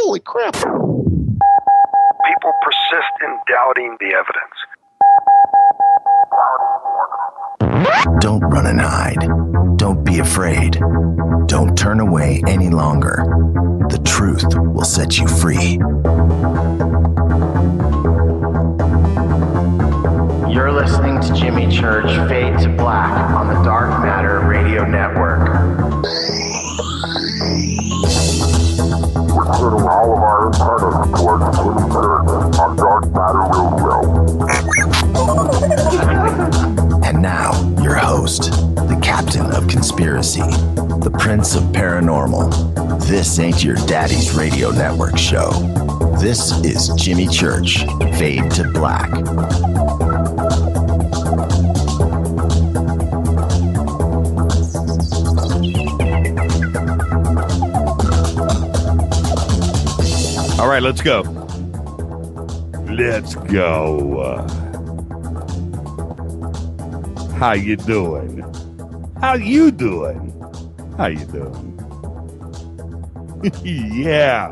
Holy crap. People persist in doubting the evidence. Don't run and hide. Don't be afraid. Don't turn away any longer. The truth will set you free. You're listening to Jimmy Church Fade to Black on the Dark Matter Radio Network. We're turning all of our antennas towards Jimmy Church on Dark Matter Radio. And now, your host, the captain of conspiracy, the prince of paranormal. This ain't your daddy's radio network show. This is Jimmy Church Fade to Black. All right, let's go. Let's go. How you doing? How you doing? How you doing? Yeah.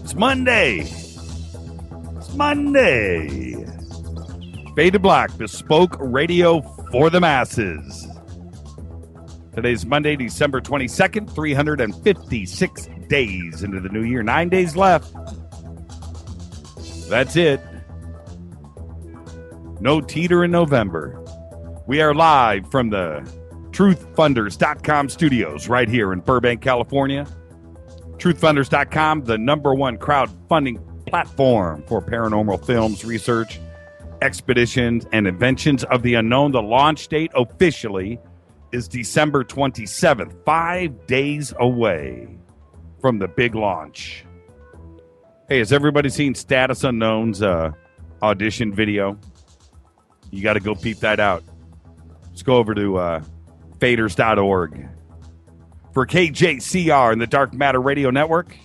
It's Monday. It's Monday. Fade to Black, bespoke radio for the masses. Today's Monday, December 22nd, 356 days into the new year. 9 days left. That's it. No teeter in November. We are live from the truthfunders.com studios right here in Burbank, California. Truthfunders.com, the #1 crowdfunding platform for paranormal films, research, expeditions, and inventions of the unknown. The launch date officially is December 27th, 5 days away from the big launch. Hey, has everybody seen Status Unknown's audition video? You got to go peep that out. Let's go over to faders.org. For KJCR and the Dark Matter Radio Network,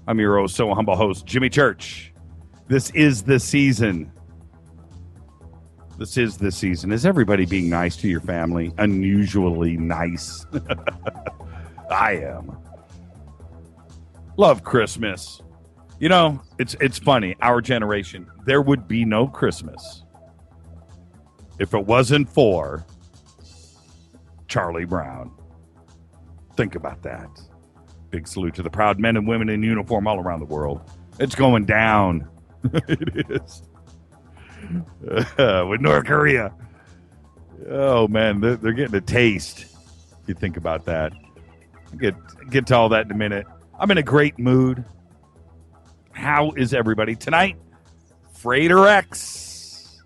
I'm your oh so humble host, Jimmy Church. This is the season. This is the season. Is everybody being nice to your family? Unusually nice. I am. Love Christmas. You know, it's funny. Our generation, there would be no Christmas if it wasn't for Charlie Brown. Think about that. Big salute to the proud men and women in uniform all around the world. It's going down. It is. With North Korea. Oh, man, they're getting a taste. If you think about that. Get to all that in a minute. I'm in a great mood. How is everybody tonight? Frater X.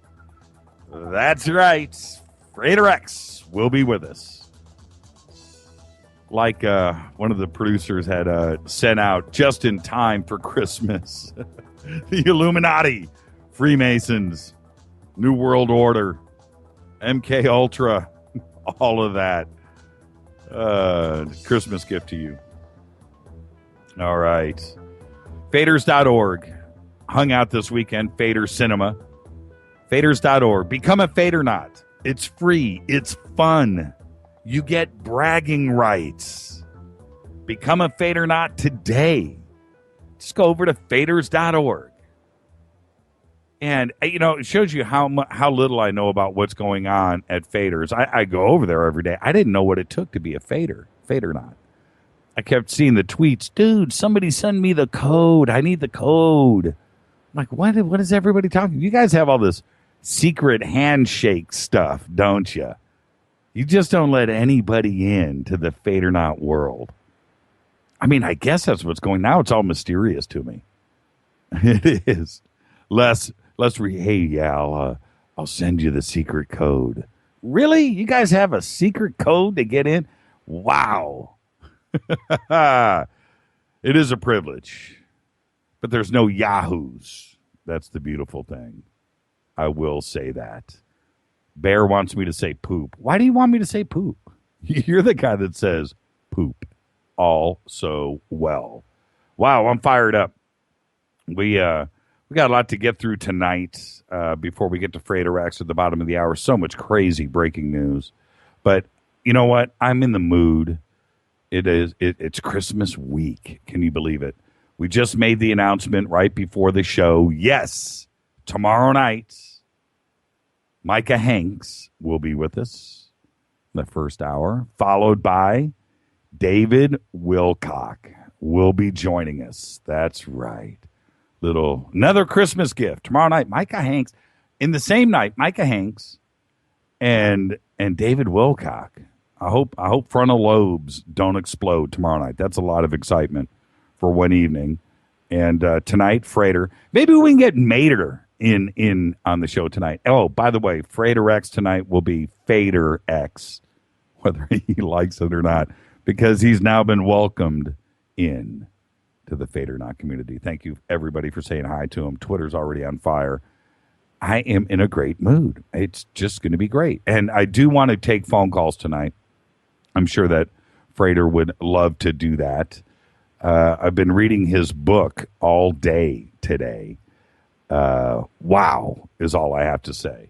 That's right. Frater X will be with us. Like one of the producers had sent out just in time for Christmas. The Illuminati, Freemasons, New World Order, MK Ultra, all of that. Christmas gift to you. All right. Faders.org. Hung out this weekend. Fader Cinema. Faders.org. Become a Fadernaut. It's free. It's fun. You get bragging rights. Become a Fadernaut today. Just go over to faders.org. And, you know, it shows you how little I know about what's going on at Faders. I go over there every day. I didn't know what it took to be a Fadernaut. I kept seeing the tweets. Dude, somebody send me the code. I need the code. I'm like, what is everybody talking? You guys have all this secret handshake stuff, don't you? You just don't let anybody in to the Fadernaut world. I mean, I guess that's what's going now. It's all mysterious to me. It is. I'll send you the secret code. Really? You guys have a secret code to get in? Wow. It is a privilege. But there's no yahoos. That's the beautiful thing. I will say that. Bear wants me to say poop. Why do you want me to say poop? You're the guy that says poop all so well. Wow, I'm fired up. We got a lot to get through tonight before we get to Frater X at the bottom of the hour. So much crazy breaking news. But you know what? I'm in the mood. It's Christmas week. Can you believe it? We just made the announcement right before the show. Yes, tomorrow night, Micah Hanks will be with us in the first hour, followed by David Wilcock will be joining us. That's right. Another Christmas gift tomorrow night. Micah Hanks, in the same night, Micah Hanks and David Wilcock. I hope frontal lobes don't explode tomorrow night. That's a lot of excitement for one evening. And tonight, Frater. Maybe we can get Mater in on the show tonight. Oh, by the way, Frater X tonight will be Frater X, whether he likes it or not, because he's now been welcomed in to the Fader Not community. Thank you, everybody, for saying hi to him. Twitter's already on fire. I am in a great mood. It's just going to be great. And I do want to take phone calls tonight. I'm sure that Frater would love to do that. I've been reading his book all day today. Wow, is all I have to say.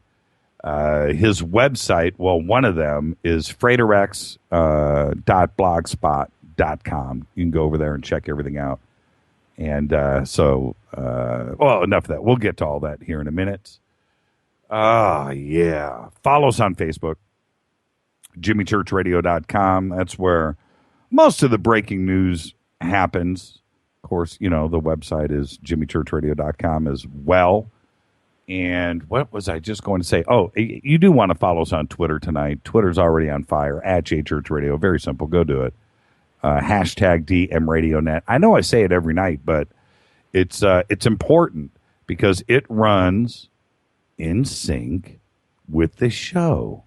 His website, well, one of them is fraterx.blogspot.com. You can go over there and check everything out. And enough of that. We'll get to all that here in a minute. Yeah. Follow us on Facebook, jimmychurchradio.com. That's where most of the breaking news happens. Of course, the website is jimmychurchradio.com as well. And what was I just going to say? Oh, you do want to follow us on Twitter tonight. Twitter's already on fire, @JChurchRadio. Very simple. Go do it. Hashtag DMRadioNet. I know I say it every night, but it's important because it runs in sync with the show.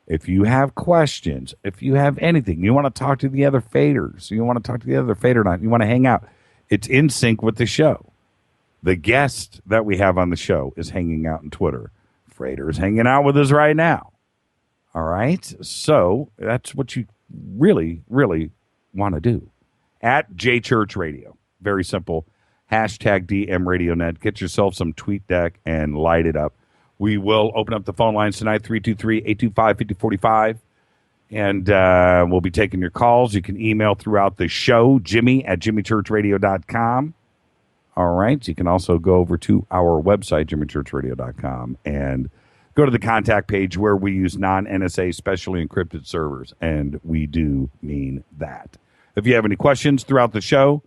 If you have questions, if you have anything, you want to talk to the other faders, you want to talk to the other fader night, you want to hang out, it's in sync with the show. The guest that we have on the show is hanging out on Twitter. Frater is hanging out with us right now. All right? So that's what you really, really want to do. @JChurchRadio. Very simple. Hashtag DMRadioNet. Get yourself some TweetDeck and light it up. We will open up the phone lines tonight, 323-825-5045. And we'll be taking your calls. You can email throughout the show, Jimmy@jimmychurchradio.com. All right. You can also go over to our website, jimmychurchradio.com, and go to the contact page where we use non-NSA specially encrypted servers, and we do mean that. If you have any questions throughout the show,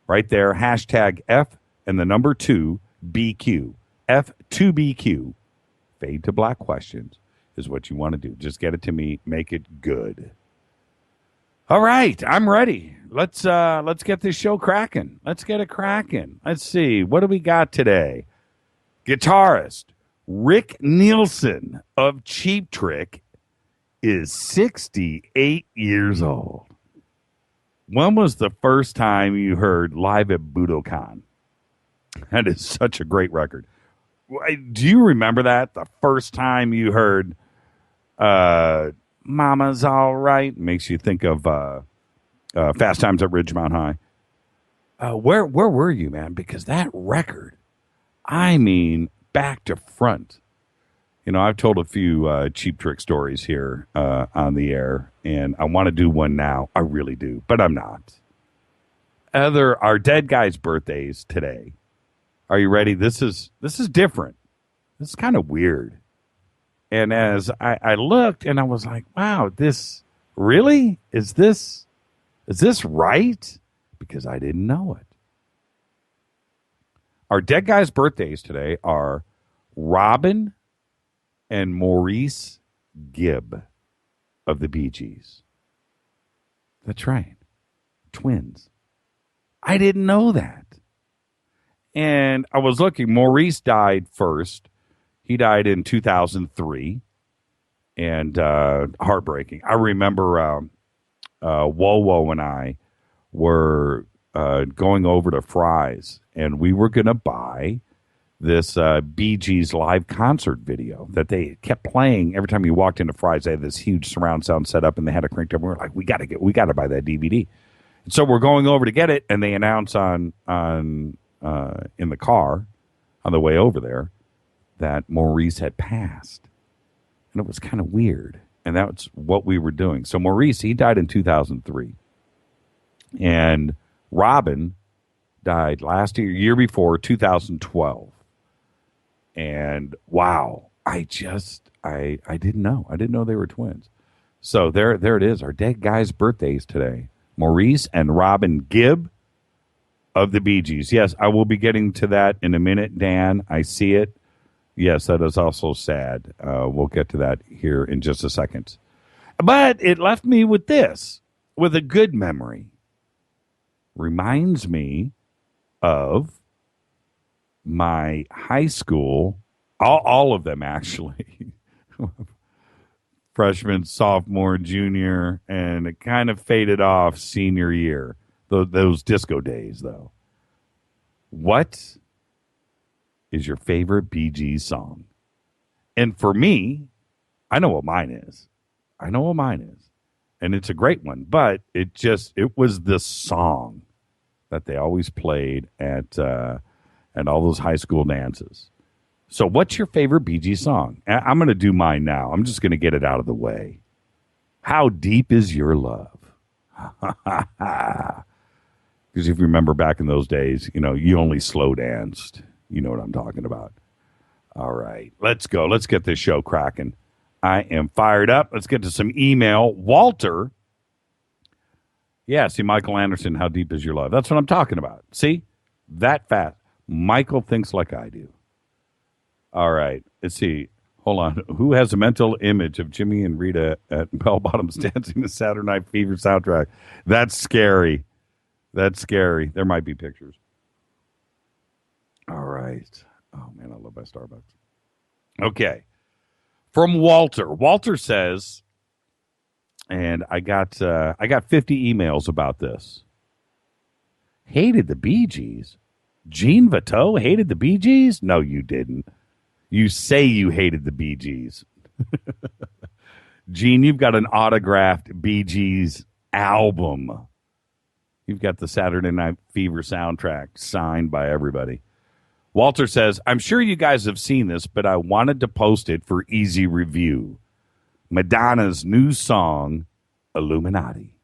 right there, hashtag F and the number 2BQ. F2BQ. Fade to black questions is what you want to do. Just get it to me. Make it good. All right. I'm ready. Let's get this show cracking. Let's get it cracking. Let's see. What do we got today? Guitarist Rick Nielsen of Cheap Trick is 68 years old. When was the first time you heard Live at Budokan? That is such a great record. Do you remember that? The first time you heard Mama's All Right? Makes you think of Fast Times at Ridgemont High. Where were you, man? Because that record, I mean, back to front. I've told a few Cheap Trick stories here on the air, and I want to do one now. I really do, but I'm not. Our dead guy's birthdays today. Are you ready? This is different. This is kind of weird. And as I looked, and I was like, wow, this really? Is this right? Because I didn't know it. Our dead guy's birthdays today are Robin and Maurice Gibb of the Bee Gees. That's right. Twins. I didn't know that. And I was looking. Maurice died first. He died in 2003. And heartbreaking. I remember Wowo and I were going over to Fry's, and we were going to buy this Bee Gees live concert video that they kept playing every time you walked into Fry's. They had this huge surround sound set up, and they had it cranked up. We were like, we got to buy that DVD. And so we're going over to get it, and they announce in the car on the way over there that Maurice had passed, and it was kind of weird. And that's what we were doing. So Maurice, he died in 2003, and Robin died last year before, 2012. And wow, I didn't know. I didn't know they were twins. So there it is. Our dead guy's birthdays today. Maurice and Robin Gibb of the Bee Gees. Yes, I will be getting to that in a minute, Dan. I see it. Yes, that is also sad. We'll get to that here in just a second. But it left me with this, with a good memory. Reminds me of my high school, all of them actually, freshman, sophomore, junior, and it kind of faded off senior year. Those disco days, though. What is your favorite Bee Gees song? And for me, I know what mine is. And it's a great one, but it was the song that they always played at all those high school dances. So what's your favorite Bee Gees song? I'm going to do mine now. I'm just going to get it out of the way. How Deep Is Your Love? Because if you remember back in those days, you only slow danced. You know what I'm talking about. All right, let's go. Let's get this show cracking. I am fired up. Let's get to some email. Walter. Yeah, see, Michael Anderson, How Deep Is Your Love? That's what I'm talking about. See? That fast. Michael thinks like I do. All right, let's see. Hold on. Who has a mental image of Jimmy and Rita at Bell Bottoms dancing the Saturday Night Fever soundtrack? That's scary. There might be pictures. All right. Oh, man, I love my Starbucks. Okay. From Walter. Walter says, and I got 50 emails about this. Hated the Bee Gees? Gene Vitteau hated the Bee Gees? No, you didn't. You say you hated the Bee Gees. Gene, you've got an autographed Bee Gees album. You've got the Saturday Night Fever soundtrack signed by everybody. Walter says, I'm sure you guys have seen this, but I wanted to post it for easy review. Madonna's new song, Illuminati.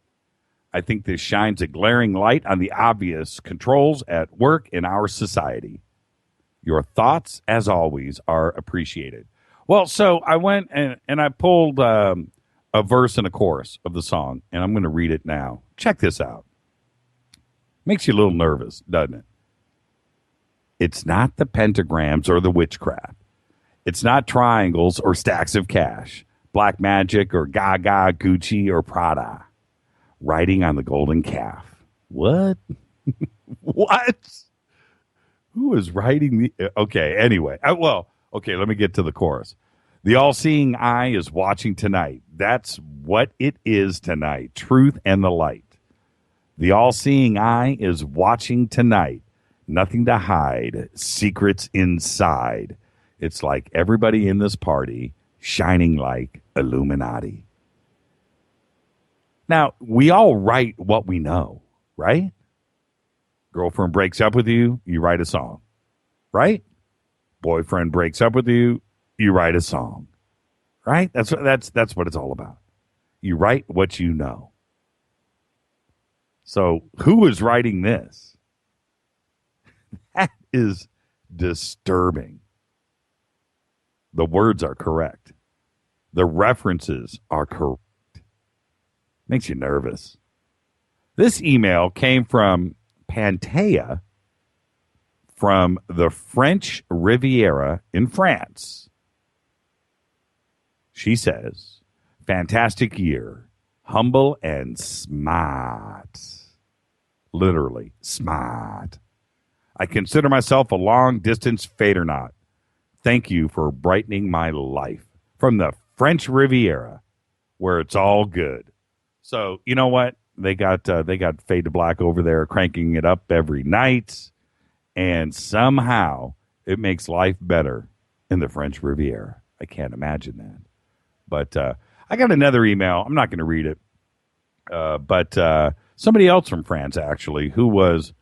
I think this shines a glaring light on the obvious controls at work in our society. Your thoughts, as always, are appreciated. Well, so I went and I pulled a verse and a chorus of the song, and I'm going to read it now. Check this out. Makes you a little nervous, doesn't it? It's not the pentagrams or the witchcraft. It's not triangles or stacks of cash, black magic or Gaga, Gucci, or Prada. Writing on the golden calf. What? What? Who is writing the... Okay, anyway. Okay, let me get to the chorus. The all-seeing eye is watching tonight. That's what it is tonight. Truth and the light. The all-seeing eye is watching tonight. Nothing to hide. Secrets inside. It's like everybody in this party shining like Illuminati. Now, we all write what we know, right? Girlfriend breaks up with you, you write a song, right? Boyfriend breaks up with you, you write a song, right? That's what it's all about. You write what you know. So who is writing this? That is disturbing. The words are correct. The references are correct. Makes you nervous. This email came from Pantea from the French Riviera in France. She says, fantastic year, humble and smart. Literally, smart. I consider myself a long-distance fadernaut. Thank you for brightening my life. From the French Riviera, where it's all good. So, you know what? They got Fade to Black over there cranking it up every night, and somehow it makes life better in the French Riviera. I can't imagine that. But I got another email. I'm not going to read it. But somebody else from France, actually, who was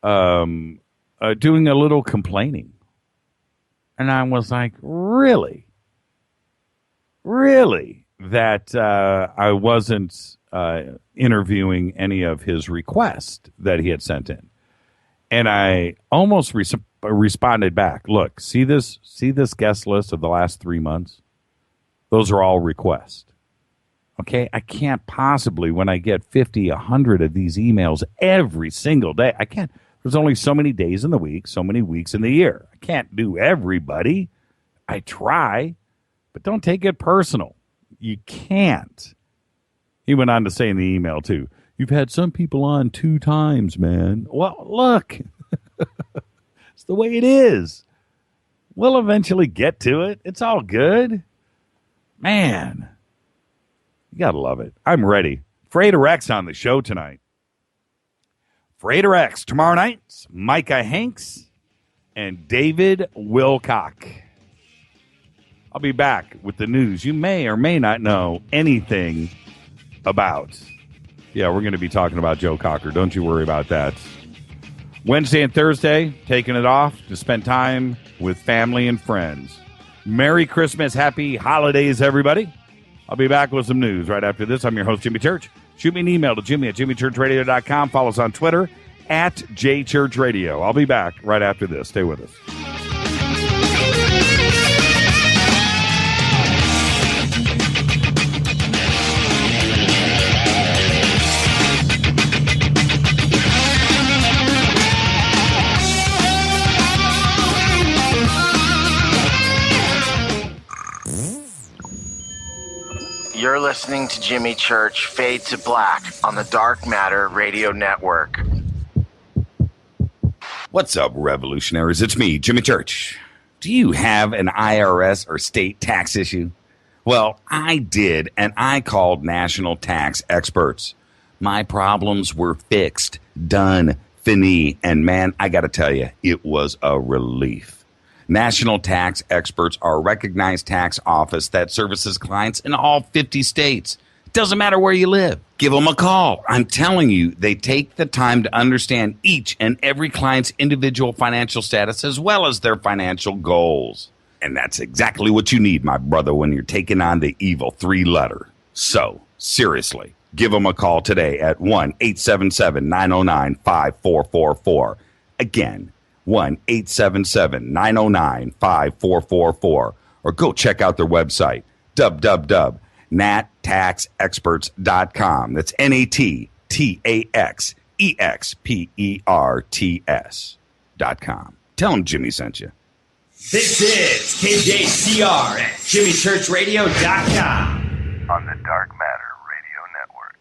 doing a little complaining. And I was like, really? Really? That I wasn't interviewing any of his requests that he had sent in. And I almost responded back. Look, see this guest list of the last 3 months? Those are all requests. Okay, I can't possibly, when I get 50, 100 of these emails every single day, I can't. There's only so many days in the week, so many weeks in the year. I can't do everybody. I try, but don't take it personal. You can't. He went on to say in the email, too, you've had some people on 2 times, man. Well, look, it's the way it is. We'll eventually get to it. It's all good. Man, you got to love it. I'm ready. Frater X on the show tonight. Frater X tomorrow night, Micah Hanks and David Wilcock. I'll be back with the news you may or may not know anything about. Yeah, we're going to be talking about Joe Cocker. Don't you worry about that. Wednesday and Thursday, taking it off to spend time with family and friends. Merry Christmas. Happy holidays, everybody. I'll be back with some news right after this. I'm your host, Jimmy Church. Shoot me an email to jimmy@jimmychurchradio.com. Follow us on Twitter @JChurchRadio. I'll be back right after this. Stay with us. You're listening to Jimmy Church Fade to Black on the Dark Matter Radio Network. What's up, revolutionaries? It's me, Jimmy Church. Do you have an IRS or state tax issue? Well, I did, and I called national tax experts. My problems were fixed, done, fini, and man, I got to tell you, it was a relief. National Tax Experts are a recognized tax office that services clients in all 50 states. It doesn't matter where you live. Give them a call. I'm telling you, they take the time to understand each and every client's individual financial status as well as their financial goals. And that's exactly what you need, my brother, when you're taking on the evil 3-letter. So, seriously, give them a call today at 1-877-909-5444. Again, 1-877-909-5444, or go check out their website, www.nattaxexperts.com. That's NATTAXEXPERTS.com. Tell them Jimmy sent you. This is KJCR at JimmyChurchRadio.com. On the Dark Matter Radio Network.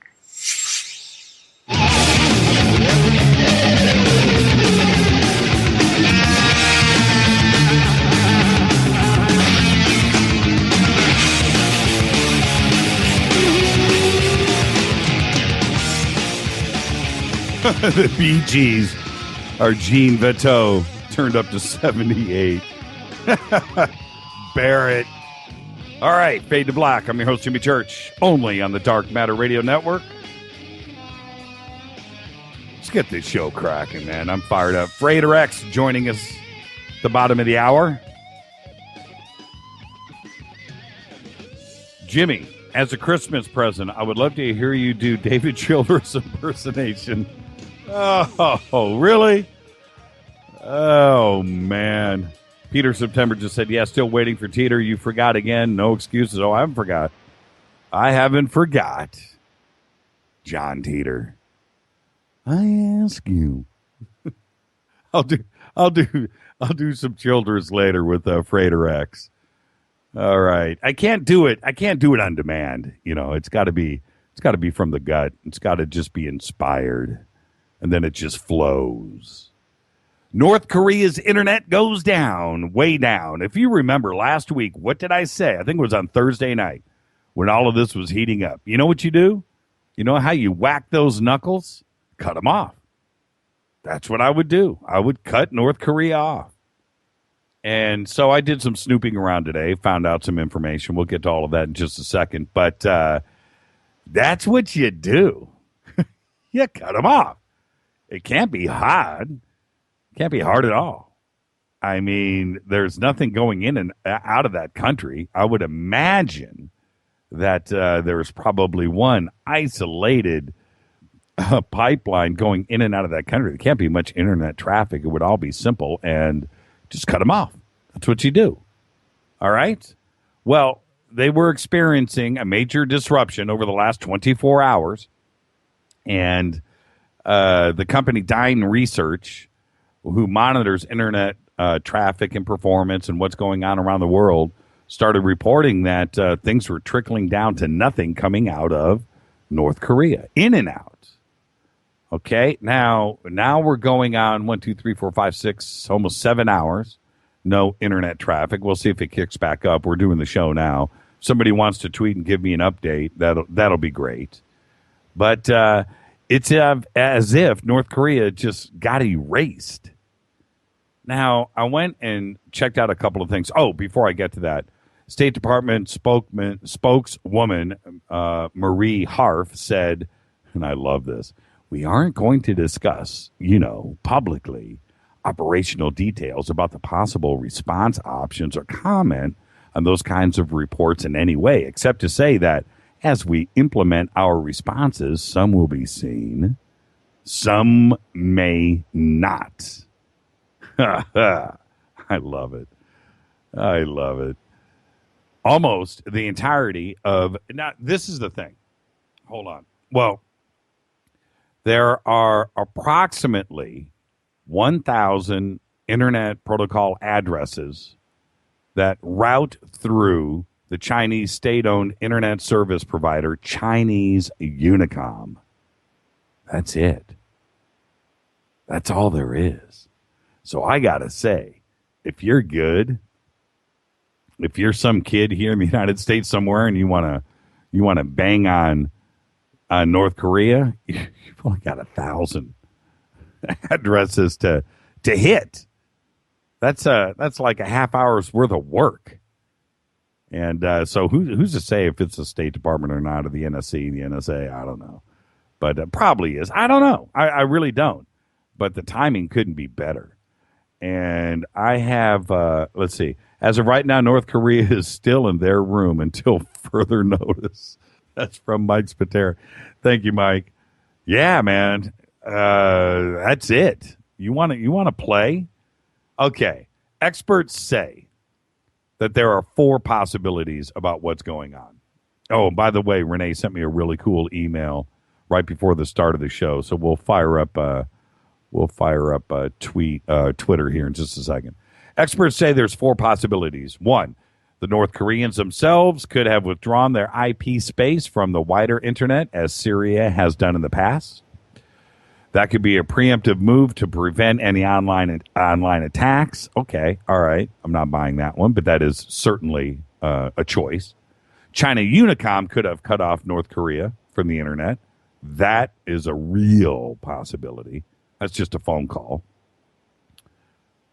The Bee Gees are Gene Vito turned up to 78. Barrett. All right, Fade to Black. I'm your host, Jimmy Church, only on the Dark Matter Radio Network. Let's get this show cracking, man. I'm fired up. Frater X joining us at the bottom of the hour. Jimmy, as a Christmas present, I would love to hear you do David Childress impersonation. Oh, really? Oh, man. Peter September just said, yeah, still waiting for Teeter. You forgot again. No excuses. Oh, I haven't forgot. I haven't forgot. John Teeter. I ask you. I'll do some Childress later with Frater X. All right. I can't do it on demand. You know, it's got to be from the gut. It's got to just be inspired. And then it just flows. North Korea's internet goes down, way down. If you remember last week, what did I say? I think it was on Thursday night when all of this was heating up. You know what you do? You know how you whack those knuckles? Cut them off. That's what I would do. I would cut North Korea off. And so I did some snooping around today, found out some information. We'll get to all of that in just a second. But that's what you do. You cut them off. It can't be hard. Can't be hard at all. I mean, there's nothing going in and out of that country. I would imagine that there's probably one isolated a pipeline going in and out of that country. There can't be much internet traffic. It would all be simple and just cut them off. That's what you do. All right? Well, they were experiencing a major disruption over the last 24 hours. And the company Dine Research, who monitors internet traffic and performance and what's going on around the world, started reporting that things were trickling down to nothing coming out of North Korea, in and out. Okay, now we're going on 1, 2, 3, 4, 5, 6, almost 7 hours. No internet traffic. We'll see if it kicks back up. We're doing the show now. If somebody wants to tweet and give me an update, that'll be great. But it's as if North Korea just got erased. Now, I went and checked out a couple of things. Oh, before I get to that, State Department spokeswoman Marie Harf said, and I love this, we aren't going to discuss, publicly operational details about the possible response options or comment on those kinds of reports in any way, except to say that as we implement our responses, some will be seen, some may not. I love it. I love it. Almost the entirety of... Now, this is the thing. Hold on. Well, there are approximately 1,000 Internet Protocol addresses that route through the Chinese state-owned Internet service provider, Chinese Unicom. That's it. That's all there is. So I got to say, if you're good, if you're some kid here in the United States somewhere and you want to bang on North Korea, you've only got 1,000 addresses to hit. That's like a half hour's worth of work. And so who's to say if it's the State Department or not, or the NSC, the NSA? I don't know. But it probably is. I don't know. I really don't. But the timing couldn't be better. And I have, let's see, as of right now, North Korea is still in their room until further notice. That's from Mike Spatera. Thank you, Mike. Yeah, man. That's it. You want to play? Okay. Experts say that there are 4 possibilities about what's going on. Oh, by the way, Renee sent me a really cool email right before the start of the show, so we'll fire up Twitter here in just a second. Experts say there's 4 possibilities. 1, the North Koreans themselves could have withdrawn their IP space from the wider internet, as Syria has done in the past. That could be a preemptive move to prevent any online attacks. Okay, all right. I'm not buying that one, but that is certainly a choice. China Unicom could have cut off North Korea from the internet. That is a real possibility. That's just a phone call.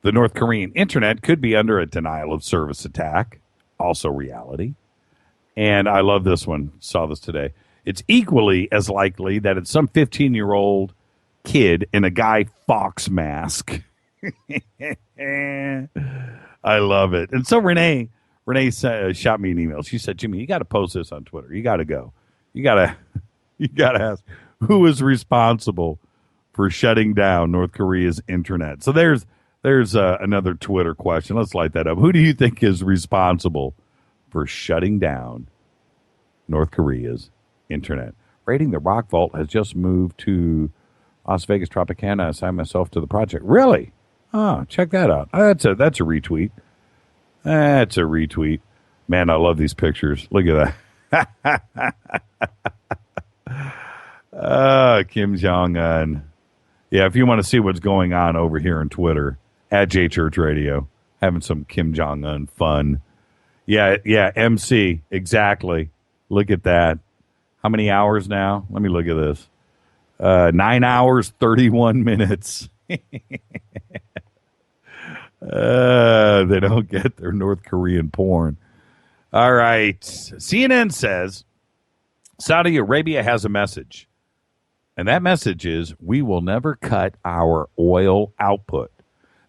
The North Korean internet could be under a denial of service attack. Also reality. And I love this one. Saw this today. It's equally as likely that it's some 15-year-old kid in a Guy Fawkes mask. I love it. And so Renee shot me an email. She said, Jimmy, you got to post this on Twitter. You got to go. You got to ask who is responsible for shutting down North Korea's internet. So there's another Twitter question. Let's light that up. Who do you think is responsible for shutting down North Korea's internet? Rating the Rock Vault has just moved to Las Vegas Tropicana. I assigned myself to the project. Really? Oh, check that out. That's a retweet. That's a retweet. Man, I love these pictures. Look at that. Kim Jong-un. Yeah, if you want to see what's going on over here on Twitter, at JChurch Radio, having some Kim Jong-un fun. Yeah, MC, exactly. Look at that. How many hours now? Let me look at this. 9 hours, 31 minutes. They don't get their North Korean porn. All right. CNN says Saudi Arabia has a message. And that message is, we will never cut our oil output.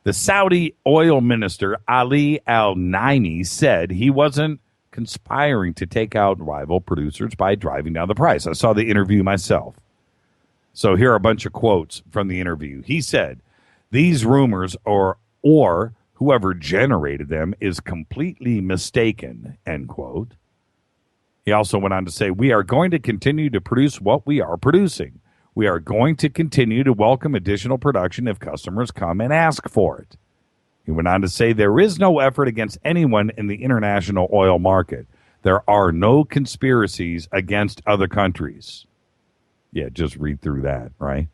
The Saudi oil minister, Ali Al-Naimi, said he wasn't conspiring to take out rival producers by driving down the price. I saw the interview myself. So here are a bunch of quotes from the interview. He said, these rumors or whoever generated them is completely mistaken, end quote. He also went on to say, we are going to continue to produce what we are producing. We are going to continue to welcome additional production if customers come and ask for it. He went on to say, there is no effort against anyone in the international oil market. There are no conspiracies against other countries. Yeah, just read through that, right?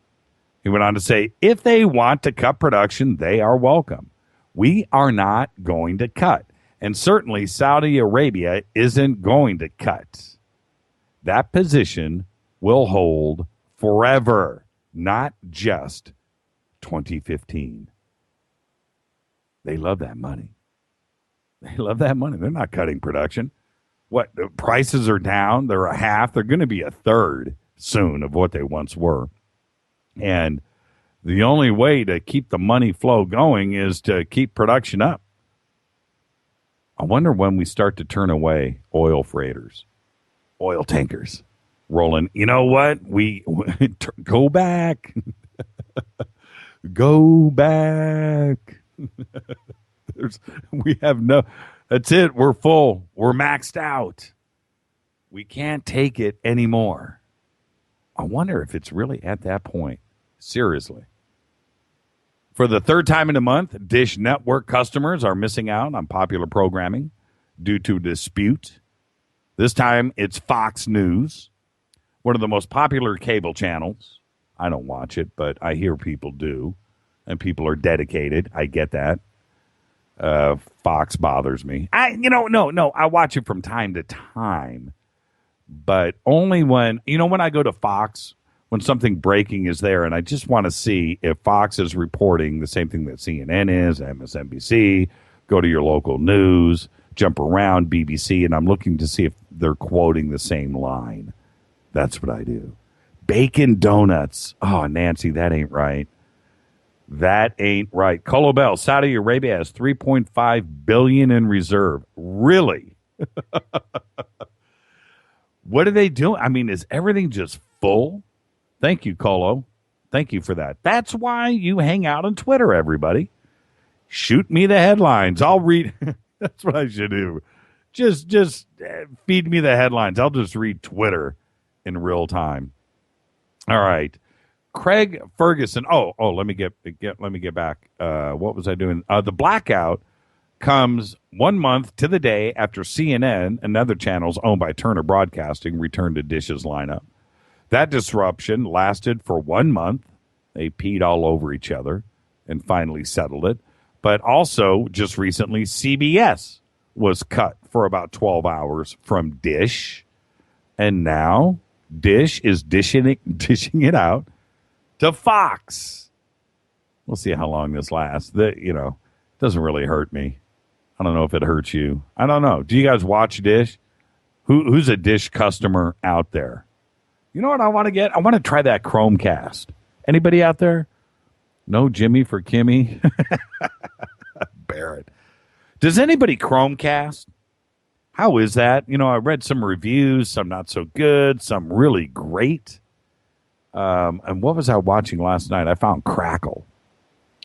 He went on to say, if they want to cut production, they are welcome. We are not going to cut. And certainly Saudi Arabia isn't going to cut. That position will hold forever, not just 2015. They love that money. They love that money. They're not cutting production. What, the prices are down? They're a half. They're going to be a third soon of what they once were. And the only way to keep the money flow going is to keep production up. I wonder when we start to turn away oil freighters, oil tankers rolling. You know what? We go back. Go back. That's it. We're full. We're maxed out. We can't take it anymore. I wonder if it's really at that point. Seriously. For the third time in a month, Dish Network customers are missing out on popular programming due to dispute. This time, it's Fox News, one of the most popular cable channels. I don't watch it, but I hear people do, and people are dedicated. I get that. Fox bothers me. No. I watch it from time to time, but only when I go to Fox, when something breaking is there, and I just want to see if Fox is reporting the same thing that CNN is, MSNBC, go to your local news, jump around BBC, and I'm looking to see if they're quoting the same line. That's what I do. Bacon donuts. Oh, Nancy, that ain't right. That ain't right. Colo Bell, Saudi Arabia has $3.5 billion in reserve. Really? What are they doing? I mean, is everything just full? Thank you, Colo. Thank you for that. That's why you hang out on Twitter, everybody. Shoot me the headlines. I'll read. That's what I should do. Just feed me the headlines. I'll just read Twitter in real time. All right. Craig Ferguson. Oh, let me get back. What was I doing? The blackout comes 1 month to the day after CNN and other channels owned by Turner Broadcasting returned to Dish's lineup. That disruption lasted for 1 month. They peed all over each other and finally settled it. But also, just recently, CBS was cut for about 12 hours from Dish. And now Dish is dishing it out to Fox. We'll see how long this lasts. Doesn't really hurt me. I don't know if it hurts you. I don't know. Do you guys watch Dish? Who's a Dish customer out there? You know what I want to get? I want to try that Chromecast. Anybody out there? No Jimmy for Kimmy? Barrett. Does anybody Chromecast? How is that? I read some reviews, some not so good, some really great. And what was I watching last night? I found Crackle.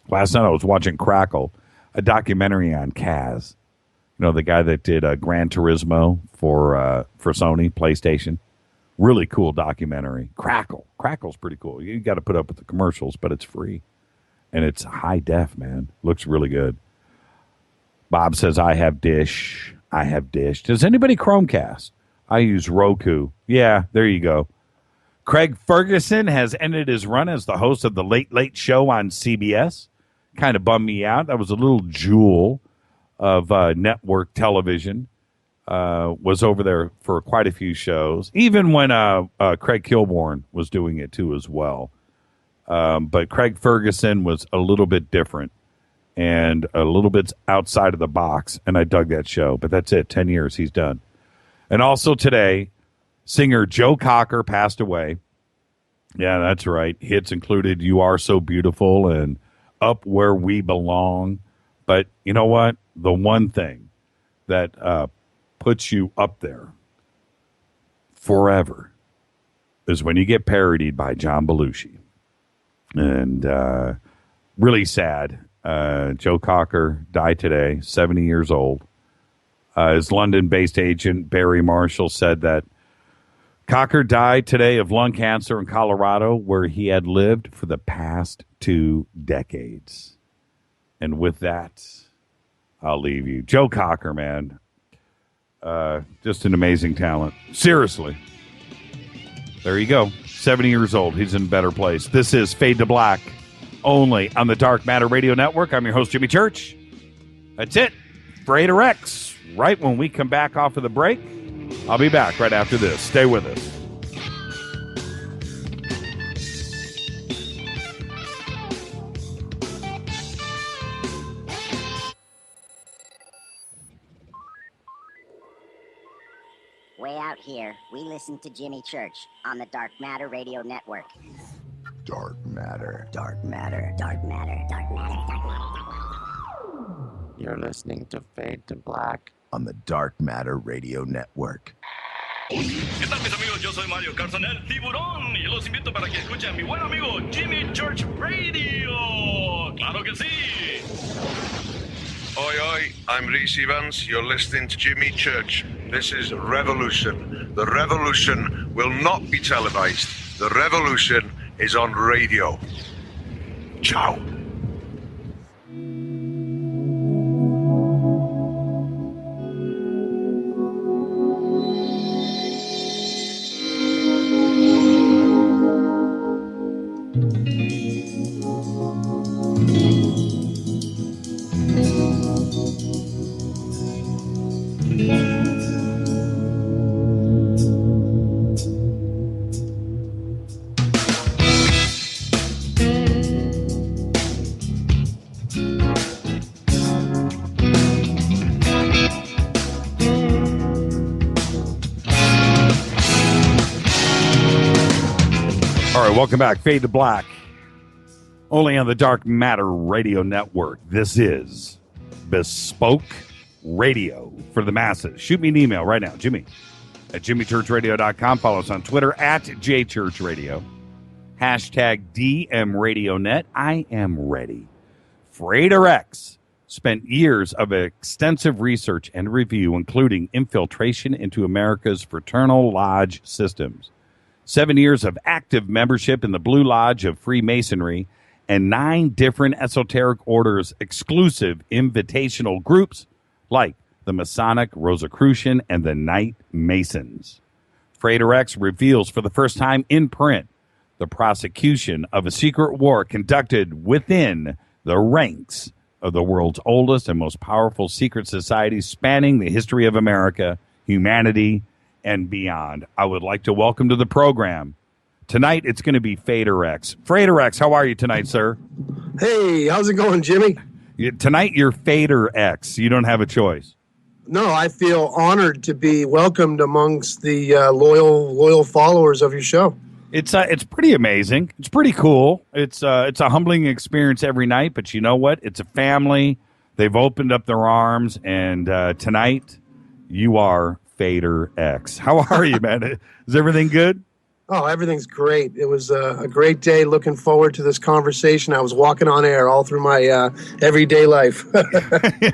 Last night I was watching Crackle, a documentary on Kaz. The guy that did Gran Turismo for Sony PlayStation. Really cool documentary. Crackle. Crackle's pretty cool. You got to put up with the commercials, but it's free. And it's high def, man. Looks really good. Bob says, I have Dish. Does anybody Chromecast? I use Roku. Yeah, there you go. Craig Ferguson has ended his run as the host of the Late Late Show on CBS. Kind of bummed me out. That was a little jewel of network television. Was over there for quite a few shows, even when Craig Kilborn was doing it too as well. But Craig Ferguson was a little bit different and a little bit outside of the box, and I dug that show. But that's it. 10 years he's done. And also today, singer Joe Cocker passed away. Yeah, that's right. Hits included You Are So Beautiful and Up Where We Belong. But you know what? The one thing that puts you up there forever is when you get parodied by John Belushi. And really sad. Joe Cocker died today, 70 years old. His London-based agent, Barry Marshall, said that Cocker died today of lung cancer in Colorado, where he had lived for the past 2 decades. And with that, I'll leave you. Joe Cocker, man. Just an amazing talent. Seriously. There you go. 70 years old. He's in a better place. This is Fade to Black, only on the Dark Matter Radio Network. I'm your host, Jimmy Church. That's it. Frater X. Right when we come back off of the break, I'll be back right after this. Stay with us. Way out here, we listen to Jimmy Church on the Dark Matter Radio Network. Dark matter. Dark Matter, Dark Matter, Dark Matter, Dark Matter. You're listening to Fade to Black On the Dark Matter Radio Network. ¿Qué tal, mis amigos? Yo soy Mario Carson, el tiburón, y los invito para que escuchen a mi buen amigo Jimmy Church Radio. ¡Claro que sí! Oi, I'm Reese Evans. You're listening to Jimmy Church. This is Revolution. The revolution will not be televised. The revolution is on radio. Ciao. Welcome back. Fade to Black, only on the Dark Matter Radio Network. This is Bespoke Radio for the masses. Shoot me an email right now, Jimmy at jimmychurchradio.com. Follow us on Twitter at jchurchradio. Hashtag DMRadioNet. I am ready. Frater X spent years of extensive research and review, including infiltration into America's fraternal lodge systems. 7 years of active membership in the Blue Lodge of Freemasonry, and 9 different esoteric orders, exclusive invitational groups like the Masonic Rosicrucian and the Night Masons. Frater X reveals for the first time in print the prosecution of a secret war conducted within the ranks of the world's oldest and most powerful secret societies spanning the history of America, humanity, and beyond. I would like to welcome to the program. Tonight, it's going to be Frater X. Frater X, how are you tonight, sir? Hey, how's it going, Jimmy? Tonight, you're Frater X. You don't have a choice. No, I feel honored to be welcomed amongst the loyal followers of your show. It's pretty amazing. It's pretty cool. It's a humbling experience every night, but you know what? It's a family. They've opened up their arms, and tonight, you are Frater X. How are you, man? Is everything good? Oh, everything's great. It was a great day. Looking forward to this conversation. I was walking on air all through my everyday life.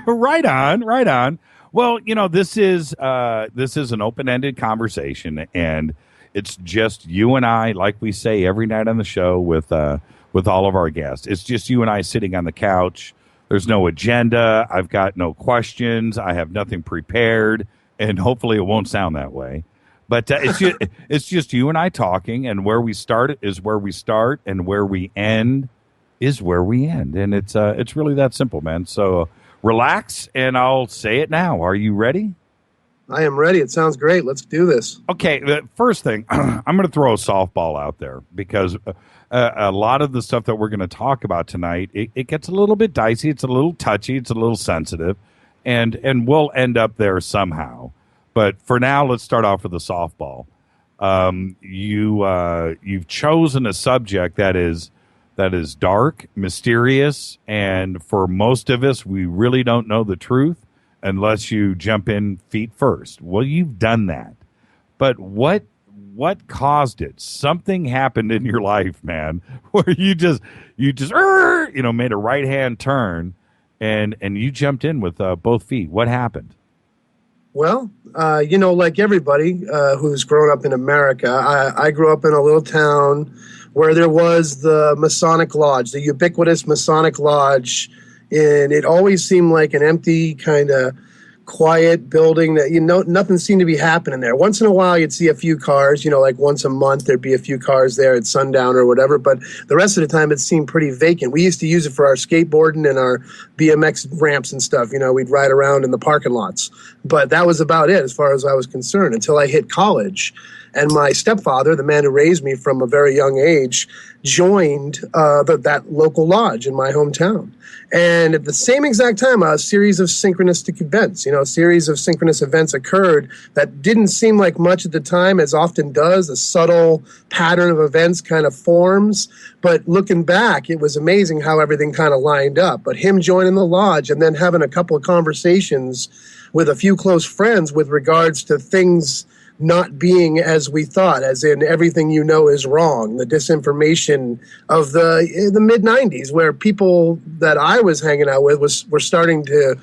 Right on. Well, you know, this is an open-ended conversation, and it's just you and I, like we say every night on the show with all of our guests. It's just you and I sitting on the couch. There's no agenda. I've got no questions. I have nothing prepared. And hopefully it won't sound that way. But it's just you and I talking, and where we start is where we start, and where we end is where we end. And it's really that simple, man. So relax, and I'll say it now. Are you ready? I am ready. It sounds great. Let's do this. Okay, the first thing, I'm going to throw a softball out there, because a lot of the stuff that we're going to talk about tonight, it gets a little bit dicey. It's a little touchy. It's a little sensitive. And we'll end up there somehow. But for now, let's start off with a softball. You've chosen a subject that is dark, mysterious, and for most of us, we really don't know the truth unless you jump in feet first. Well, you've done that. But what what caused it? Something happened in your life, man, where you just made a right-hand turn and you jumped in with both feet. What happened? Well, like everybody who's grown up in America, I grew up in a little town where there was the Masonic Lodge, the ubiquitous Masonic Lodge, and it always seemed like an empty kind of quiet building that, nothing seemed to be happening there. Once in a while, you'd see a few cars, like once a month, there'd be a few cars there at sundown or whatever. But the rest of the time, it seemed pretty vacant. We used to use it for our skateboarding and our BMX ramps and stuff. We'd ride around in the parking lots. But that was about it as far as I was concerned until I hit college. And my stepfather, the man who raised me from a very young age, joined that local lodge in my hometown. And at the same exact time, a series of synchronistic events, a series of synchronous events occurred that didn't seem like much at the time, as often does. A subtle pattern of events kind of forms. But looking back, it was amazing how everything kind of lined up. But him joining the lodge and then having a couple of conversations with a few close friends with regards to things not being as we thought, as in everything is wrong, the disinformation of the mid-'90s, where people that I was hanging out with were starting to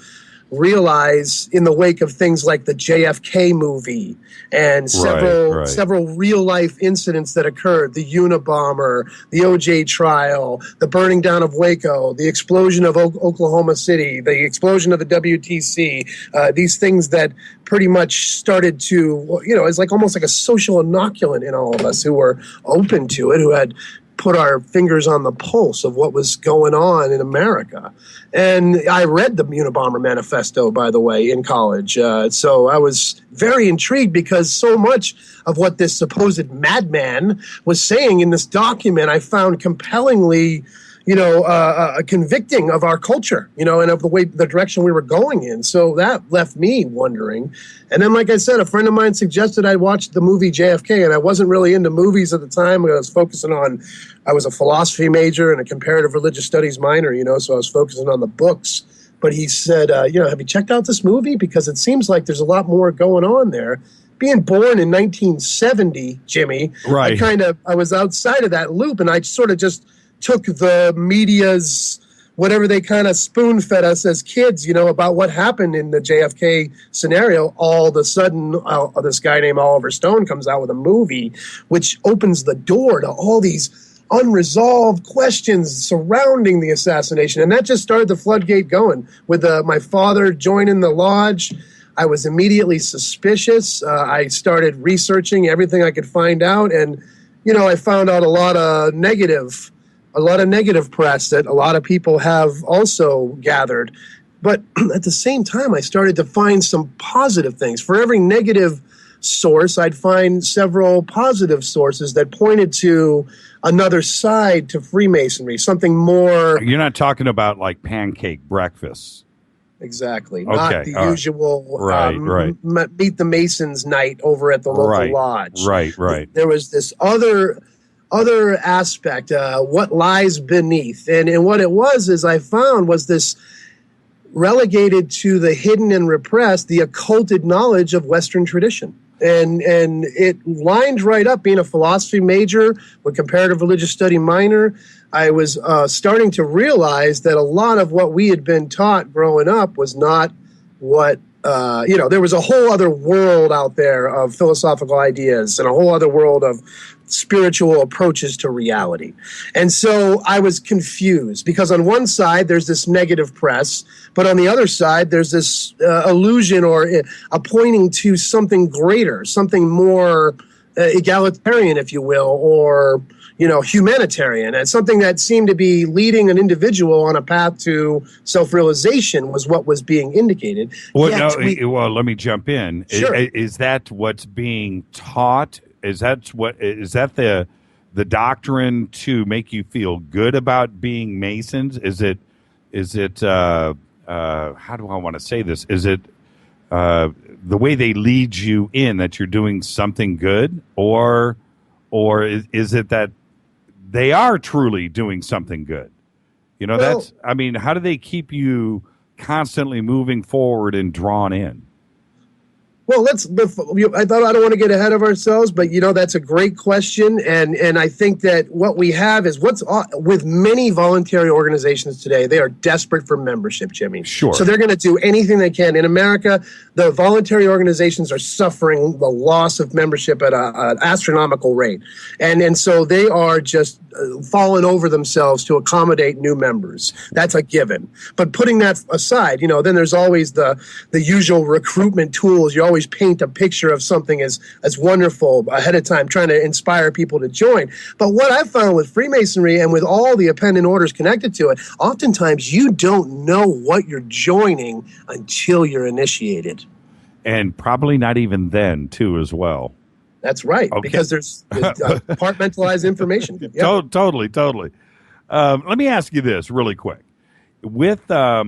realize, in the wake of things like the JFK movie and several real-life incidents that occurred, the Unabomber, the OJ trial, the burning down of Waco, the explosion of Oklahoma City, the explosion of the WTC, these things that pretty much started to, it's like almost like a social inoculant in all of us who were open to it, who had put our fingers on the pulse of what was going on in America. And I read the Unabomber Manifesto, by the way, in college. So I was very intrigued because so much of what this supposed madman was saying in this document I found compellingly, convicting of our culture, and of the direction we were going in. So that left me wondering. And then, like I said, a friend of mine suggested I watch the movie JFK, and I wasn't really into movies at the time. I was a philosophy major and a comparative religious studies minor, so I was focusing on the books. But he said, have you checked out this movie? Because it seems like there's a lot more going on there. Being born in 1970, Jimmy, right. I was outside of that loop, and I sort of just took the media's whatever they kind of spoon-fed us as kids, about what happened in the JFK scenario. All of a sudden, this guy named Oliver Stone comes out with a movie which opens the door to all these unresolved questions surrounding the assassination. And that just started the floodgate going. With my father joining the lodge, I was immediately suspicious. I started researching everything I could find out. And, I found out a lot of negative press that a lot of people have also gathered. But at the same time, I started to find some positive things. For every negative source, I'd find several positive sources that pointed to another side to Freemasonry, something more. You're not talking about like pancake breakfasts. Exactly. Okay. Not the usual Meet the Masons night over at the local lodge. Right. There was this other aspect, what lies beneath. And what it was I found was this relegated to the hidden and repressed, the occulted knowledge of Western tradition. And it lined right up. Being a philosophy major with comparative religious study minor, I was starting to realize that a lot of what we had been taught growing up was not what, there was a whole other world out there of philosophical ideas and a whole other world of spiritual approaches to reality. And so I was confused because on one side there's this negative press, but on the other side there's this illusion or a pointing to something greater, something more egalitarian, if you will, or humanitarian, and something that seemed to be leading an individual on a path to self-realization was what was being indicated. Well, let me jump in. Sure. Is that what's being taught? Is that the doctrine to make you feel good about being Masons? Is it how do I want to say this? Is it the way they lead you in that you're doing something good, or is it that they are truly doing something good? How do they keep you constantly moving forward and drawn in? Well, I don't want to get ahead of ourselves, but that's a great question, and I think that what we have is with many voluntary organizations today, they are desperate for membership, Jimmy. Sure. So they're going to do anything they can. In America, the voluntary organizations are suffering the loss of membership at an astronomical rate, and so they are just falling over themselves to accommodate new members. That's a given. But putting that aside, then there's always the usual recruitment tools. You always paint a picture of something as wonderful ahead of time, trying to inspire people to join. But what I've found with Freemasonry and with all the appendant orders connected to it, oftentimes you don't know what you're joining until you're initiated. And probably not even then, too, as well. That's right, okay. Because there's compartmentalized information. Yep. Totally. Let me ask you this really quick. With not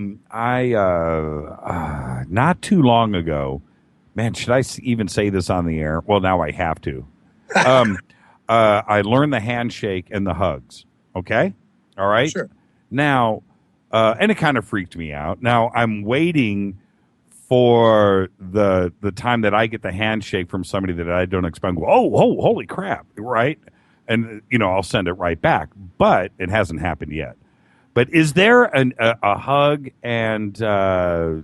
too long ago, man, should I even say this on the air? Well, now I have to. I learned the handshake and the hugs. Okay, all right. Sure. Now, and it kind of freaked me out. Now I'm waiting for the time that I get the handshake from somebody that I don't expect. Oh, holy crap! Right, and I'll send it right back. But it hasn't happened yet. But is there a hug and a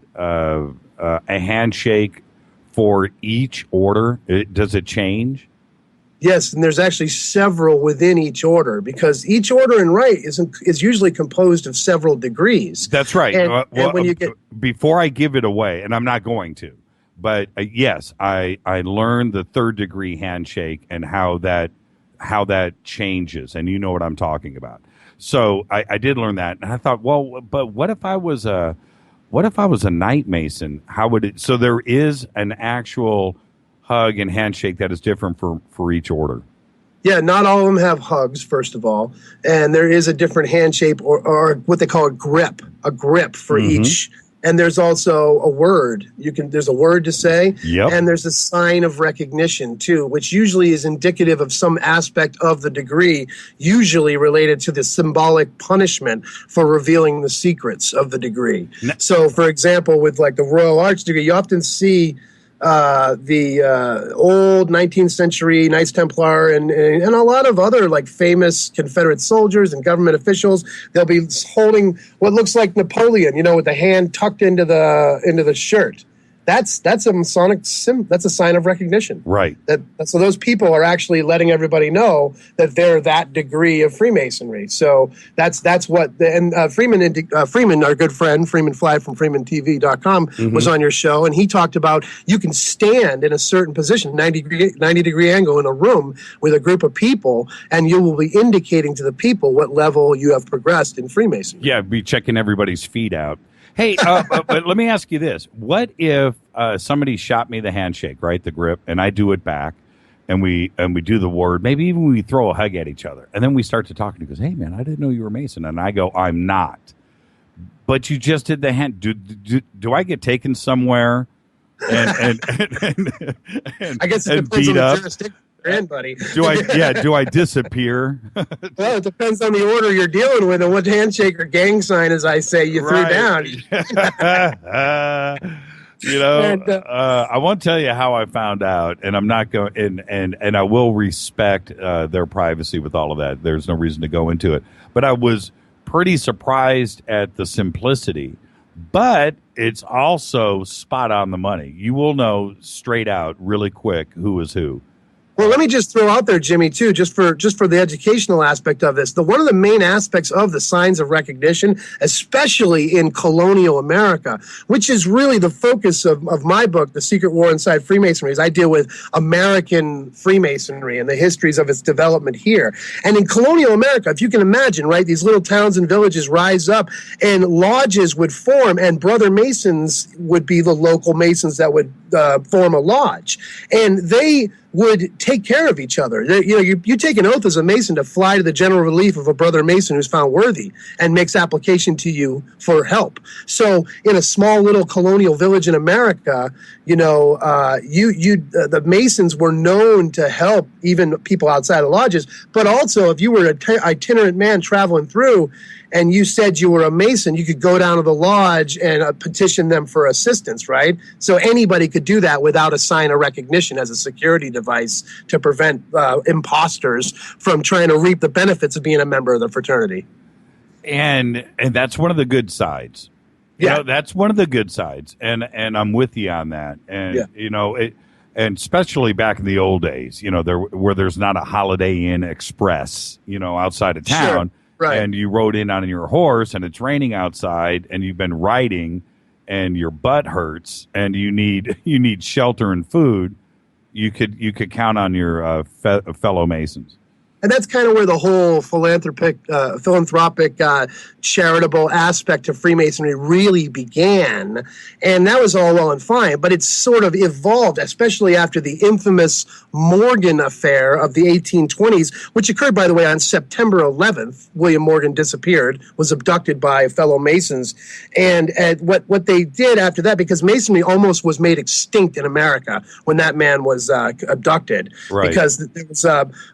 handshake for each order? Does it change? Yes, and there's actually several within each order, because each order in rite is usually composed of several degrees. That's right. And when you get before I give it away, and I'm not going to, but yes, I learned the 3rd degree handshake and how that changes, and you know what I'm talking about. So I did learn that, and I thought, well, but what if I was a Knight Mason? How would it? So there is an actual hug and handshake that is different for each order. Yeah, not all of them have hugs, first of all, and there is a different handshake or what they call a grip for each. And there's also a word. There's a word to say, yep. And there's a sign of recognition too, which usually is indicative of some aspect of the degree, usually related to the symbolic punishment for revealing the secrets of the degree. So, for example, with like the Royal Arch degree, you often see the old 19th century Knights Templar and a lot of other like famous Confederate soldiers and government officials. They'll be holding what looks like Napoleon, with the hand tucked into the shirt. That's a Masonic that's a sign of recognition. Right. So those people are actually letting everybody know that they're that degree of Freemasonry. So that's what Freeman, our good friend, Freeman Fly from FreemanTV.com was on your show, and he talked about you can stand in a certain position, 90 degree angle in a room with a group of people, and you will be indicating to the people what level you have progressed in Freemasonry. Yeah, be checking everybody's feet out. Hey, but let me ask you this. What if somebody shot me the handshake, right, the grip, and I do it back, and we do the word, maybe even we throw a hug at each other, and then we start to talk, and he goes, hey, man, I didn't know you were Mason. And I go, I'm not. But you just did the hand. Do I get taken somewhere and I guess it depends beat on up? the jurisdiction you're in, buddy. Do I disappear? Well, it depends on the order you're dealing with and what handshake or gang sign, as I say, you threw down. I won't tell you how I found out, and I'm not going, and I will respect their privacy with all of that. There's no reason to go into it. But I was pretty surprised at the simplicity, but it's also spot on the money. You will know straight out really quick who is who. Well, let me just throw out there, Jimmy, too, just for the educational aspect of this. One of the main aspects of the signs of recognition, especially in colonial America, which is really the focus of my book, The Secret War Inside Freemasonry, is I deal with American Freemasonry and the histories of its development here. And in colonial America, if you can imagine, right, these little towns and villages rise up and lodges would form, and brother Masons would be the local Masons that would form a lodge. And they would take care of each other. You take an oath as a Mason to fly to the general relief of a brother Mason who's found worthy and makes application to you for help. So in a small little colonial village in America, the Masons were known to help even people outside of lodges. But also, if you were an itinerant man traveling through and you said you were a Mason, you could go down to the lodge and petition them for assistance, right? So anybody could do that without a sign of recognition as a security device to prevent imposters from trying to reap the benefits of being a member of the fraternity. And that's one of the good sides. That's one of the good sides. And I'm with you on that. And, and especially back in the old days, where there's not a Holiday Inn Express, outside of town. Sure. Right. And you rode in on your horse and it's raining outside and you've been riding and your butt hurts and you need shelter and food, you could count on your fellow Masons. And that's kind of where the whole philanthropic, charitable aspect of Freemasonry really began. And that was all well and fine, but it's sort of evolved, especially after the infamous Morgan affair of the 1820s, which occurred, by the way, on September 11th. William Morgan disappeared, was abducted by fellow Masons. And what they did after that, because Masonry almost was made extinct in America when that man was abducted. Right. Because there was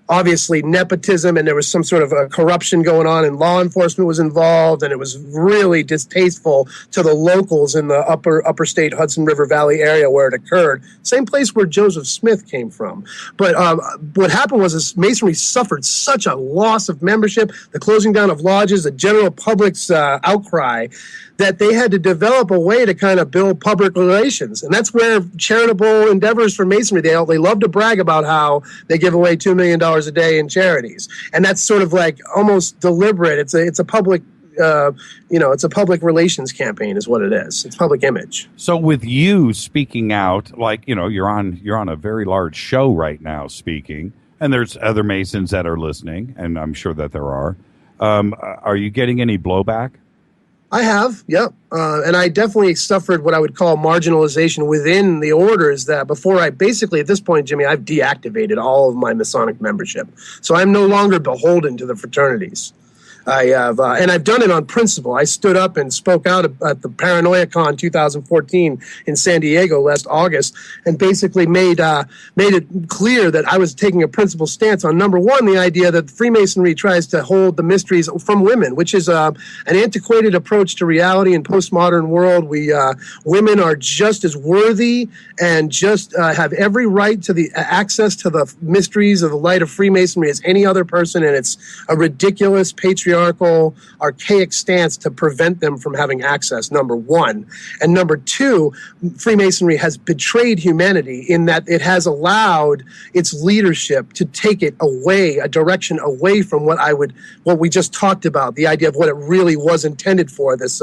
obviously nepotism and there was some sort of corruption going on and law enforcement was involved and it was really distasteful to the locals in the upper state Hudson River Valley area where it occurred. Same place where Joseph Smith came from. But what happened was Masonry suffered such a loss of membership, the closing down of lodges, the general public's outcry, that they had to develop a way to kind of build public relations. And that's where charitable endeavors for Masonry, they love to brag about how they give away $2 million a day in charities. And that's sort of like almost deliberate. It's a public, it's a public relations campaign is what it is. It's public image. So with you speaking out, you're on a very large show right now speaking, and there's other Masons that are listening, and I'm sure that there are. Are you getting any blowback? I have, yep. And I definitely suffered what I would call marginalization within the orders that before at this point, Jimmy, I've deactivated all of my Masonic membership. So I'm no longer beholden to the fraternities. I have, and I've done it on principle. I stood up and spoke out at the Paranoia Con 2014 in San Diego last August, and basically made it clear that I was taking a principled stance on, number one, the idea that Freemasonry tries to hold the mysteries from women, which is an antiquated approach to reality in postmodern world. Women are just as worthy and just have every right to the access to the mysteries of the light of Freemasonry as any other person, and it's a ridiculous patriarchal, archaic stance to prevent them from having access, number one. And number two, Freemasonry has betrayed humanity in that it has allowed its leadership to take it away, a direction away from what we just talked about, the idea of what it really was intended for, this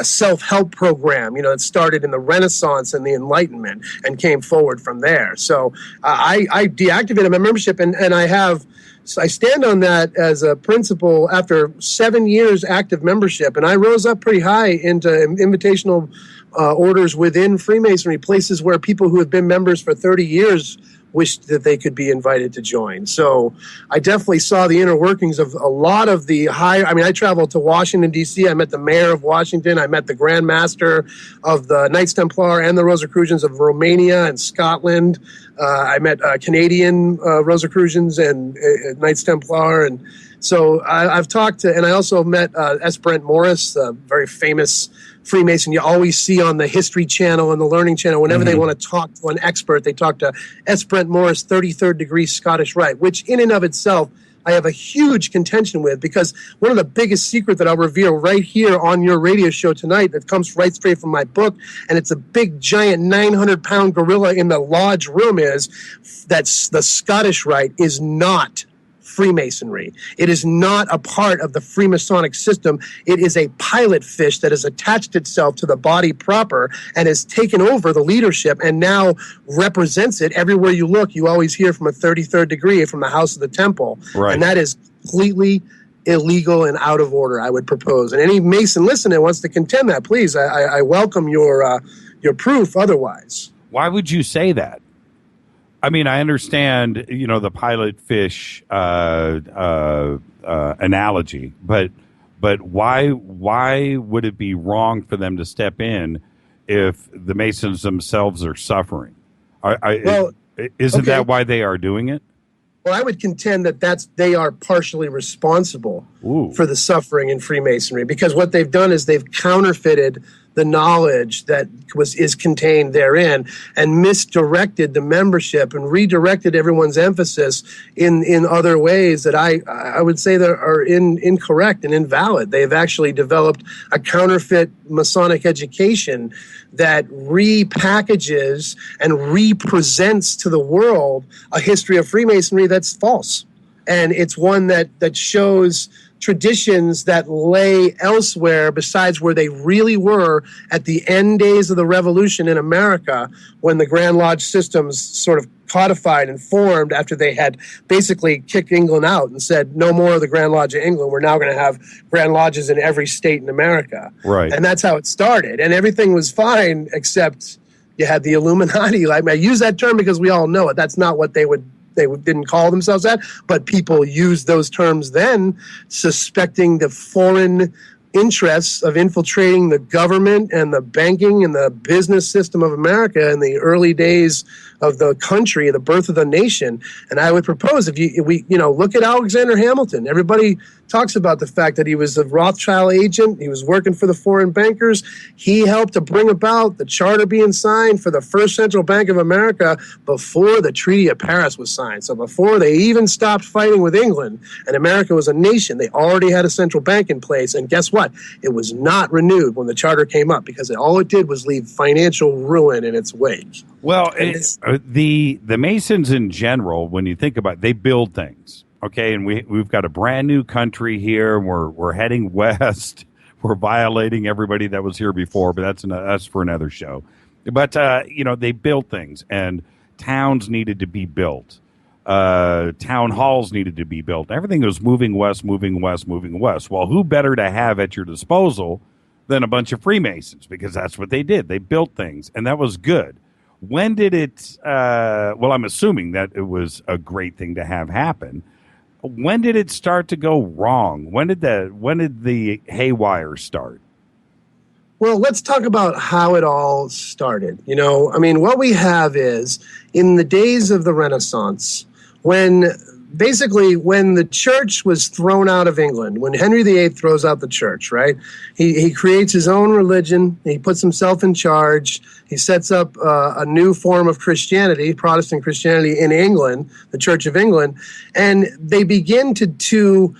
self-help program, that started in the Renaissance and the Enlightenment and came forward from there. So I deactivated my membership, and I stand on that as a principle after 7 years active membership, and I rose up pretty high into invitational orders within Freemasonry, places where people who have been members for 30 years wished that they could be invited to join. So I definitely saw the inner workings of a lot of the I traveled to Washington, D.C. I met the mayor of Washington. I met the Grand Master of the Knights Templar and the Rosicrucians of Romania and Scotland. I met Canadian Rosicrucians and Knights Templar. And so I've talked to, and I also met S. Brent Morris, a very famous Freemason you always see on the History Channel and the Learning Channel. Whenever they want to talk to an expert, they talk to S. Brent Morris, 33rd degree Scottish Rite, which in and of itself I have a huge contention with, because one of the biggest secrets that I'll reveal right here on your radio show tonight that comes right straight from my book, and it's a big, giant 900-pound gorilla in the lodge room, is that the Scottish Rite is not Freemasonry. It is not a part of the Freemasonic system. It is a pilot fish that has attached itself to the body proper and has taken over the leadership and now represents it. Everywhere you look, you always hear from a 33rd degree from the House of the Temple. Right. And that is completely illegal and out of order, I would propose. And any Mason listener wants to contend that, please, I welcome your proof otherwise. Why would you say that? I mean, I understand, the pilot fish analogy, but why would it be wrong for them to step in if the Masons themselves are suffering? Isn't that why they are doing it? Well, I would contend that they are partially responsible for the suffering in Freemasonry, because what they've done is they've counterfeited the knowledge that is contained therein and misdirected the membership and redirected everyone's emphasis in other ways that I would say that are incorrect and invalid. They've actually developed a counterfeit Masonic education that repackages and represents to the world a history of Freemasonry that's false. And it's one that shows traditions that lay elsewhere besides where they really were at the end days of the Revolution in America, when the Grand Lodge systems sort of codified and formed after they had basically kicked England out and said, no more of the Grand Lodge of England. We're now going to have Grand Lodges in every state in America. Right. And that's how it started. And everything was fine, except you had the Illuminati. I use that term because we all know it. That's not what they didn't call themselves that, but people used those terms then, suspecting the foreign interests of infiltrating the government and the banking and the business system of America in the early days of the country, the birth of the nation. And I would propose, if we look at Alexander Hamilton. Everybody talks about the fact that he was a Rothschild agent. He was working for the foreign bankers. He helped to bring about the charter being signed for the first central bank of America before the Treaty of Paris was signed. So before they even stopped fighting with England and America was a nation, they already had a central bank in place. And guess what? It was not renewed when the charter came up, because all it did was leave financial ruin in its wake. Well, the Masons in general, when you think about it, they build things. Okay, and we've got a brand new country here. We're heading west. We're violating everybody that was here before, but that's for another show. But they built things, and towns needed to be built. Town halls needed to be built. Everything was moving west, moving west, moving west. Well, who better to have at your disposal than a bunch of Freemasons? Because that's what they did. They built things, and that was good. When did it? Well, I'm assuming that it was a great thing to have happen. When did it start to go wrong? When did the haywire start? Well, let's talk about how it all started. What we have is, in the days of the Renaissance, when the church was thrown out of England, when Henry VIII throws out the church, right? He creates his own religion. He puts himself in charge. He sets up a new form of Christianity, Protestant Christianity in England, the Church of England. And they begin to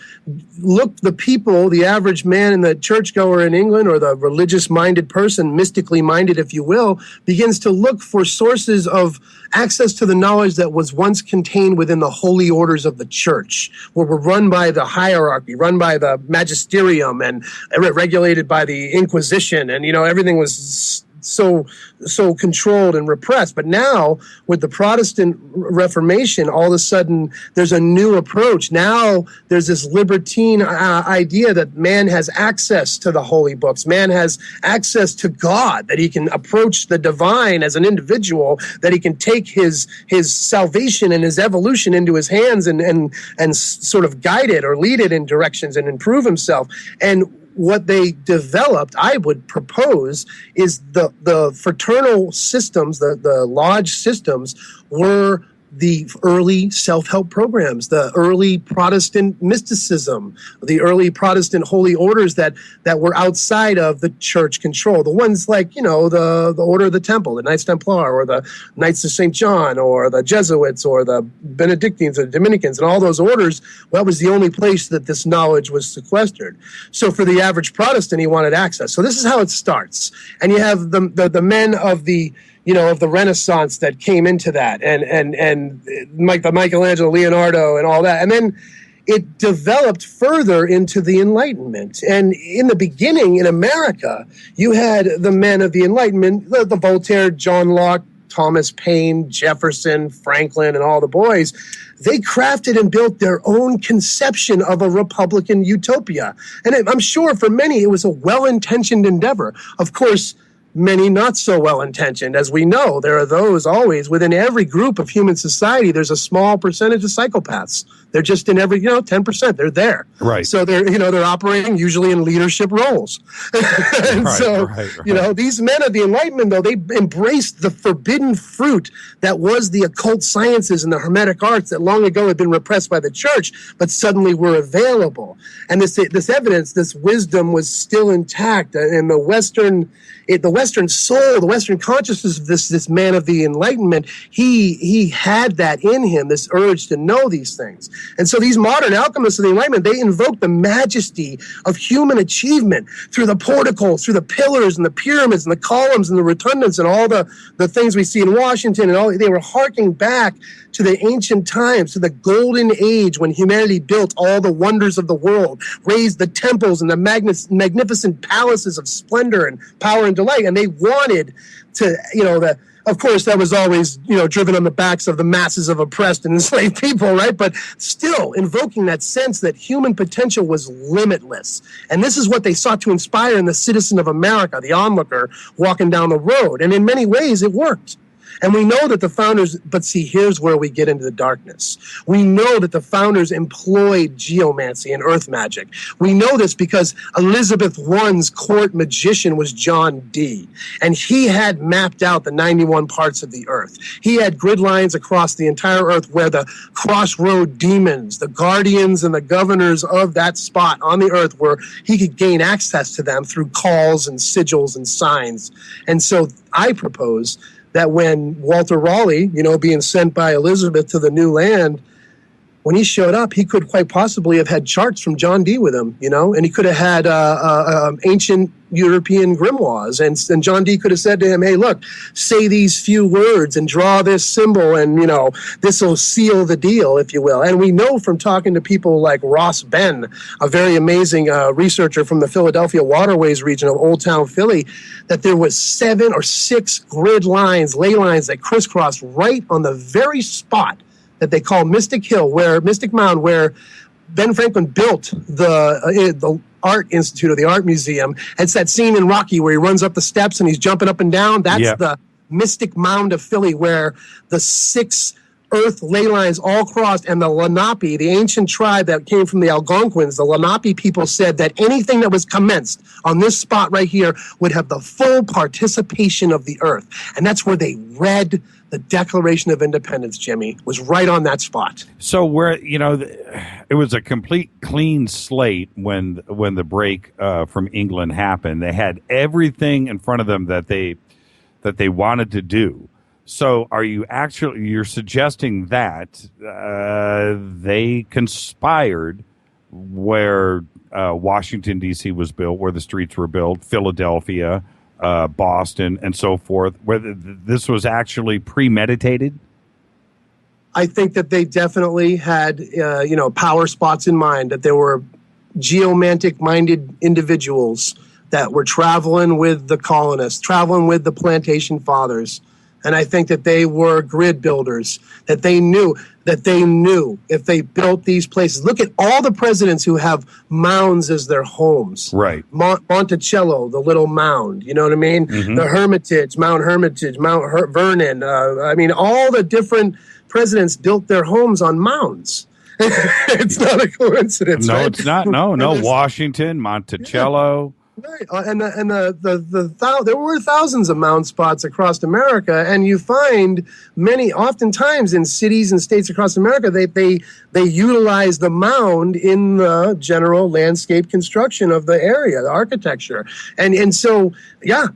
look, the people, the average man and the churchgoer in England, or the religious-minded person, mystically minded, if you will, begins to look for sources of access to the knowledge that was once contained within the holy orders of the church, where were run by the hierarchy, run by the magisterium, and regulated by the Inquisition, and everything was so controlled and repressed. But now, with the Protestant Reformation, all of a sudden there's a new approach. Now there's this libertine idea that man has access to the holy books. Man has access to God, that he can approach the divine as an individual, that he can take his salvation and his evolution into his hands and sort of guide it or lead it in directions and improve himself. And what they developed, I would propose, is the fraternal systems, the lodge systems, were the early self-help programs, the early Protestant mysticism, the early Protestant holy orders that were outside of the church control. The ones like, the Order of the Temple, the Knights Templar, or the Knights of St. John, or the Jesuits, or the Benedictines, or the Dominicans, and all those orders. Well, that was the only place that this knowledge was sequestered. So for the average Protestant, he wanted access. So this is how it starts. And you have the men of the Renaissance that came into that, and Michelangelo, Leonardo, and all that. And then it developed further into the Enlightenment. And in the beginning, in America, you had the men of the Enlightenment, the Voltaire, John Locke, Thomas Paine, Jefferson, Franklin, and all the boys. They crafted and built their own conception of a Republican utopia. And I'm sure for many, it was a well-intentioned endeavor. Of course, many not so well-intentioned. As we know, there are those always within every group of human society. There's a small percentage of psychopaths. They're just in every, 10%. They're there. Right. So they're operating usually in leadership roles. And these men of the Enlightenment, though, they embraced the forbidden fruit that was the occult sciences and the Hermetic arts that long ago had been repressed by the church, but suddenly were available. And this evidence, this wisdom was still intact. And the Western soul, the Western consciousness of this man of the Enlightenment, he had that in him, this urge to know these things. And so these modern alchemists of the Enlightenment, they invoke the majesty of human achievement through the porticles, through the pillars and the pyramids and the columns and the rotundants and all the things we see in Washington and all. They were harking back to the ancient times, to the golden age when humanity built all the wonders of the world, raised the temples and the magnificent palaces of splendor and power and delight. And they wanted to, of course, that was always, driven on the backs of the masses of oppressed and enslaved people, right? But still invoking that sense that human potential was limitless. And this is what they sought to inspire in the citizen of America, the onlooker walking down the road. And in many ways, it worked. And we know that the founders, but see, here's where we get into the darkness. We know that the founders employed geomancy and earth magic. We know this because Elizabeth I's court magician was John Dee, and he had mapped out the 91 parts of the earth. He had grid lines across the entire earth where the crossroad demons, the guardians and the governors of that spot on the earth, where he could gain access to them through calls and sigils and signs. And so I propose that when Walter Raleigh, being sent by Elizabeth to the new land, when he showed up, he could quite possibly have had charts from John Dee with him, and he could have had ancient European grimoires. And John Dee could have said to him, hey, look, say these few words and draw this symbol, and, this will seal the deal, if you will. And we know from talking to people like Ross Ben, a very amazing researcher from the Philadelphia Waterways region of Old Town Philly, that there was 7 or 6 grid lines, ley lines that crisscrossed right on the very spot that they call Mystic Mound, where Ben Franklin built the Art Institute or the Art Museum. It's that scene in Rocky where he runs up the steps and he's jumping up and down. That's the Mystic Mound of Philly, where the 6 earth ley lines all crossed, and the Lenape, the ancient tribe that came from the Algonquins, the Lenape people said that anything that was commenced on this spot right here would have the full participation of the earth. And that's where they read the Declaration of Independence, Jimmy, was right on that spot. So where, it was a complete clean slate when the break from England happened. They had everything in front of them that they wanted to do. So you're suggesting that they conspired where Washington, D.C. was built, where the streets were built, Philadelphia, Boston, and so forth, where this was actually premeditated? I think that they definitely had, power spots in mind, that there were geomantic-minded individuals that were traveling with the colonists, traveling with the plantation fathers. And I think that they were grid builders, that they knew if they built these places. Look at all the presidents who have mounds as their homes. Right. Monticello, the little mound, you know what I mean? Mm-hmm. The Hermitage, Mount Vernon. All the different presidents built their homes on mounds. It's not a coincidence. No, right? It's not. No. Washington, Monticello. Right, and there were thousands of mound spots across America, and you find oftentimes in cities and states across America, they utilize the mound in the general landscape construction of the area, the architecture, and so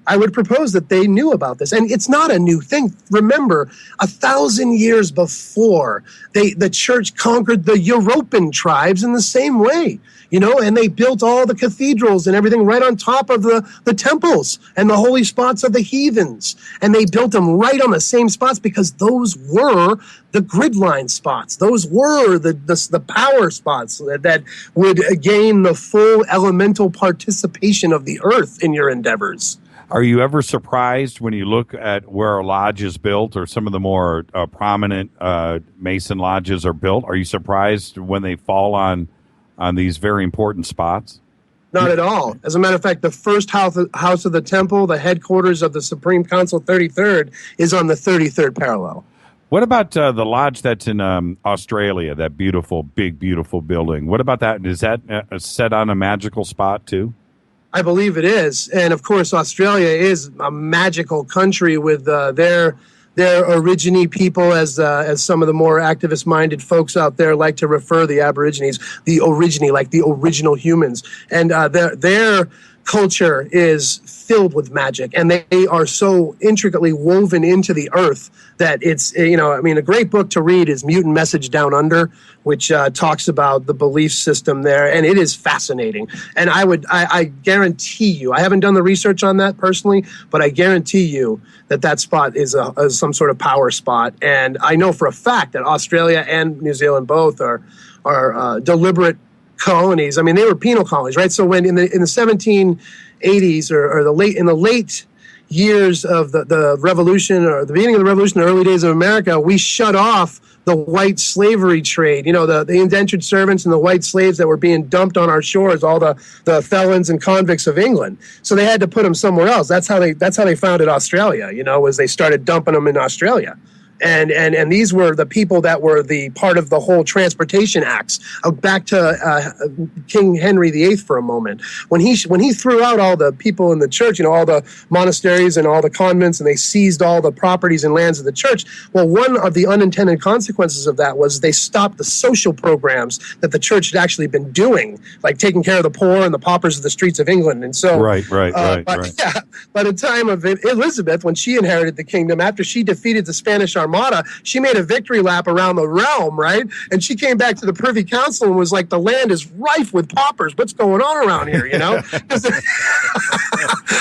I would propose that they knew about this, and it's not a new thing. Remember, 1,000 years before, the church conquered the European tribes in the same way. And they built all the cathedrals and everything right on top of the temples and the holy spots of the heathens. And they built them right on the same spots because those were the grid line spots. Those were the power spots that would gain the full elemental participation of the earth in your endeavors. Are you ever surprised when you look at where a lodge is built, or some of the more prominent Mason lodges are built? Are you surprised when they fall on these very important spots? Not at all. As a matter of fact, the first house of the temple, the headquarters of the Supreme Council 33rd, is on the 33rd parallel. What about the lodge that's in Australia, that beautiful, big, beautiful building? What about that? Is that set on a magical spot, too? I believe it is. And, of course, Australia is a magical country with their origine people, as some of the more activist-minded folks out there like to refer the Aborigines, the origine, like the original humans. And their culture is filled with magic, and they are so intricately woven into the earth that it's, a great book to read is Mutant Message Down Under, which talks about the belief system there, and it is fascinating. And I guarantee you, I haven't done the research on that personally, but I guarantee you that spot is some sort of power spot. And I know for a fact that Australia and New Zealand both are deliberate colonies. I mean, they were penal colonies, right? So when in the 1780s or the late years of the revolution, or the beginning of the revolution, the early days of America, we shut off the white slavery trade, the indentured servants and the white slaves that were being dumped on our shores, all the felons and convicts of England. So they had to put them somewhere else. That's how they founded Australia, was they started dumping them in Australia. And these were the people that were the part of the whole transportation acts. Back to King Henry VIII for a moment. When he threw out all the people in the church, all the monasteries and all the convents, and they seized all the properties and lands of the church. Well, one of the unintended consequences of that was they stopped the social programs that the church had actually been doing, like taking care of the poor and the paupers of the streets of England. And so, right. Yeah, by the time of Elizabeth, when she inherited the kingdom, after she defeated the Spanish Armada, she made a victory lap around the realm, right? And she came back to the Privy Council and was like, the land is rife with paupers. What's going on around here,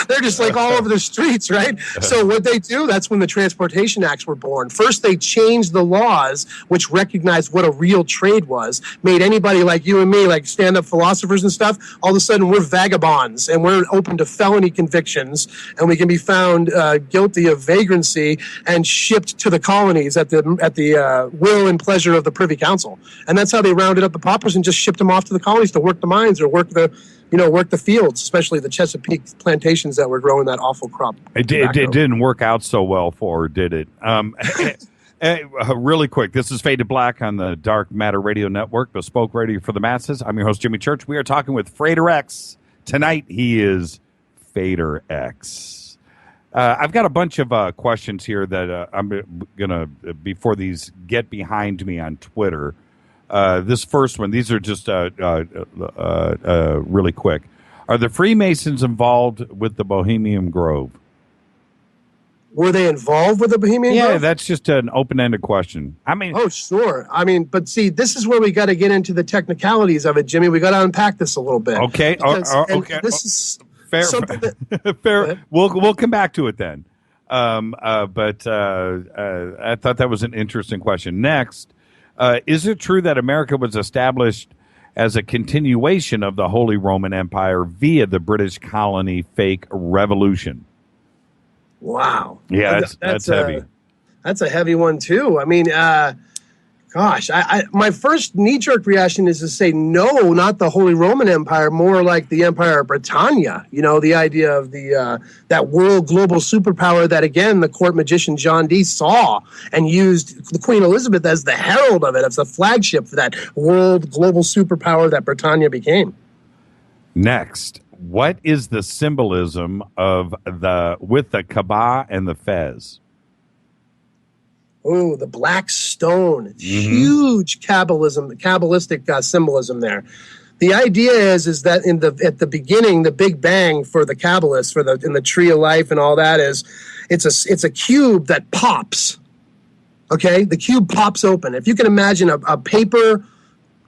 They're just like all over the streets, right? So what they do, that's when the Transportation Acts were born. First, they changed the laws, which recognized what a real trade was, made anybody like you and me, like stand-up philosophers and stuff, all of a sudden we're vagabonds and we're open to felony convictions, and we can be found guilty of vagrancy and shipped to the colonies at the will and pleasure of the Privy Council. And that's how they rounded up the paupers and just shipped them off to the colonies to work the mines or work the fields, especially the Chesapeake plantations that were growing that awful crop. It didn't work out so well for her, did it? Really quick, this is Fade to Black on the Dark Matter Radio Network, bespoke radio for the masses. I'm your host, Jimmy Church. We are talking with Frater X. Tonight, he is Frater X. I've got a bunch of questions here that I'm going to, before these get behind me on Twitter. This first one, these are just really quick. Are the Freemasons involved with the Bohemian Grove? Were they involved with the Bohemian Grove? Yeah, that's just an open-ended question. I mean, oh, sure. I mean, but see, this is where we got to get into the technicalities of it, Jimmy. We got to unpack this a little bit. Okay. Okay. This is fair. Fair. We'll come back to it then. But I thought that was an interesting question. Next, is it true that America was established as a continuation of the Holy Roman Empire via the British colony fake revolution? Wow. Yeah, that's heavy. That's a heavy one too. I mean, gosh, my first knee-jerk reaction is to say no, not the Holy Roman Empire, more like the Empire of Britannia. The idea of that world global superpower that, again, the court magician John Dee saw and used the Queen Elizabeth as the herald of it, as the flagship for that world global superpower that Britannia became. Next, what is the symbolism of with the Kaaba and the Fez? Oh, the black stone. Huge Kabbalistic symbolism there. The idea is that at the beginning, the Big Bang for the Kabbalists, in the Tree of Life and all that, is it's a cube that pops. Okay, the cube pops open. If you can imagine a paper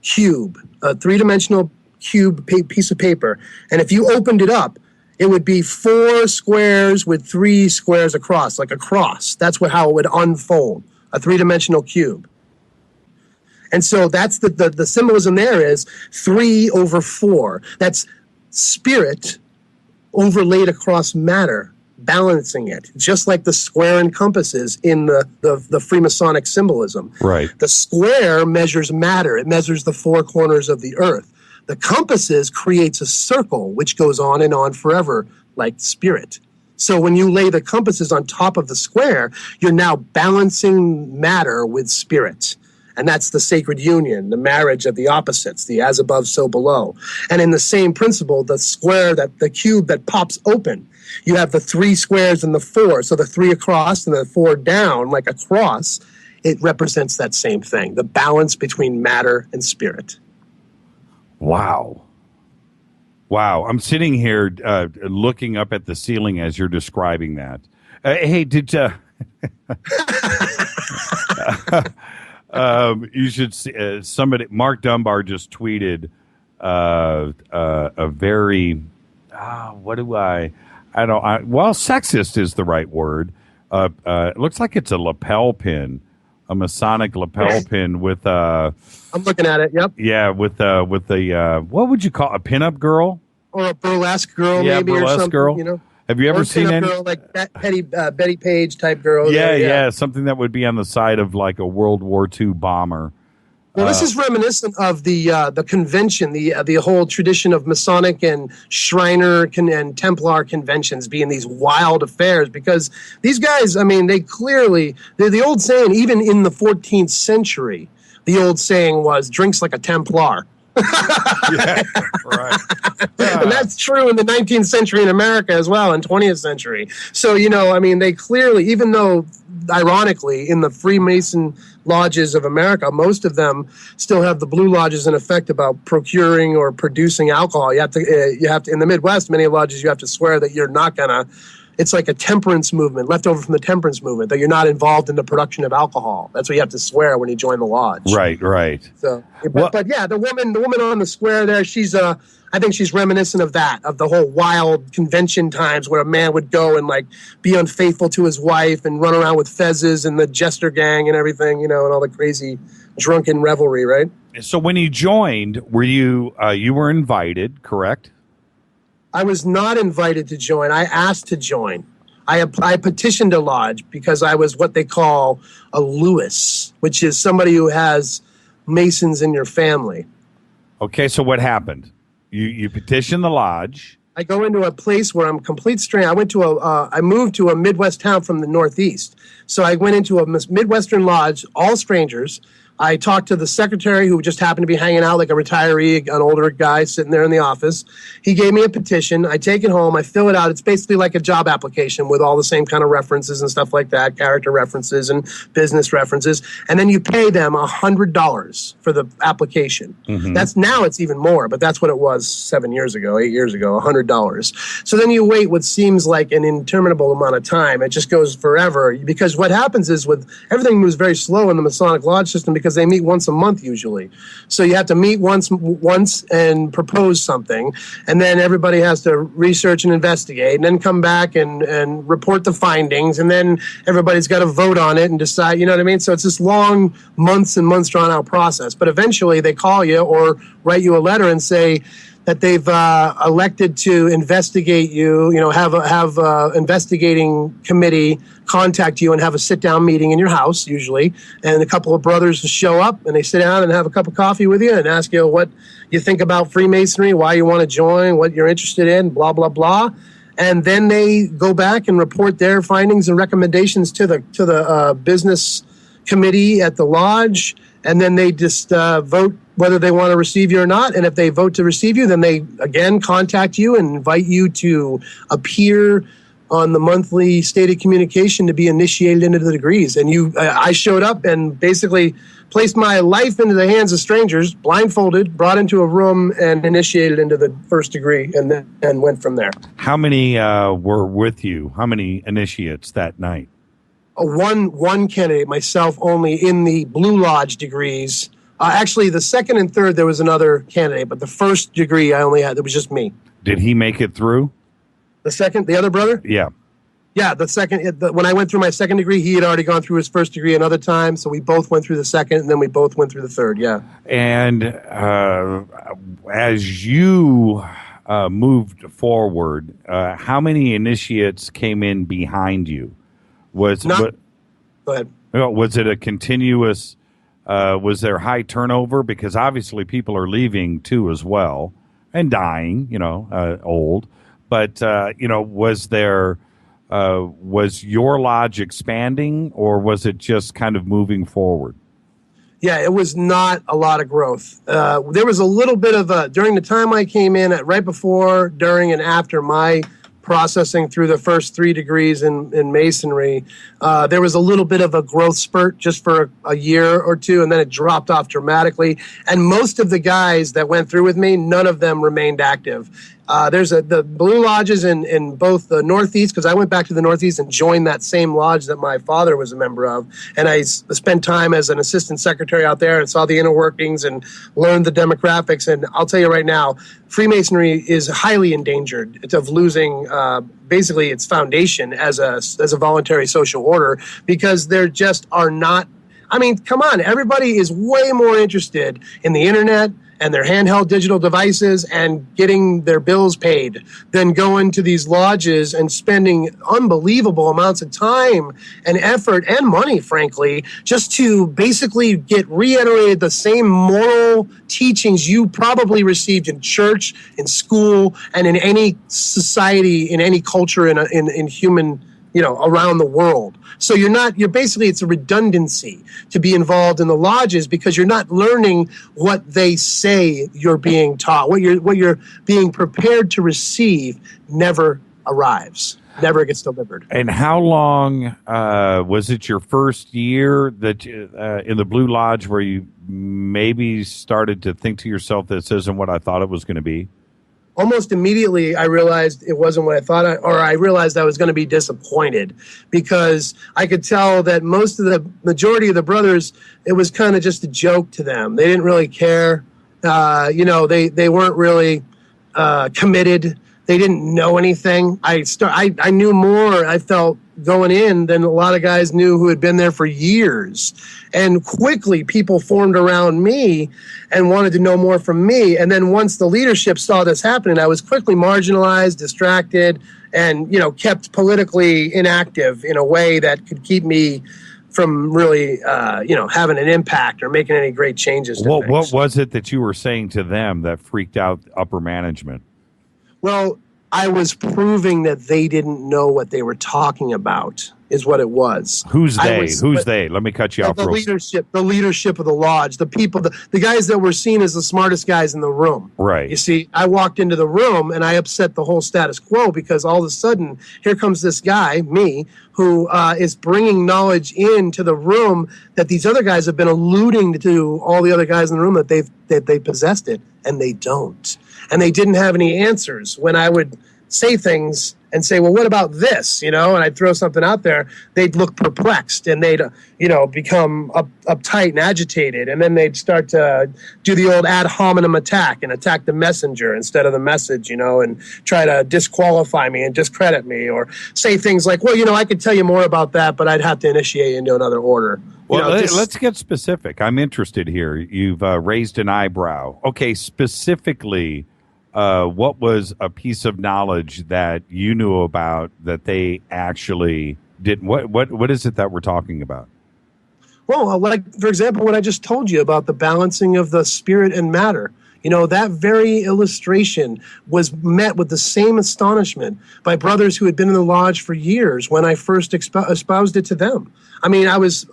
cube, a three-dimensional cube piece of paper, and if you opened it up, it would be 4 squares with 3 squares across, like a cross. That's how it would unfold, a three-dimensional cube. And so that's the symbolism there is 3/4. That's spirit overlaid across matter, balancing it, just like the square and compasses in the Freemasonic symbolism. Right. The square measures matter. It measures the 4 corners of the earth. The compasses creates a circle which goes on and on forever, like spirit. So when you lay the compasses on top of the square, you're now balancing matter with spirit. And that's the sacred union, the marriage of the opposites, the as above, so below. And in the same principle, the square, the cube that pops open, you have the 3 squares and the 4. So the 3 across and the 4 down, like a cross, it represents that same thing, the balance between matter and spirit. Wow. Wow. I'm sitting here looking up at the ceiling as you're describing that. Hey, did you should see somebody, Mark Dunbar just tweeted a very, sexist is the right word. It looks like it's a lapel pin, a Masonic lapel pin with I'm looking at it. Yep. Yeah, with the what would you call a pinup girl or a burlesque girl? Yeah, maybe, burlesque or something, girl. You know, have you ever seen any? Girl, like Betty Page type girl? Yeah, something that would be on the side of like a World War II bomber. Well, this is reminiscent of the convention, the whole tradition of Masonic and Shriner and Templar conventions being these wild affairs, because these guys, I mean, the old saying, even in the 14th century, the old saying was, drinks like a Templar. Yeah, right. And that's true in the 19th century in America as well, and 20th century. So, I mean, they clearly, even though, ironically, in the Freemason lodges of America, most of them still have the blue lodges in effect about procuring or producing alcohol. You have to, in the Midwest, many lodges, you have to swear that you're not gonna. It's like a temperance movement, left over from the temperance movement, that you're not involved in the production of alcohol. That's what you have to swear when you join the lodge. Right. So, but yeah, the woman on the square there, I think she's reminiscent of that, of the whole wild convention times where a man would go and like be unfaithful to his wife and run around with fezzes and the jester gang and everything, and all the crazy drunken revelry, right? So when you joined, were you were invited, correct? I was not invited to join. I asked to join. I petitioned a lodge because I was what they call a Lewis, which is somebody who has Masons in your family. Okay, so what happened? You petitioned the lodge. I go into a place where I'm complete stranger. I moved to a Midwest town from the Northeast. So I went into a Midwestern lodge, all strangers. I talked to the secretary, who just happened to be hanging out, like a retiree, an older guy sitting there in the office. He gave me a petition. I take it home. I fill it out. It's basically like a job application with all the same kind of references and stuff like that, character references and business references. And then you pay them $100 for the application. Mm-hmm. Now it's even more, but that's what it was 8 years ago, $100. So then you wait what seems like an interminable amount of time. It just goes forever, because what happens is everything moves very slow in the Masonic Lodge system, because they meet once a month usually. So you have to meet once and propose something, and then everybody has to research and investigate, and then come back and report the findings, and then everybody's got to vote on it and decide, you know what I mean? So it's this long, months and months drawn out process. But eventually they call you or write you a letter and say that they've elected to investigate you, have a investigating committee contact you and have a sit-down meeting in your house, usually, and a couple of brothers show up, and they sit down and have a cup of coffee with you and ask you what you think about Freemasonry, why you want to join, what you're interested in, blah, blah, blah. And then they go back and report their findings and recommendations to the business committee at the lodge, and then they just vote whether they want to receive you or not. And if they vote to receive you, then they again contact you and invite you to appear on the monthly stated communication to be initiated into the degrees. And I showed up and basically placed my life into the hands of strangers, blindfolded, brought into a room, and initiated into the first degree, and then went from there. How many were with you? How many initiates that night? One candidate, myself only, in the Blue Lodge degrees. Actually, the second and third, there was another candidate, but the first degree I only had, it was just me. Did he make it through? The other brother? Yeah. Yeah, when I went through my second degree, he had already gone through his first degree another time, so we both went through the second, and then we both went through the third, yeah. And as you moved forward, how many initiates came in behind you? Go ahead. Was it a continuous Was there high turnover? Because obviously people are leaving too as well and dying, old. But, was your lodge expanding, or was it just kind of moving forward? Yeah, it was not a lot of growth. There was a little bit of during the time I came in, right before, during, and after my processing through the first 3 degrees in masonry, there was a little bit of a growth spurt just for a year or two, and then it dropped off dramatically. And most of the guys that went through with me, none of them remained active. There's the Blue Lodges in both the Northeast, because I went back to the Northeast and joined that same lodge that my father was a member of. And I spent time as an assistant secretary out there and saw the inner workings and learned the demographics. And I'll tell you right now, Freemasonry is highly endangered of losing basically its foundation as a voluntary social order, because there just are not. I mean, come on, everybody is way more interested in the internet and their handheld digital devices and getting their bills paid than going to these lodges and spending unbelievable amounts of time and effort and money, frankly, just to basically get reiterated the same moral teachings you probably received in church, in school, and in any society, in any culture, in human, around the world. So you're basically, it's a redundancy to be involved in the lodges, because you're not learning what they say you're being taught. What you're being prepared to receive never arrives, never gets delivered. And how long was it your first year that in the Blue Lodge where you maybe started to think to yourself, this isn't what I thought it was going to be? Almost immediately, I realized it wasn't what I thought, I realized I was going to be disappointed, because I could tell that majority of the brothers, it was kind of just a joke to them. They didn't really care. They weren't really committed. They didn't know anything. I knew more, I felt, going in than a lot of guys knew who had been there for years. And quickly, people formed around me and wanted to know more from me. And then once the leadership saw this happening, I was quickly marginalized, distracted, and kept politically inactive in a way that could keep me from really having an impact or making any great changes to things. What was it that you were saying to them that freaked out upper management? Well, I was proving that they didn't know what they were talking about, is what it was. Who's they? Who's they? Let me cut you off. The leadership of the lodge, the people, the guys that were seen as the smartest guys in the room. Right. You see, I walked into the room and I upset the whole status quo, because all of a sudden, here comes this guy, me, who is bringing knowledge into the room that these other guys have been alluding to all the other guys in the room that they possessed it, and they don't. And they didn't have any answers. When I would say things and say, well, what about this? And I'd throw something out there, they'd look perplexed, and they'd, become uptight and agitated. And then they'd start to do the old ad hominem attack and attack the messenger instead of the message, and try to disqualify me and discredit me, or say things like, well, I could tell you more about that, but I'd have to initiate into another order. Well, let's get specific. I'm interested here. You've raised an eyebrow. Okay, specifically, what was a piece of knowledge that you knew about that they actually didn't? What is it that we're talking about? Well, like, for example, what I just told you about the balancing of the spirit and matter. That very illustration was met with the same astonishment by brothers who had been in the lodge for years when I first espoused it to them. I mean, I was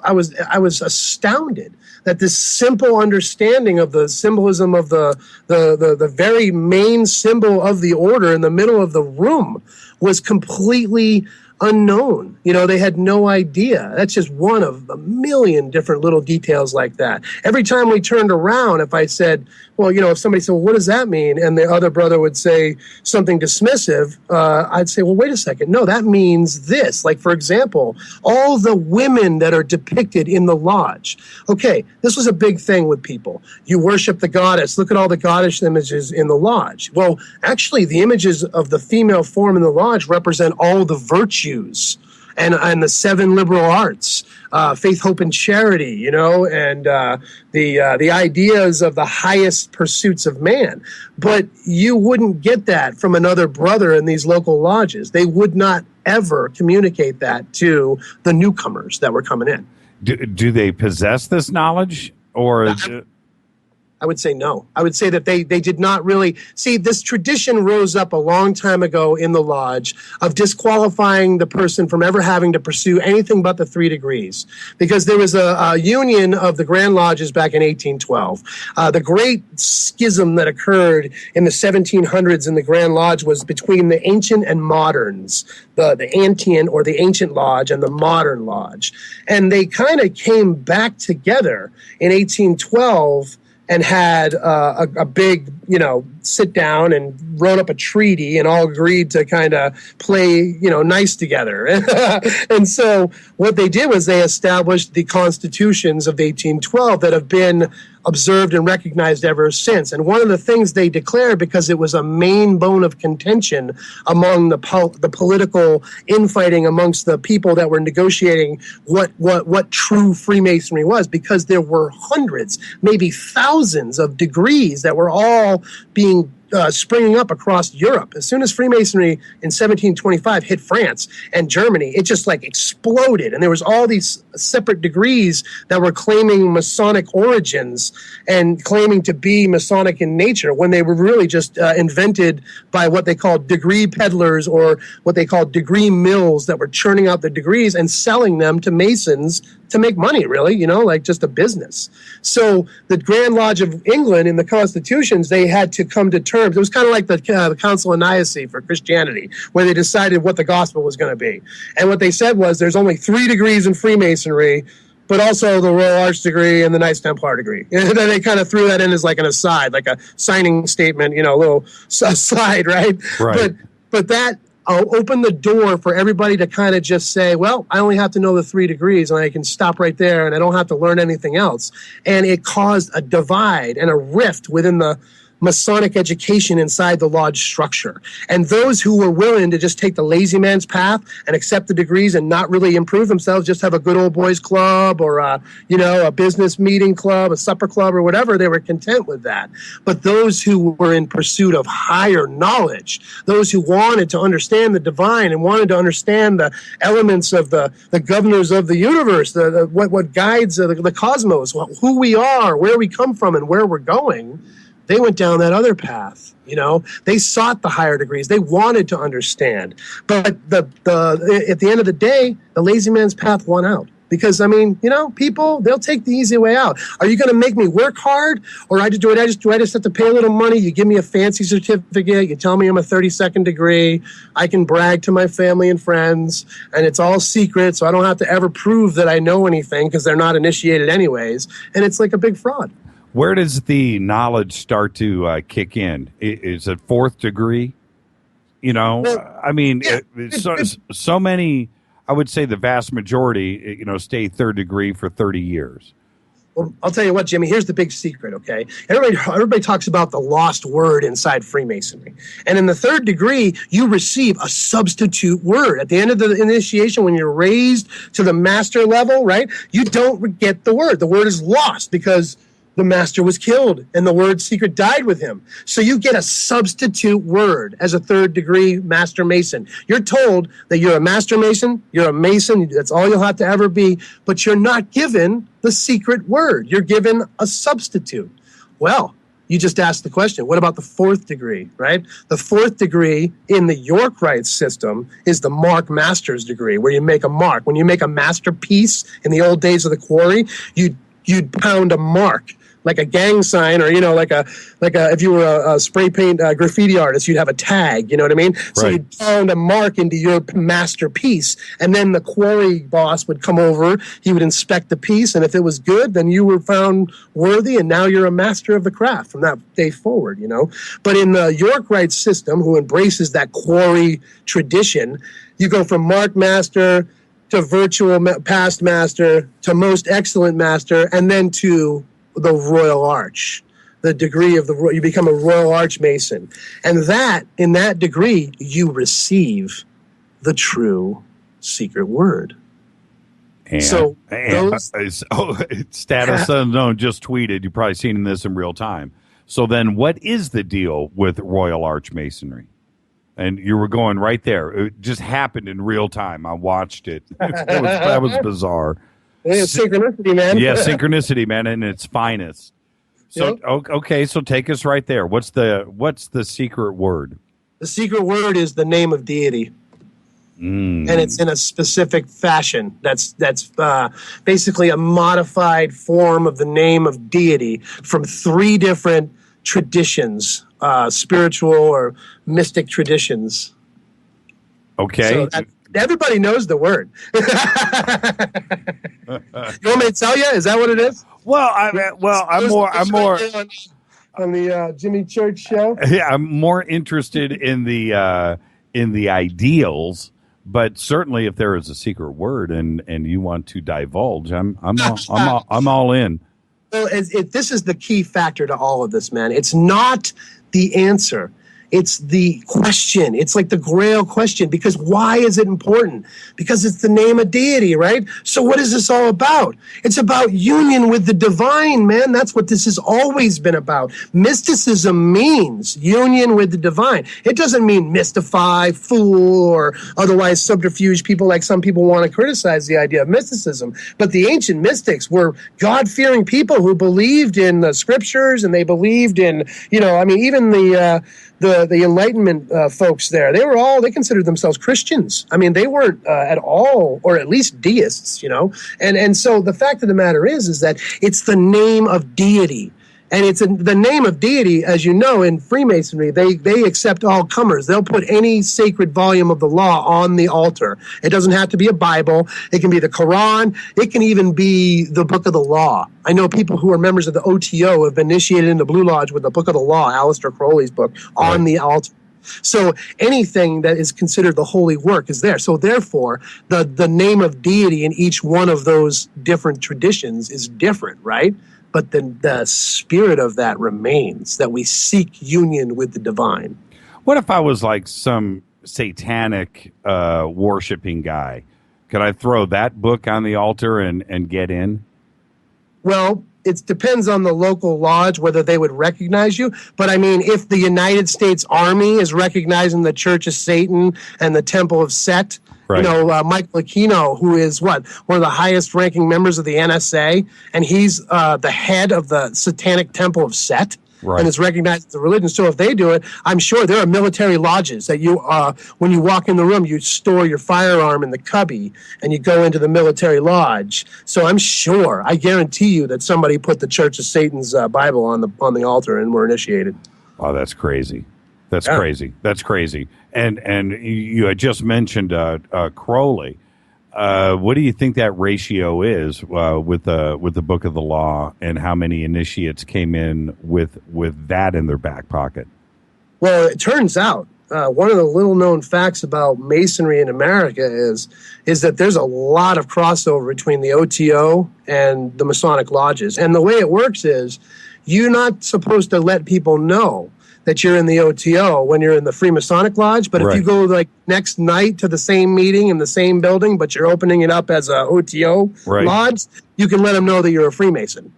astounded that this simple understanding of the symbolism of the very main symbol of the order in the middle of the room was completely unknown. They had no idea. That's just one of a million different little details like that. Every time we turned around, if I said, well, if somebody said, well, what does that mean? And the other brother would say something dismissive, I'd say, well, wait a second. No, that means this. Like, for example, all the women that are depicted in the lodge. Okay, this was a big thing with people. You worship the goddess. Look at all the goddess images in the lodge. Well, actually, the images of the female form in the lodge represent all the virtues and the 7 liberal arts, faith, hope, and charity, and the ideas of the highest pursuits of man. But you wouldn't get that from another brother in these local lodges. They would not ever communicate that to the newcomers that were coming in. Do they possess this knowledge, Or I would say no. I would say that they did not really see this tradition rose up a long time ago in the lodge of disqualifying the person from ever having to pursue anything but the 3 degrees, because there was a union of the Grand Lodges back in 1812. The great schism that occurred in the 1700s in the Grand Lodge was between the ancient and moderns, the Antian or the ancient lodge and the modern lodge, and they kind of came back together in 1812. And had a big, sit down and wrote up a treaty and all agreed to kind of play, nice together. And so what they did was they established the constitutions of 1812 that have been observed and recognized ever since. And one of the things they declared, because it was a main bone of contention among the political infighting amongst the people that were negotiating what true Freemasonry was, because there were hundreds, maybe thousands of degrees that were all being springing up across Europe. As soon as Freemasonry in 1725 hit France and Germany, it just like exploded. And there was all these separate degrees that were claiming Masonic origins and claiming to be Masonic in nature, when they were really just invented by what they called degree peddlers, or what they called degree mills that were churning out the degrees and selling them to Masons to make money, really, like just a business. So the Grand Lodge of England in the constitutions, they had to come to terms. It was kind of like the Council of Nicaea for Christianity, where they decided what the gospel was going to be. And what they said was there's only 3 degrees in Freemasonry, but also the Royal Arch degree and the Knights Templar degree. And then they kind of threw that in as like an aside, like a signing statement, a little aside, right? Right. But that open the door for everybody to kind of just say, well, I only have to know the 3 degrees and I can stop right there and I don't have to learn anything else. And it caused a divide and a rift within the Masonic education inside the lodge structure. And those who were willing to just take the lazy man's path and accept the degrees and not really improve themselves, just have a good old boys club or a business meeting club, a supper club or whatever, they were content with that. But those who were in pursuit of higher knowledge, those who wanted to understand the divine and wanted to understand the elements of the governors of the universe, what guides the cosmos, who we are, where we come from and where we're going, they went down that other path. They sought the higher degrees. They wanted to understand. But at the end of the day, the lazy man's path won out. Because, people, they'll take the easy way out. Are you going to make me work hard? Or do I just have to pay a little money? You give me a fancy certificate. You tell me I'm a 32nd degree. I can brag to my family and friends. And it's all secret, so I don't have to ever prove that I know anything because they're not initiated anyways. And it's like a big fraud. Where does the knowledge start to kick in? Is it 4th degree? So many, I would say the vast majority, stay 3rd degree for 30 years. Well, I'll tell you what, Jimmy, here's the big secret, okay? Everybody talks about the lost word inside Freemasonry. And in the 3rd degree, you receive a substitute word. At the end of the initiation, when you're raised to the master level, right, you don't get the word. The word is lost because the master was killed and the word secret died with him. So you get a substitute word as a 3rd degree master mason. You're told that you're a master mason, you're a mason, that's all you'll have to ever be, but you're not given the secret word. You're given a substitute. Well, you just asked the question, what about the 4th degree, right? The 4th degree in the York Rite system is the Mark Master's degree, where you make a mark. When you make a masterpiece in the old days of the quarry, you'd pound a mark, like a gang sign, or like a if you were a spray paint graffiti artist, you'd have a tag. You know what I mean? Right. So you'd pound a mark into your masterpiece, and then the quarry boss would come over. He would inspect the piece, and if it was good, then you were found worthy, and now you're a master of the craft from that day forward. But in the York Rite system, who embraces that quarry tradition, you go from Mark Master to virtual past master to most excellent master, and then to the Royal Arch, the degree of you become a Royal Arch Mason. And in that degree, you receive the true secret word. Status Unknown just tweeted, you've probably seen this in real time. So then what is the deal with Royal Arch Masonry? And you were going right there. It just happened in real time. I watched it. That was bizarre. Hey, it's synchronicity, man. Yeah, synchronicity, man, in its finest. So, okay, so take us right there. What's the secret word? The secret word is the name of deity. And it's in a specific fashion. That's basically a modified form of the name of deity from 3 different traditions, spiritual or mystic traditions. Okay. So everybody knows the word. You want me to tell you? Is that what it is? Well, I'm more on the Jimmy Church show. Yeah, I'm more interested in the ideals. But certainly, if there is a secret word and you want to divulge, I'm all in. Well, this is the key factor to all of this, man. It's not the answer. It's the question. It's like the Grail question. Because why is it important? Because it's the name of deity, right? So what is this all about? It's about union with the divine, man. That's what this has always been about. Mysticism means union with the divine. It doesn't mean mystify, fool, or otherwise subterfuge people like some people want to criticize the idea of mysticism. But the ancient mystics were God-fearing people who believed in the scriptures, and they believed in, even the Enlightenment folks there, they considered themselves Christians. I mean, they weren't at all, or at least deists, And so the fact of the matter is that it's the name of deity. And it's the name of deity, as you know, in Freemasonry, they accept all comers. They'll put any sacred volume of the law on the altar. It doesn't have to be a Bible. It can be the Quran. It can even be the Book of the Law. I know people who are members of the OTO have been initiated into Blue Lodge with the Book of the Law, Aleister Crowley's book, on the altar. So anything that is considered the holy work is there. So therefore, the name of deity in each one of those different traditions is different, right? But then the spirit of that remains, that we seek union with the divine. What if I was like some satanic worshiping guy? Could I throw that book on the altar and get in? Well, it depends on the local lodge whether they would recognize you. But I mean, if the United States Army is recognizing the Church of Satan and the Temple of Set, right. Michael Aquino, who is one of the highest ranking members of the NSA, and he's the head of the Satanic Temple of Set. Right. And is recognized as a religion. So if they do it, I'm sure there are military lodges that you, when you walk in the room, you store your firearm in the cubby and you go into the military lodge. So I'm sure, I guarantee you that somebody put the Church of Satan's Bible on the altar and were initiated. Oh, that's crazy. That's crazy. That's crazy. And you had just mentioned Crowley. What do you think that ratio is with the Book of the Law, and how many initiates came in with that in their back pocket? Well, it turns out one of the little known facts about Masonry in America is that there's a lot of crossover between the OTO and the Masonic lodges. And the way it works is you're not supposed to let people know that you're in the OTO when you're in the Freemasonic Lodge. But if you go like next night to the same meeting in the same building, but you're opening it up as a OTO lodge, you can let them know that you're a Freemason.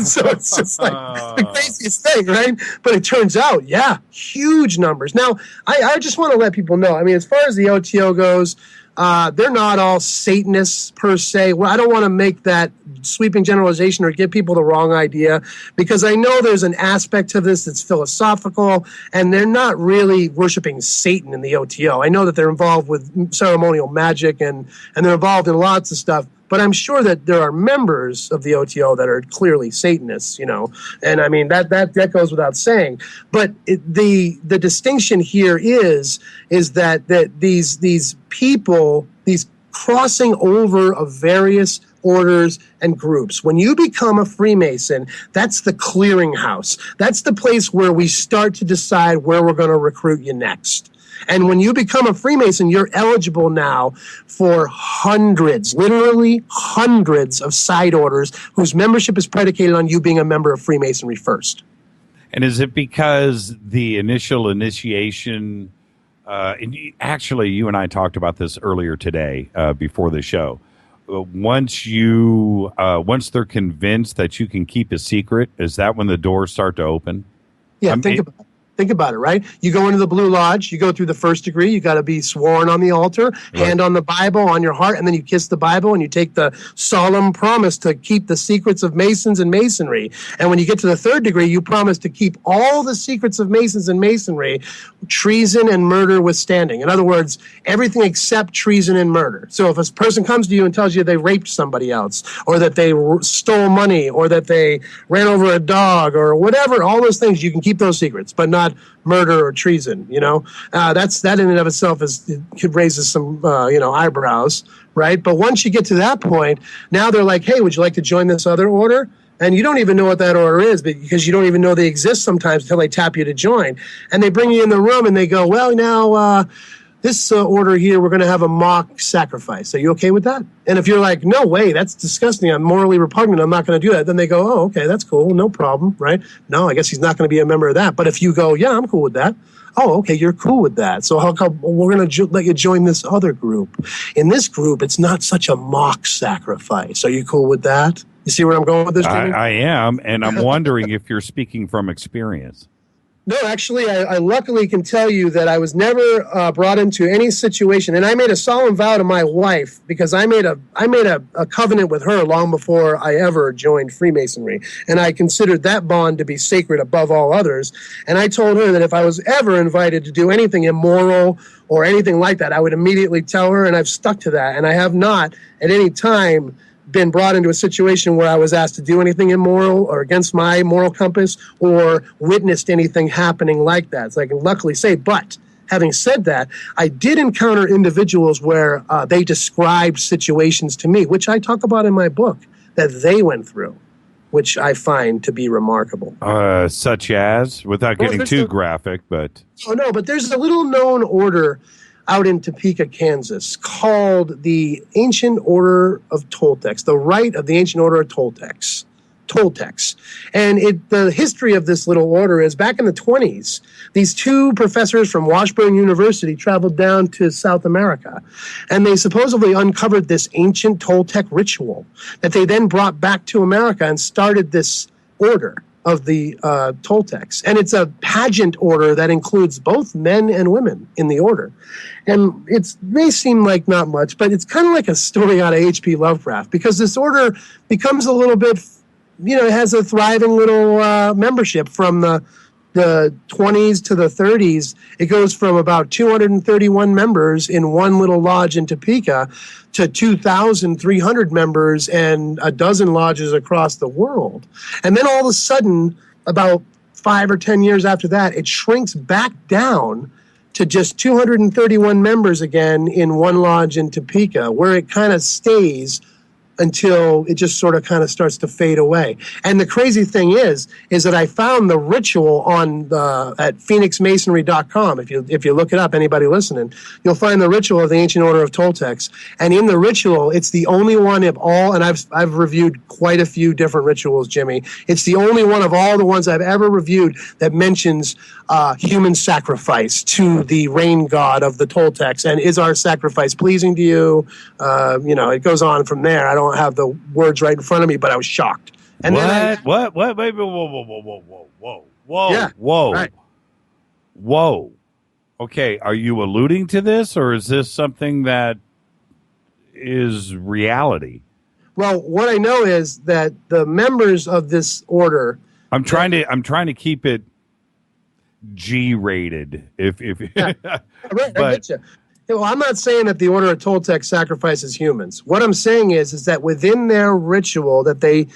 So it's just like the craziest thing, right? But it turns out, huge numbers. Now, I just want to let people know, I mean, as far as the OTO goes, they're not all Satanists per se. Well, I don't want to make that sweeping generalization or give people the wrong idea, because I know there's an aspect to this that's philosophical, and they're not really worshiping Satan in the OTO. I know that they're involved with ceremonial magic and they're involved in lots of stuff. But I'm sure that there are members of the OTO that are clearly Satanists, and I mean that goes without saying. But the distinction here is that these people, these crossing over of various orders and groups. When you become a Freemason, that's the clearinghouse. That's the place where we start to decide where we're going to recruit you next. And when you become a Freemason, you're eligible now for hundreds, literally hundreds of side orders whose membership is predicated on you being a member of Freemasonry first. And is it because the initial initiation, actually, you and I talked about this earlier today before the show. Once they're convinced that you can keep a secret, is that when the doors start to open? Yeah, think Think about it, right? You go into the Blue Lodge, you go through the first degree, you got to be sworn on the altar, hand on the Bible, on your heart, and then you kiss the Bible and you take the solemn promise to keep the secrets of Masons and Masonry. And when you get to the third degree, you promise to keep all the secrets of Masons and Masonry, treason and murder withstanding. In other words, everything except treason and murder. So if a person comes to you and tells you they raped somebody else, or that they stole money, or that they ran over a dog, or whatever, all those things, you can keep those secrets, but not murder or treason. That in and of itself raises some eyebrows, right? But once you get to that point, now they're like, hey, would you like to join this other order? And you don't even know what that order is, because you don't even know they exist sometimes until they tap you to join. And they bring you in the room and they go, well, now this order here, we're going to have a mock sacrifice. Are you okay with that? And if you're like, no way, that's disgusting, I'm morally repugnant, I'm not going to do that, then they go, oh, okay, that's cool, no problem, right? No, I guess he's not going to be a member of that. But if you go, yeah, I'm cool with that. Oh, okay, you're cool with that. So how come we're going to let you join this other group? In this group, it's not such a mock sacrifice. Are you cool with that? You see where I'm going with this, Jimmy? I am, and I'm wondering if you're speaking from experience. No, actually, I luckily can tell you that I was never brought into any situation, and I made a solemn vow to my wife, because I made a covenant with her long before I ever joined Freemasonry, and I considered that bond to be sacred above all others. And I told her that if I was ever invited to do anything immoral or anything like that, I would immediately tell her, and I've stuck to that. And I have not at any time been brought into a situation where I was asked to do anything immoral or against my moral compass, or witnessed anything happening like that. So I can luckily say, but having said that, I did encounter individuals where they described situations to me, which I talk about in my book, that they went through, which I find to be remarkable. Such as, without getting too graphic, but... Oh, no, but there's a little known order out in Topeka, Kansas, called the Ancient Order of Toltecs, the Rite of the Ancient Order of Toltecs. And the history of this little order is back in the 1920s, these two professors from Washburn University traveled down to South America, and they supposedly uncovered this ancient Toltec ritual that they then brought back to America and started this order of the Toltecs. And it's a pageant order that includes both men and women in the order. And it may seem like not much, but it's kind of like a story out of H.P. Lovecraft, because this order becomes a little bit, it has a thriving little membership from the 20s to the 30s. It goes from about 231 members in one little lodge in Topeka to 2,300 members and a dozen lodges across the world. And then all of a sudden, about 5 or 10 years after that, it shrinks back down to just 231 members again in one lodge in Topeka, where it kind of stays until it just sort of kind of starts to fade away. And the crazy thing is that I found the ritual on at phoenixmasonry.com. If you look it up, anybody listening, you'll find the ritual of the Ancient Order of Toltecs. And in the ritual, it's the only one of all, and I've reviewed quite a few different rituals, Jimmy. It's the only one of all the ones I've ever reviewed that mentions human sacrifice to the rain god of the Toltecs. And is our sacrifice pleasing to you? It goes on from there. I don't have the words right in front of me, but I was shocked. And what? Wait, whoa. Yeah, whoa. right. Whoa. Okay, are you alluding to this, or is this something that is reality? Well, what I know is that the members of this order. I'm trying to keep it G-rated. Yeah. Right, I get you. Well, I'm not saying that the Order of Toltec sacrifices humans. What I'm saying is that within their ritual that they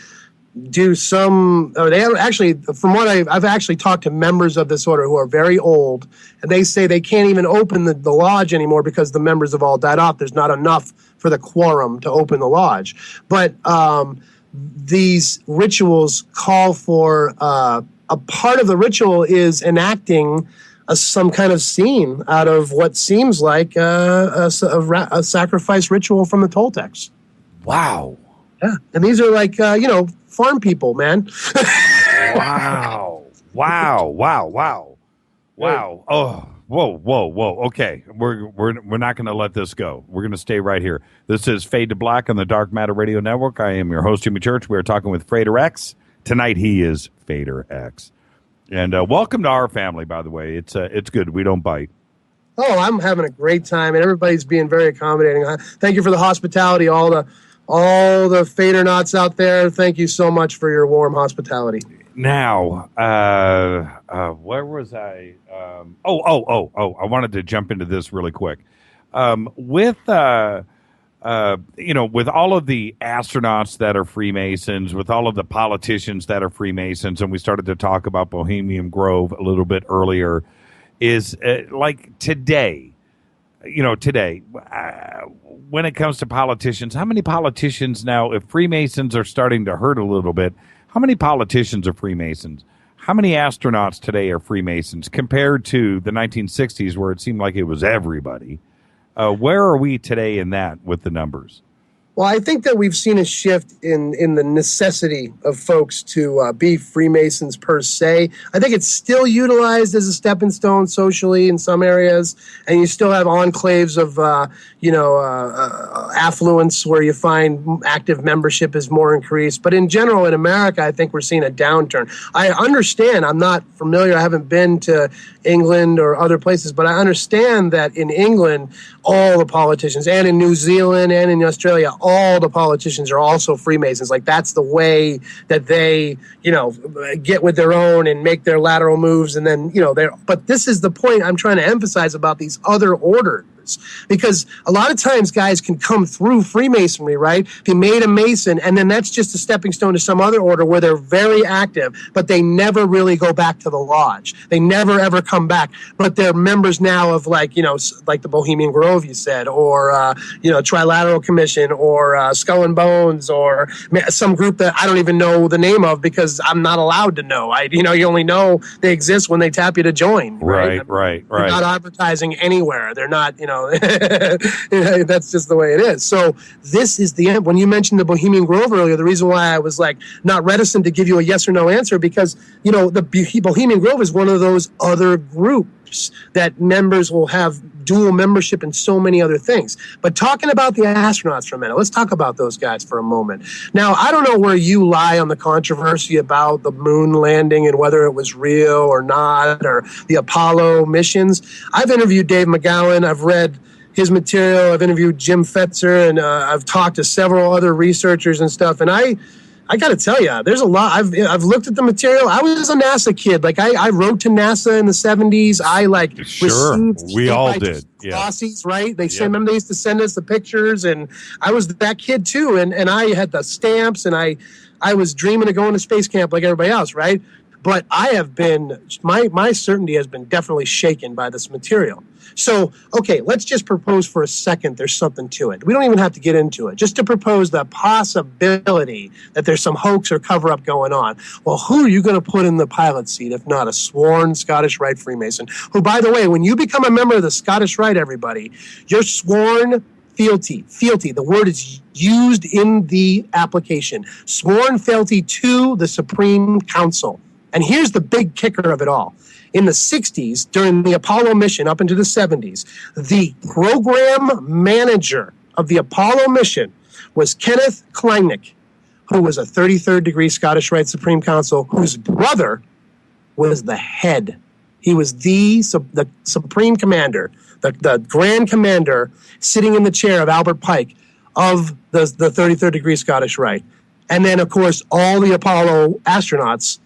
do from what I've actually talked to members of this order who are very old, and they say they can't even open the lodge anymore because the members have all died off. There's not enough for the quorum to open the lodge. But these rituals call for a part of the ritual is enacting some kind of scene out of what seems like a sacrifice ritual from the Toltecs. Wow. Yeah. And these are like, farm people, man. Wow. Oh, whoa. Okay. We're not going to let this go. We're going to stay right here. This is Fade to Black on the Dark Matter Radio Network. I am your host, Jimmy Church. We are talking with Frater X. Tonight he is Frater X. And welcome to our family, by the way. It's good. We don't bite. Oh, I'm having a great time, and everybody's being very accommodating. Thank you for the hospitality, all the Fraternauts out there. Thank you so much for your warm hospitality. Now, where was I? I wanted to jump into this really quick. With all of the astronauts that are Freemasons, with all of the politicians that are Freemasons, and we started to talk about Bohemian Grove a little bit earlier, is like today, when it comes to politicians, how many politicians now, if Freemasons are starting to hurt a little bit, how many politicians are Freemasons? How many astronauts today are Freemasons compared to the 1960s where it seemed like it was everybody? Where are we today in that with the numbers? Well, I think that we've seen a shift in the necessity of folks to be Freemasons per se. I think it's still utilized as a stepping stone socially in some areas, and you still have enclaves of, affluence where you find active membership is more increased. But in general, in America, I think we're seeing a downturn. I understand. I'm not familiar. I haven't been to England or other places, but I understand that in England, all the politicians, and in New Zealand and in Australia, all the politicians are also Freemasons. Like, that's the way that they, get with their own and make their lateral moves. And then, but this is the point I'm trying to emphasize about these other orders. Because a lot of times guys can come through Freemasonry, right? They made a Mason, and then that's just a stepping stone to some other order where they're very active, but they never really go back to the lodge. They never, ever come back. But they're members now of like the Bohemian Grove, you said, or, Trilateral Commission, or Skull and Bones, or some group that I don't even know the name of because I'm not allowed to know. You only know they exist when they tap you to join. Right. They're not advertising anywhere. They're not, that's just the way it is. So this is the end. When you mentioned the Bohemian Grove earlier, the reason why I was not reticent to give you a yes or no answer, because, the Bohemian Grove is one of those other groups that members will have dual membership and so many other things. But talking about the astronauts for a minute, let's talk about those guys for a moment. Now, I don't know where you lie on the controversy about the moon landing and whether it was real or not, or the Apollo missions. I've interviewed Dave McGowan. I've read his material. I've interviewed Jim Fetzer, and I've talked to several other researchers and stuff. And I got to tell you, there's a lot. I've looked at the material. I was a NASA kid. I wrote to NASA in the 70s. Sure, we all did. Glossies, right? Remember they used to send us the pictures, and I was that kid too. And I had the stamps, and I was dreaming of going to space camp like everybody else, right? But I have been, my certainty has been definitely shaken by this material. So, okay, let's just propose for a second there's something to it. We don't even have to get into it. Just to propose the possibility that there's some hoax or cover-up going on. Well, who are you going to put in the pilot seat if not a sworn Scottish Rite Freemason? Who, by the way, when you become a member of the Scottish Rite, everybody, you're sworn fealty. The word is used in the application. Sworn fealty to the Supreme Council. And here's the big kicker of it all. In the 60s, during the Apollo mission up into the 70s, the program manager of the Apollo mission was Kenneth Kleinnick, who was a 33rd degree Scottish Rite Supreme Council, whose brother was the head. He was the supreme commander, the grand commander, sitting in the chair of Albert Pike of the 33rd degree Scottish Rite. And then, of course, all the Apollo astronauts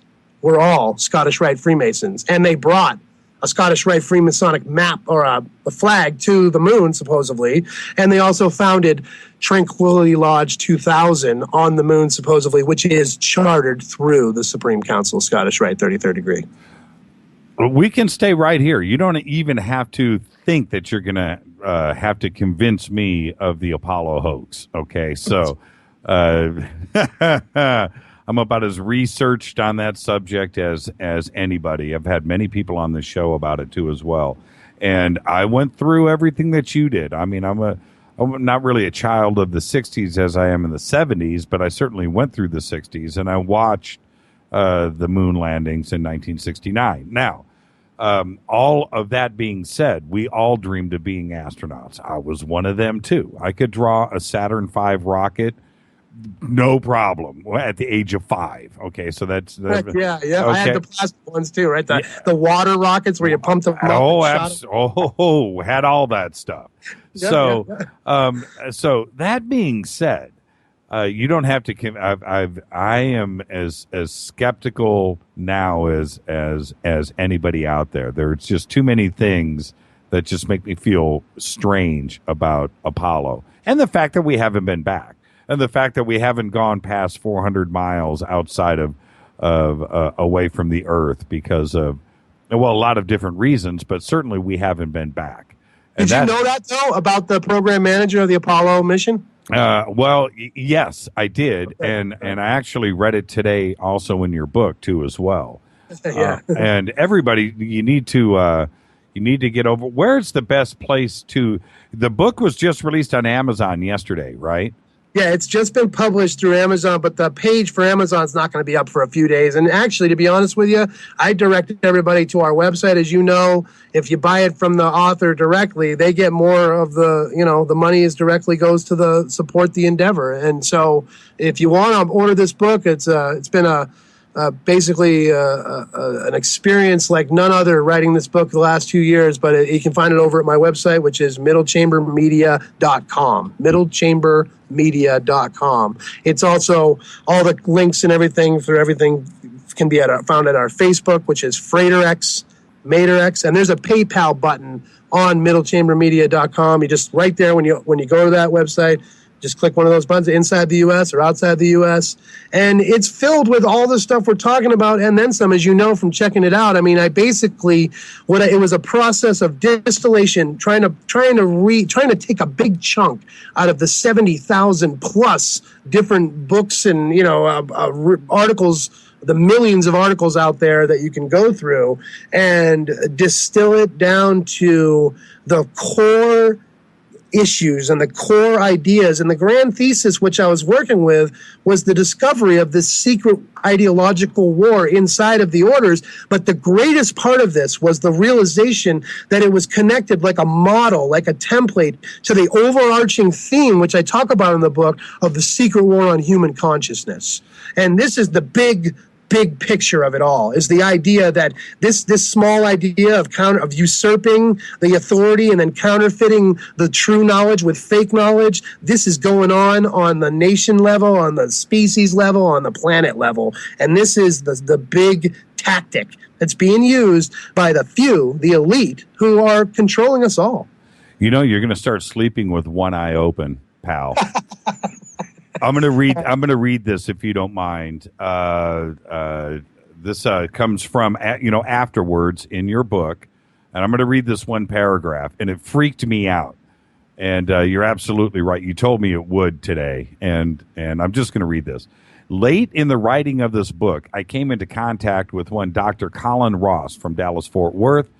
were all Scottish Rite Freemasons, and they brought a Scottish Rite Freemasonic map or a flag to the moon, supposedly, and they also founded Tranquility Lodge 2000 on the moon, supposedly, which is chartered through the Supreme Council, Scottish Rite 33rd degree. We can stay right here. You don't even have to think that you're going to have to convince me of the Apollo hoax, okay? So I'm about as researched on that subject as anybody. I've had many people on the show about it too as well. And I went through everything that you did. I mean, I'm not really a child of the 60s as I am in the 70s, but I certainly went through the 60s, and I watched the moon landings in 1969. Now, all of that being said, we all dreamed of being astronauts. I was one of them too. I could draw a Saturn V rocket no problem. At the age of 5. Okay, so that's Yeah. Okay. I had the plastic ones too, right? The water rockets where you pumped them up. Had all that stuff. So that being said, you don't have to. I am as skeptical now as anybody out there. There's just too many things that just make me feel strange about Apollo, and the fact that we haven't been back, and the fact that we haven't gone past 400 miles outside of away from the Earth because of a lot of different reasons, but certainly we haven't been back. And Did you know that though about the program manager of the Apollo mission? Yes, I did, and I actually read it today, also in your book too, as well. Yeah. And everybody, you need to get over. Where's the best place to? The book was just released on Amazon yesterday, right? Yeah, it's just been published through Amazon, but the page for Amazon is not going to be up for a few days. And actually, to be honest with you, I directed everybody to our website. As you know, if you buy it from the author directly, they get more of the money directly goes to the support the endeavor. And so if you want to order this book, it's been basically an experience like none other writing this book the last 2 years, but you can find it over at my website, which is middlechambermedia.com. middlechambermedia.com. It's also all the links and everything for everything can be found at our Facebook, which is Frater X, Mater X, and there's a PayPal button on middlechambermedia.com. You just right there when you go to that website, just click one of those buttons inside the U.S. or outside the U.S. And it's filled with all the stuff we're talking about and then some, as you know from checking it out. I mean, it was a process of distillation, trying to take a big chunk out of the 70,000 plus different books and articles, the millions of articles out there that you can go through, and distill it down to the core issues and the core ideas. And the grand thesis which I was working with was the discovery of this secret ideological war inside of the orders. But the greatest part of this was the realization that it was connected like a model, like a template, to the overarching theme, which I talk about in the book, of the secret war on human consciousness. And this is the big picture of it all, is the idea that this small idea of usurping the authority and then counterfeiting the true knowledge with fake knowledge, this is going on the nation level, on the species level, on the planet level. And this is the big tactic that's being used by the few, the elite, who are controlling us all. You're going to start sleeping with one eye open, pal. I'm going to read this if you don't mind. This comes from afterwards in your book, and I'm going to read this one paragraph, and it freaked me out. And you're absolutely right. You told me it would today, and I'm just going to read this. Late in the writing of this book, I came into contact with one Dr. Colin Ross from Dallas-Fort Worth,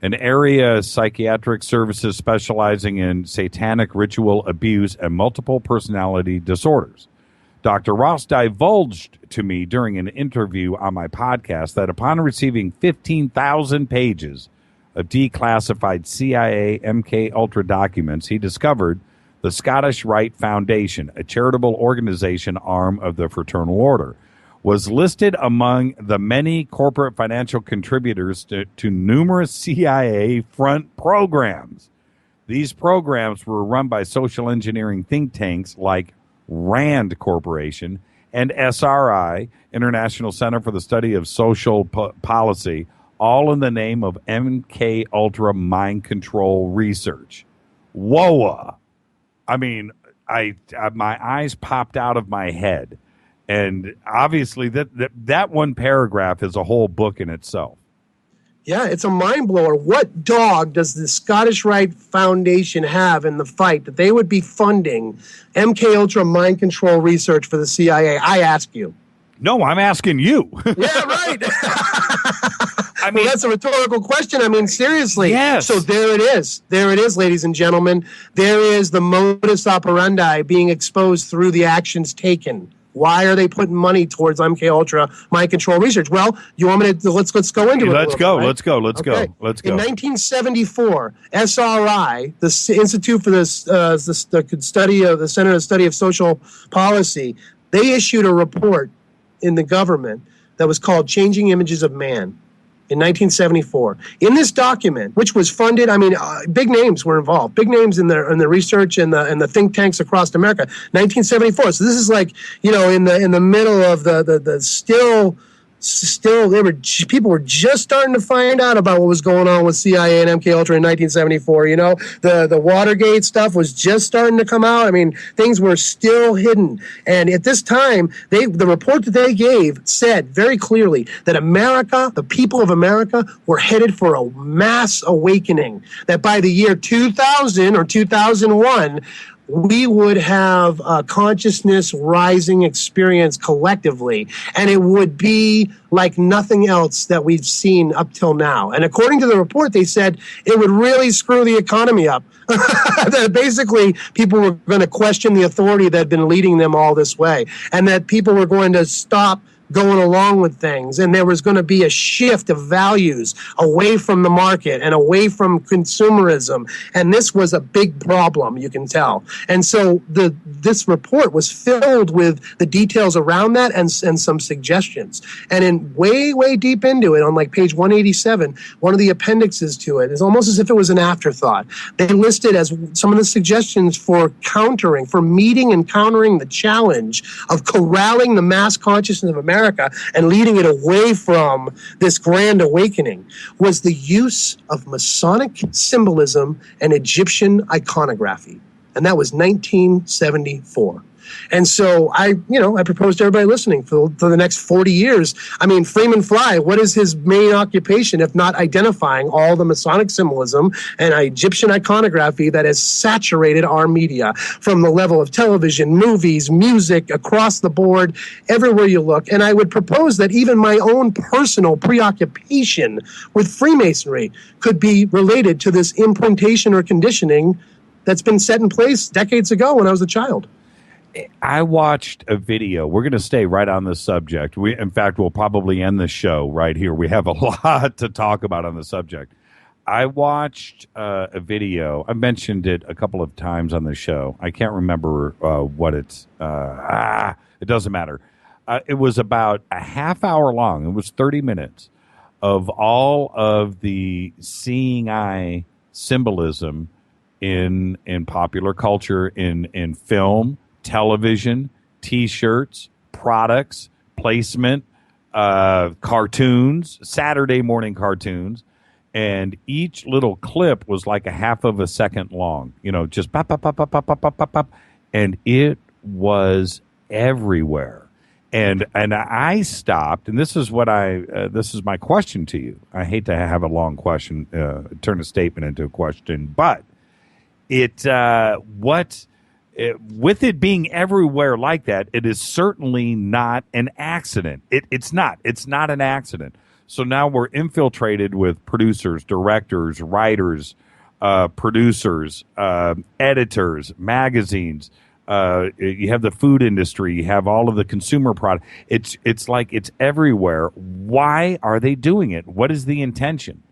an area psychiatric services specializing in satanic ritual abuse and multiple personality disorders. Dr. Ross divulged to me during an interview on my podcast that upon receiving 15,000 pages of declassified CIA MK Ultra documents, he discovered the Scottish Rite Foundation, a charitable organization arm of the Fraternal Order, was listed among the many corporate financial contributors to numerous CIA front programs. These programs were run by social engineering think tanks like RAND Corporation and SRI, International Center for the Study of Social Policy, all in the name of MK Ultra mind control research. Whoa! I mean, my eyes popped out of my head. And obviously that one paragraph is a whole book in itself. Yeah, it's a mind blower. What dog does the Scottish Rite Foundation have in the fight that they would be funding MK Ultra mind control research for the CIA? I ask you. No, I'm asking you. Yeah, right. I mean, that's a rhetorical question. I mean, seriously. Yes. So there it is. There it is, ladies and gentlemen. There is the modus operandi being exposed through the actions taken. Why are they putting money towards MK Ultra mind control research? Well, you want me to let's go into it. Let's go. Bit, right? Let's go. Let's Okay. go. Let's go. In 1974, SRI, the Institute for the Study of the Center of Study of Social Policy, they issued a report in the government that was called Changing Images of Man in 1974. In this document, which was funded, big names were involved, big names in the research and the think tanks across America. 1974. So this is like, in the middle of the still people were just starting to find out about what was going on with CIA and MK Ultra in 1974. The Watergate stuff was just starting to come out. Things were still hidden. And at this time, the report that they gave said very clearly that America, the people of America, were headed for a mass awakening. That by the year 2000 or 2001, we would have a consciousness rising experience collectively, and it would be like nothing else that we've seen up till now. And according to the report, they said it would really screw the economy up. That basically people were going to question the authority that had been leading them all this way, and that people were going to stop going along with things, and there was going to be a shift of values away from the market and away from consumerism, and this was a big problem, you can tell. And so this report was filled with the details around that and some suggestions. And in way deep into it, on like page 187, one of the appendixes to it is almost as if it was an afterthought. They listed as some of the suggestions for meeting and countering the challenge of corralling the mass consciousness of America and leading it away from this grand awakening was the use of Masonic symbolism and Egyptian iconography. And that was 1974. And so I proposed to everybody listening for the next 40 years. Freeman Fly, what is his main occupation if not identifying all the Masonic symbolism and Egyptian iconography that has saturated our media from the level of television, movies, music, across the board, everywhere you look. And I would propose that even my own personal preoccupation with Freemasonry could be related to this imprintation or conditioning that's been set in place decades ago when I was a child. I watched a video. We're going to stay right on this subject. In fact, we'll probably end the show right here. We have a lot to talk about on the subject. I watched a video. I mentioned it a couple of times on the show. I can't remember what it's. It doesn't matter. It was about a half hour long. It was 30 minutes of all of the seeing eye symbolism in popular culture, in film, television, T-shirts, products, placement, cartoons, Saturday morning cartoons, and each little clip was like a half of a second long. Just pop, pop, pop, pop, pop, pop, pop, pop, pop, and it was everywhere. And I stopped, and this is my question to you. I hate to have a long question, turn a statement into a question, but with it being everywhere like that, it is certainly not an accident. It's not an accident. So now we're infiltrated with producers, directors, writers, producers, editors, magazines. You have the food industry. You have all of the consumer product. It's like it's everywhere. Why are they doing it? What is the intention?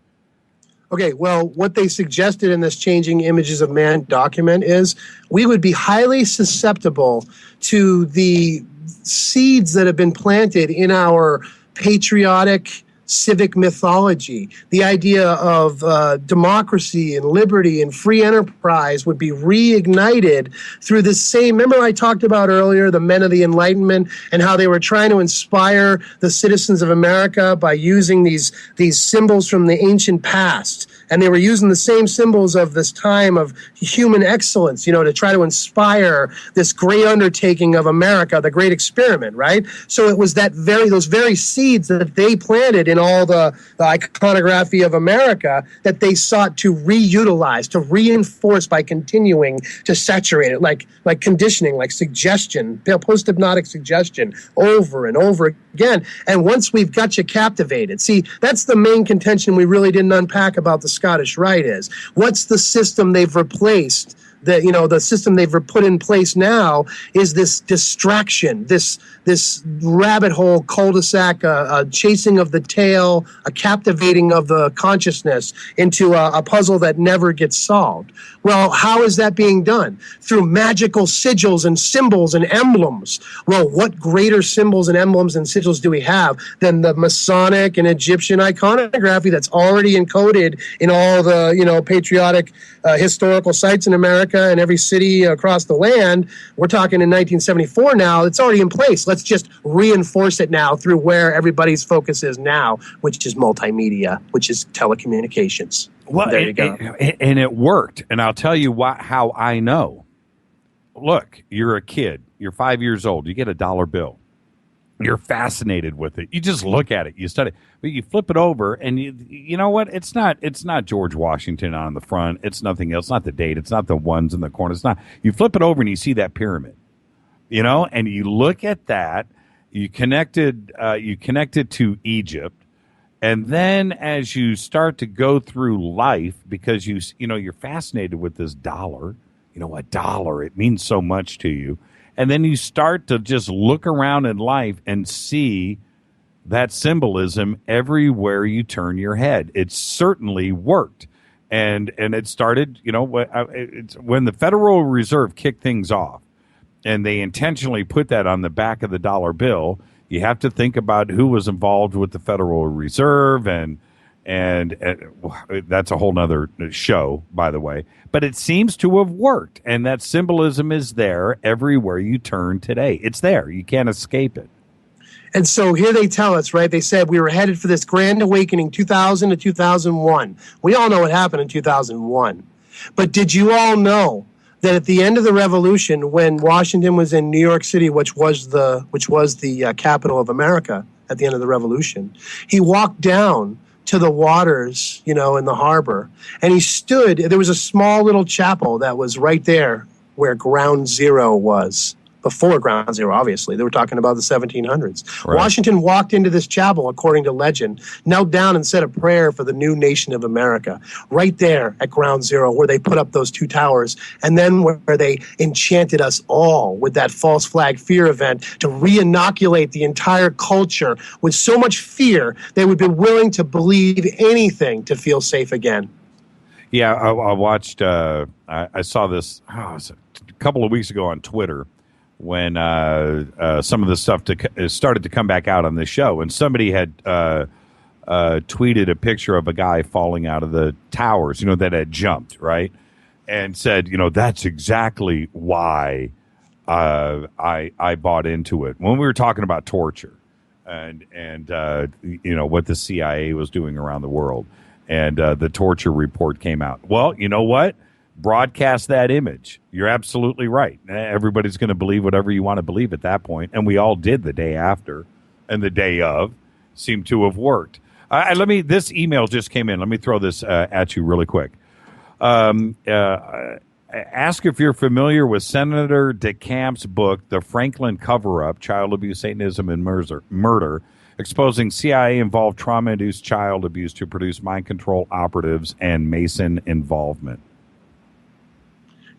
Okay, well, what they suggested in this Changing Images of Man document is we would be highly susceptible to the seeds that have been planted in our patriotic civic mythology. The idea of democracy and liberty and free enterprise would be reignited through this same, remember I talked about earlier, the men of the Enlightenment and how they were trying to inspire the citizens of America by using these symbols from the ancient past. And they were using the same symbols of this time of human excellence, to try to inspire this great undertaking of America, the great experiment, right? So it was those very seeds that they planted in all the iconography of America that they sought to reutilize, to reinforce by continuing to saturate it, like conditioning, like suggestion, post-hypnotic suggestion over and over again. And once we've got you captivated, see, that's the main contention we really didn't unpack about the Scottish Rite is, what's the system they've replaced the system they've put in place now is this distraction, this rabbit hole cul-de-sac, a chasing of the tail, a captivating of the consciousness into a puzzle that never gets solved. Well, how is that being done? Through magical sigils and symbols and emblems. Well, what greater symbols and emblems and sigils do we have than the Masonic and Egyptian iconography that's already encoded in all the, patriotic historical sites in America and every city across the land? We're talking in 1974 now. It's already in place. Let's just reinforce it now through where everybody's focus is now, which is multimedia, which is telecommunications. Well, there you go. And it worked. And I'll tell you how I know. Look, you're a kid. You're 5 years old. You get a dollar bill. You're fascinated with it. You just look at it. You study. But you flip it over, and you know what? It's not George Washington on the front. It's nothing else. It's not the date. It's not the ones in the corner. It's not. You flip it over, and you see that pyramid. And you look at that. You connect it to Egypt. And then as you start to go through life, because you're fascinated with this dollar, a dollar, it means so much to you. And then you start to just look around in life and see that symbolism everywhere you turn your head. It certainly worked. And it started, when the Federal Reserve kicked things off and they intentionally put that on the back of the dollar bill. You have to think about who was involved with the Federal Reserve, and that's a whole nother show, by the way. But it seems to have worked, and that symbolism is there everywhere you turn today. It's there. You can't escape it. And so here they tell us, right? They said we were headed for this grand awakening 2000 to 2001. We all know what happened in 2001. But did you all know that at the end of the revolution, when Washington was in New York City, which was the capital of America at the end of the revolution, he walked down to the waters, in the harbor, and he stood. There was a small little chapel that was right there where Ground Zero was. Before Ground Zero, obviously. They were talking about the 1700s. Right. Washington walked into this chapel, according to legend, knelt down and said a prayer for the new nation of America, right there at Ground Zero, where they put up those two towers, and then where they enchanted us all with that false flag fear event to re-inoculate the entire culture with so much fear they would be willing to believe anything to feel safe again. Yeah, I watched, I saw this it was a couple of weeks ago on Twitter, when some of the stuff started to come back out on this show. And somebody had tweeted a picture of a guy falling out of the towers, that had jumped, right? And said, that's exactly why I bought into it. When we were talking about torture and what the CIA was doing around the world, and the torture report came out. Well, you know what? Broadcast that image. You're absolutely right. Everybody's going to believe whatever you want to believe at that point, and we all did the day after and the day of. Seemed to have worked. This email just came in. Let me throw this at you really quick. Ask if you're familiar with Senator DeCamp's book, The Franklin Cover-Up, Child Abuse, Satanism, and Murder, exposing CIA-involved trauma-induced child abuse to produce mind control operatives and Mason involvement.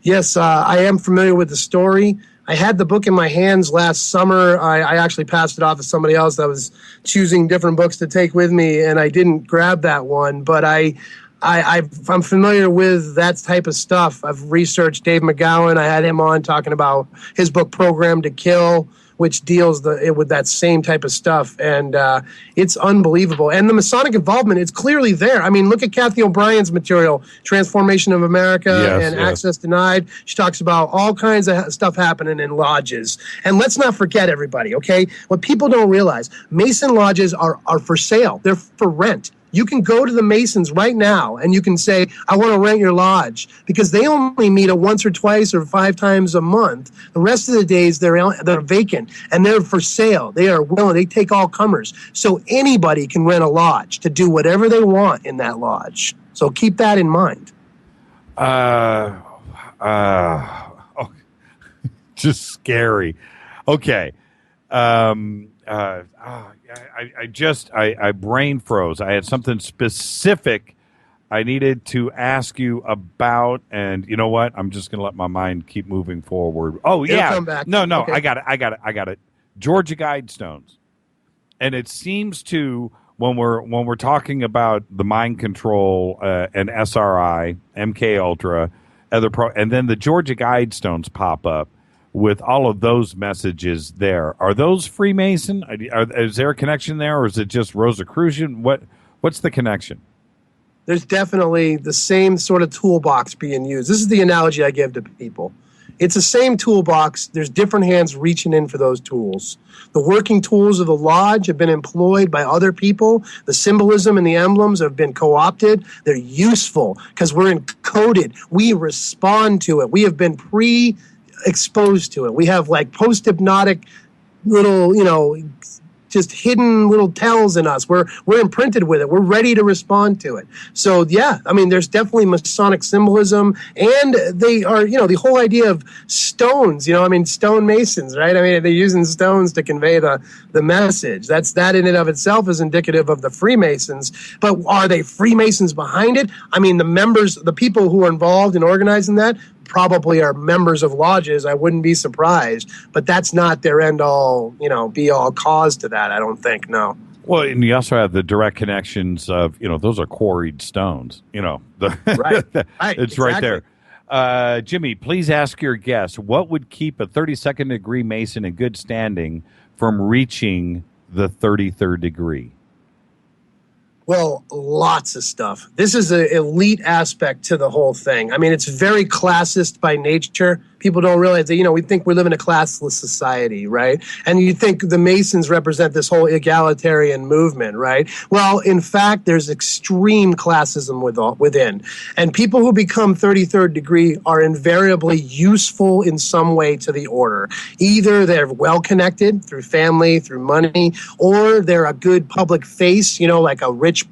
Yes, I am familiar with the story. I had the book in my hands last summer. I actually passed it off to somebody else that was choosing different books to take with me, and I didn't grab that one. But I'm familiar with that type of stuff. I've researched Dave McGowan. I had him on talking about his book, Program to Kill, which deals with that same type of stuff. And it's unbelievable. And the Masonic involvement is clearly there. I mean, look at Kathy O'Brien's material, Transformation of America and Access Denied. She talks about all kinds of stuff happening in lodges. And let's not forget, everybody, okay? What people don't realize, Mason lodges are for sale. They're for rent. You can go to the Masons right now and you can say, I want to rent your lodge, because they only meet once or twice or 5 times a month. The rest of the days they're vacant and they're for sale. They are willing. They take all comers. So anybody can rent a lodge to do whatever they want in that lodge. So keep that in mind. Just scary. Okay. I brain froze. I had something specific I needed to ask you about, and you know what? I'm just going to let my mind keep moving forward. Oh, It'll yeah. come back. No, Okay. I got it. Georgia Guidestones. And it seems to, when we're talking about the mind control and SRI, MK Ultra, and then the Georgia Guidestones pop up with all of those messages there. Are those Freemason? Is there a connection there, or is it just Rosicrucian? What's the connection? There's definitely the same sort of toolbox being used. This is the analogy I give to people. It's the same toolbox. There's different hands reaching in for those tools. The working tools of the lodge have been employed by other people. The symbolism and the emblems have been co-opted. They're useful because we're encoded. We respond to it. We have been exposed to it. We have like post-hypnotic little, just hidden little tells in us. We're imprinted with it. We're ready to respond to it. So yeah, I mean, there's definitely Masonic symbolism, and they are, the whole idea of stones. Stone masons, right? I mean, they're using stones to convey the message. That in and of itself is indicative of the Freemasons. But are they Freemasons behind it? I mean, the people who are involved in organizing that probably are members of lodges. I wouldn't be surprised, but that's not their end all, be all cause to that. I don't think, no. Well, and you also have the direct connections of, those are quarried stones, Right. It's exactly. right there. Jimmy, please ask your guest, what would keep a 32nd degree Mason in good standing from reaching the 33rd degree? Well, lots of stuff. This is an elite aspect to the whole thing. I mean, it's very classist by nature. People don't realize that, we think we live in a classless society, right? And you think the Masons represent this whole egalitarian movement, right? Well, in fact, there's extreme classism within. And people who become 33rd degree are invariably useful in some way to the order. Either they're well-connected through family, through money, or they're a good public face, like a rich,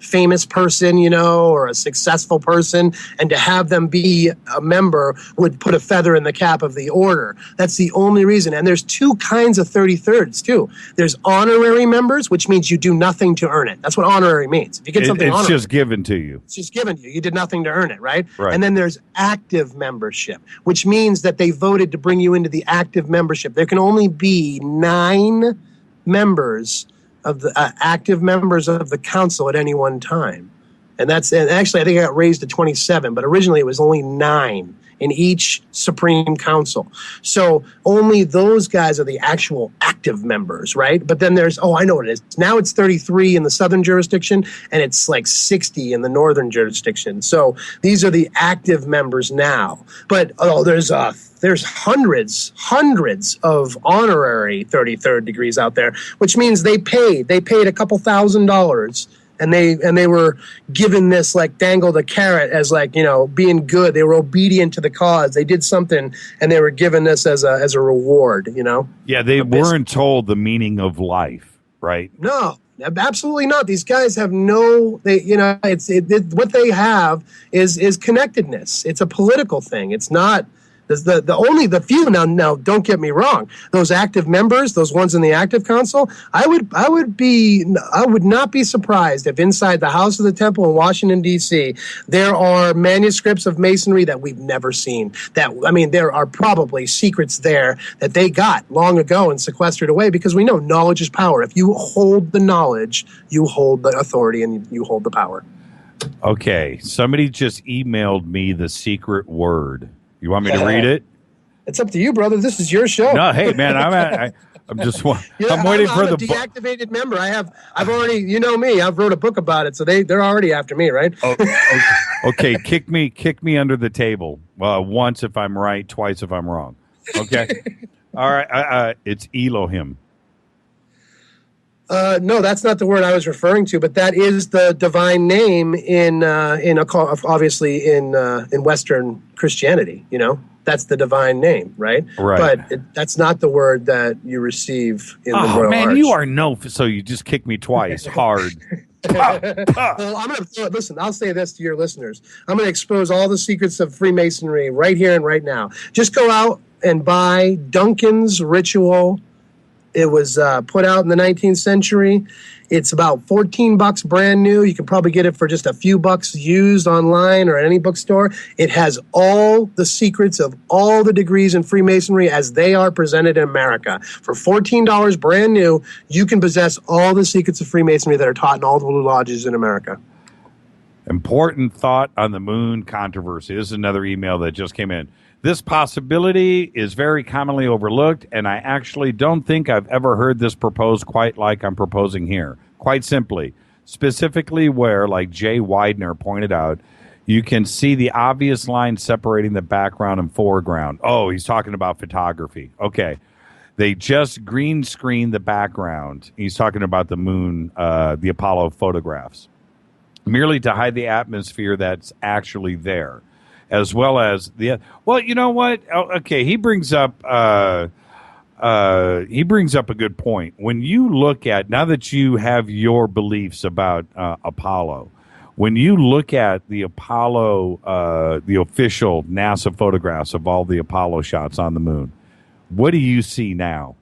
famous person, or a successful person. And to have them be a member would put a feather in the cap of the order. That's the only reason. And there's two kinds of 33rds too. There's honorary members, which means you do nothing to earn it. That's what honorary means. If you get something it's just given to you. It's just given to you. You did nothing to earn it, right? Right. And then there's active membership, which means that they voted to bring you into the active membership. There can only be 9 members of the active members of the council at any one time. And actually I think it got raised to 27, but originally it was only 9 in each Supreme Council. So only those guys are the actual active members, right? But then there's, I know what it is. Now it's 33 in the southern jurisdiction, and it's like 60 in the northern jurisdiction. So these are the active members now. But there's hundreds of honorary 33rd degrees out there, which means they paid a couple $1,000. And they were given this, like, dangled a carrot as, like, being good. They were obedient to the cause. They did something, and they were given this as a reward, Yeah, they weren't told the meaning of life, right? No, absolutely not. These guys have what they have is connectedness. It's a political thing. It's not. The few now. Don't get me wrong. Those active members, those ones in the active council, I would not be surprised if inside the House of the Temple in Washington D.C. there are manuscripts of Masonry that we've never seen. There are probably secrets there that they got long ago and sequestered away, because we know knowledge is power. If you hold the knowledge, you hold the authority and you hold the power. Okay, somebody just emailed me the secret word. You want me to read it? It's up to you, brother. This is your show. No, hey man, I'm just I'm waiting for the deactivated member. I've already, you know me. I've wrote a book about it, so they're already after me, right? Okay, kick me under the table. Once if I'm right, twice if I'm wrong. Okay. All right. It's Elohim. No, that's not the word I was referring to, but that is the divine name obviously in Western Christianity. That's the divine name, right? Right. But that's not the word that you receive in the Royal man, Arch. you are so you just kicked me twice hard. Well, I'm going to listen. I'll say this to your listeners. I'm going to expose all the secrets of Freemasonry right here and right now. Just go out and buy Duncan's Ritual It was put out in the 19th century. It's about $14 brand new. You can probably get it for just a few bucks used online or at any bookstore. It has all the secrets of all the degrees in Freemasonry as they are presented in America. For $14 brand new, you can possess all the secrets of Freemasonry that are taught in all the blue lodges in America. Important thought on the moon controversy. This is another email that just came in. This possibility is very commonly overlooked, and I actually don't think I've ever heard this proposed quite like I'm proposing here. Quite simply, specifically where, like Jay Widener pointed out, you can see the obvious line separating the background and foreground. Oh, he's talking about photography. Okay. They just green screen the background. He's talking about the moon, the Apollo photographs, merely to hide the atmosphere that's actually there. As well as well, you know what? Okay, he brings up a good point. When you look at, now that you have your beliefs about Apollo, when you look at the Apollo, the official NASA photographs of all the Apollo shots on the moon, what do you see now?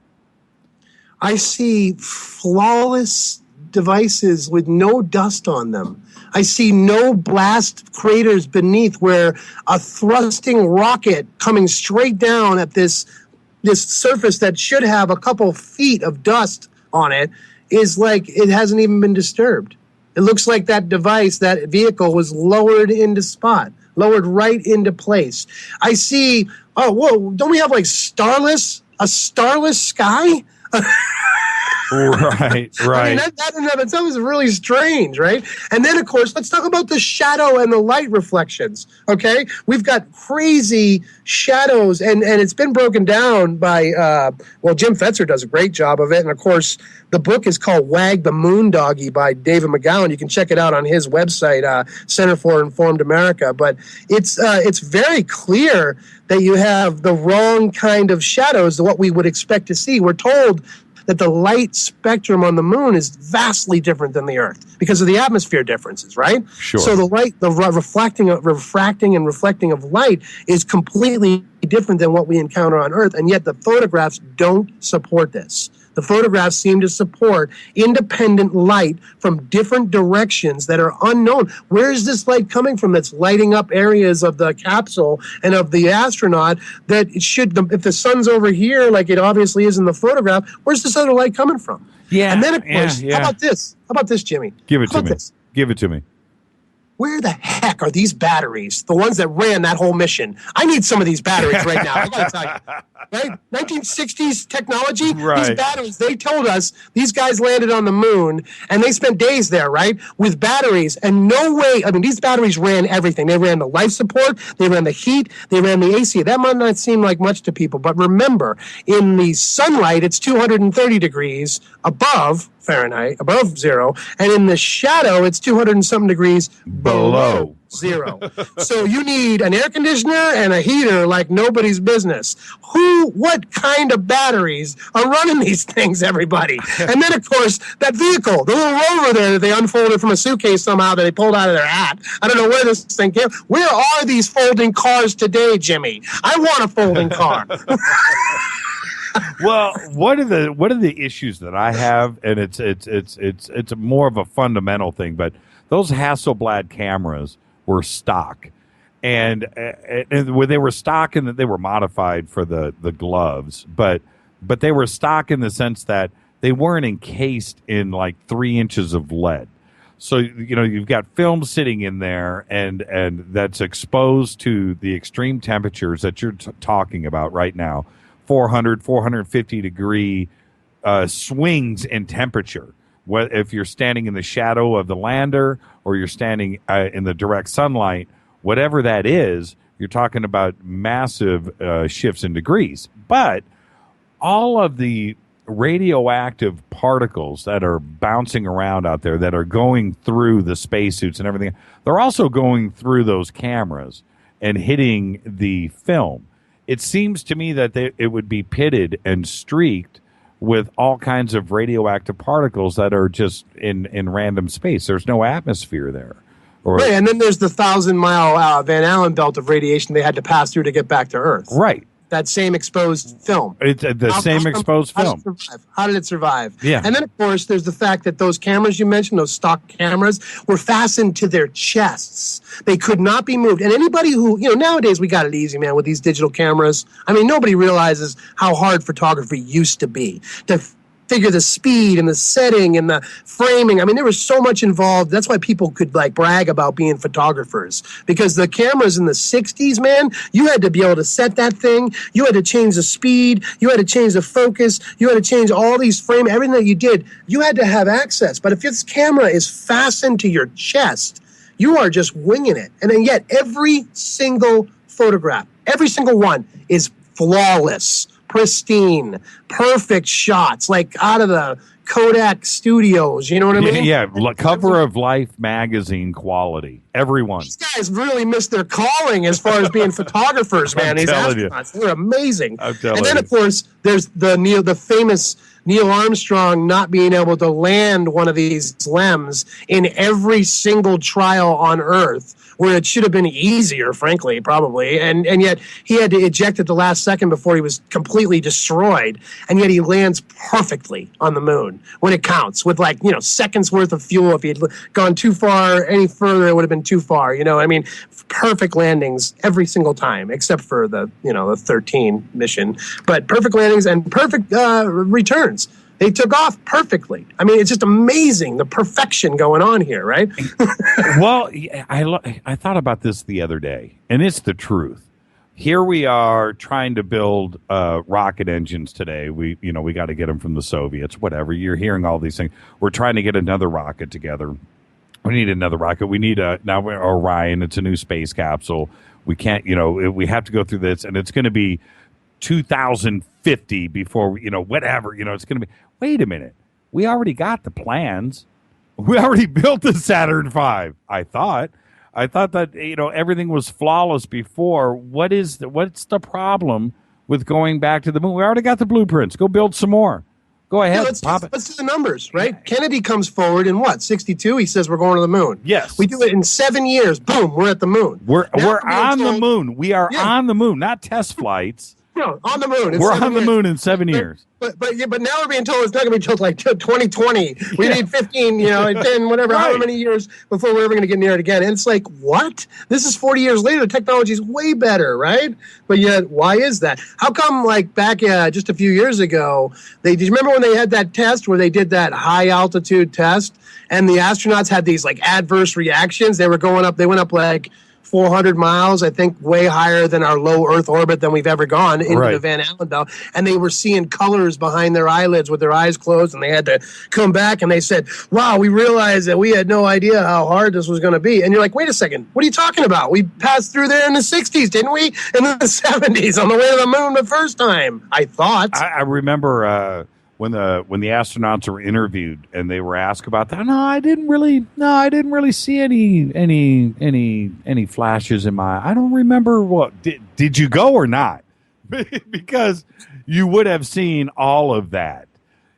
I see flawless devices with no dust on them. I see no blast craters beneath where a thrusting rocket coming straight down at this surface that should have a couple feet of dust on it is like it hasn't even been disturbed. It looks like that device, that vehicle was lowered right into place. I see, oh, whoa, don't we have like a starless sky? Right. I mean, that in and of itself is really strange, right? And then, of course, let's talk about the shadow and the light reflections, okay? We've got crazy shadows, and it's been broken down by, Jim Fetzer does a great job of it, and, of course, the book is called Wag the Moon Doggy by David McGowan. You can check it out on his website, Center for Informed America, but it's very clear that you have the wrong kind of shadows, what we would expect to see. We're told that the light spectrum on the moon is vastly different than the Earth because of the atmosphere differences, right? Sure. So the light, the refracting and reflecting of light is completely different than what we encounter on Earth, and yet the photographs don't support this. The photographs seem to support independent light from different directions that are unknown. Where is this light coming from that's lighting up areas of the capsule and of the astronaut that it should, if the sun's over here, like it obviously is in the photograph, where's this other light coming from? Yeah. And then, of course, how about this? How about this, Jimmy? Give it to me. Give it to me. Where the heck are these batteries, the ones that ran that whole mission? I need some of these batteries right now. I got to tell you. Right? 1960s technology, right. These batteries, they told us these guys landed on the moon, and they spent days there, right, with batteries, and no way, I mean, these batteries ran everything. They ran the life support, they ran the heat, they ran the AC. That might not seem like much to people, but remember, in the sunlight, it's 230 degrees above Fahrenheit, above zero, and in the shadow, it's 200 and something degrees below zero. So you need an air conditioner and a heater like nobody's business. What kind of batteries are running these things, everybody? And then, of course, that vehicle, the little rover there that they unfolded from a suitcase somehow that they pulled out of their hat. I don't know where this thing came. Where are these folding cars today, Jimmy? I want a folding car. Well, what are the issues that I have, and it's more of a fundamental thing, but those Hasselblad cameras were stock, and when they were stock, and they were modified for the gloves, but they were stock in the sense that they weren't encased in like 3 inches of lead. So, you know, you've got film sitting in there, and that's exposed to the extreme temperatures that you're talking about right now. 400, 450 degree swings in temperature. If you're standing in the shadow of the lander or you're standing in the direct sunlight, whatever that is, you're talking about massive shifts in degrees. But all of the radioactive particles that are bouncing around out there that are going through the spacesuits and everything, they're also going through those cameras and hitting the film. It seems to me that it would be pitted and streaked with all kinds of radioactive particles that are just in random space. There's no atmosphere there. Right, and then there's the 1,000-mile Van Allen belt of radiation they had to pass through to get back to Earth. Right. that same exposed film. It's the same exposed film. How did it survive? Yeah. And then, of course, there's the fact that those cameras you mentioned, those stock cameras, were fastened to their chests. They could not be moved. And anybody who, nowadays we got it easy, man, with these digital cameras. I mean, nobody realizes how hard photography used to be. To figure the speed and the setting and the framing. I mean, there was so much involved. That's why people could brag about being photographers, because the cameras in the 60s, man, you had to be able to set that thing. You had to change the speed. You had to change the focus. You had to change all these frame, everything that you did. You had to have access. But if this camera is fastened to your chest, you are just winging it. And then yet every single photograph, every single one is flawless, pristine, perfect shots, like out of the Kodak studios. You know what I mean? Yeah, cover of Life magazine quality. Everyone. These guys really missed their calling as far as being photographers, man. These astronauts, they're amazing. And then, of course, there's the famous Neil Armstrong not being able to land one of these LEMs in every single trial on Earth, where it should have been easier, frankly, probably. And yet he had to eject at the last second before he was completely destroyed. And yet he lands perfectly on the moon when it counts, with seconds worth of fuel. If he had gone too far any further, it would have been too far. I mean, perfect landings every single time, except for the 13 mission. But perfect landings and perfect returns. They took off perfectly. I mean, it's just amazing, the perfection going on here, right? Well, I thought about this the other day, and it's the truth. Here we are trying to build rocket engines today. We got to get them from the Soviets, whatever. You're hearing all these things. We're trying to get another rocket together. We need another rocket. We need now we're Orion. It's a new space capsule. We can't, we have to go through this, and it's going to be 2050 before, whatever, it's going to be. Wait a minute. We already got the plans. We already built the Saturn V, I thought that, everything was flawless before. What's the problem with going back to the moon? We already got the blueprints. Go build some more. Go ahead. Yeah, let's do the numbers, right? Yeah. Kennedy comes forward in 62? He says we're going to the moon. Yes. We do it in 7 years. Boom, we're at the moon. We're on the moon. We are on the moon, not test flights. No, on the moon. We're on the moon in 7 years. But now we're being told it's not going to be until 2020. We need 15, 10, whatever, however many years before we're ever going to get near it again. And it's like, what? This is 40 years later. The technology is way better, right? But yet, why is that? How come, back just a few years ago, did you remember when they had that test where they did that high altitude test, and the astronauts had these adverse reactions? They went up 400 miles, I think, way higher than our low Earth orbit than we've ever gone into the Van Allen belt. And they were seeing colors behind their eyelids with their eyes closed, and they had to come back, and they said, wow, we realized that we had no idea how hard this was going to be. And you're like, wait a second, what are you talking about? We passed through there in the 60s, didn't we? In the 70s on the way to the moon the first time, I thought. I remember when the astronauts were interviewed and they were asked about that. I didn't really see any flashes in my. I don't remember what. Did you go or not? Because you would have seen all of that.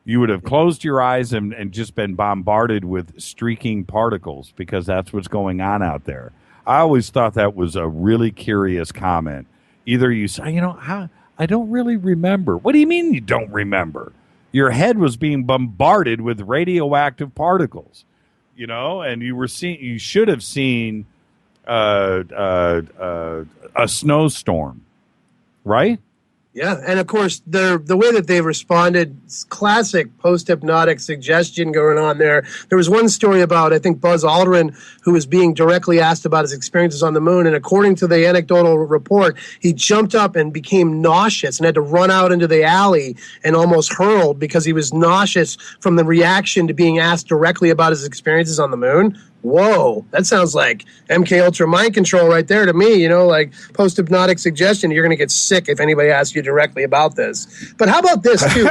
You would have closed your eyes and just been bombarded with streaking particles, because that's what's going on out there. I always thought that was a really curious comment. Either you say, I don't really remember. What do you mean you don't remember? Your head was being bombarded with radioactive particles, and you should have seen a snowstorm, right? Yeah, and of course, the way that they responded, classic post-hypnotic suggestion going on there. There was one story about, I think, Buzz Aldrin, who was being directly asked about his experiences on the moon, and according to the anecdotal report, he jumped up and became nauseous and had to run out into the alley and almost hurled because he was nauseous from the reaction to being asked directly about his experiences on the moon. Whoa, that sounds like MK Ultra mind control right there to me, post-hypnotic suggestion. You're going to get sick if anybody asks you directly about this. But how about this, too?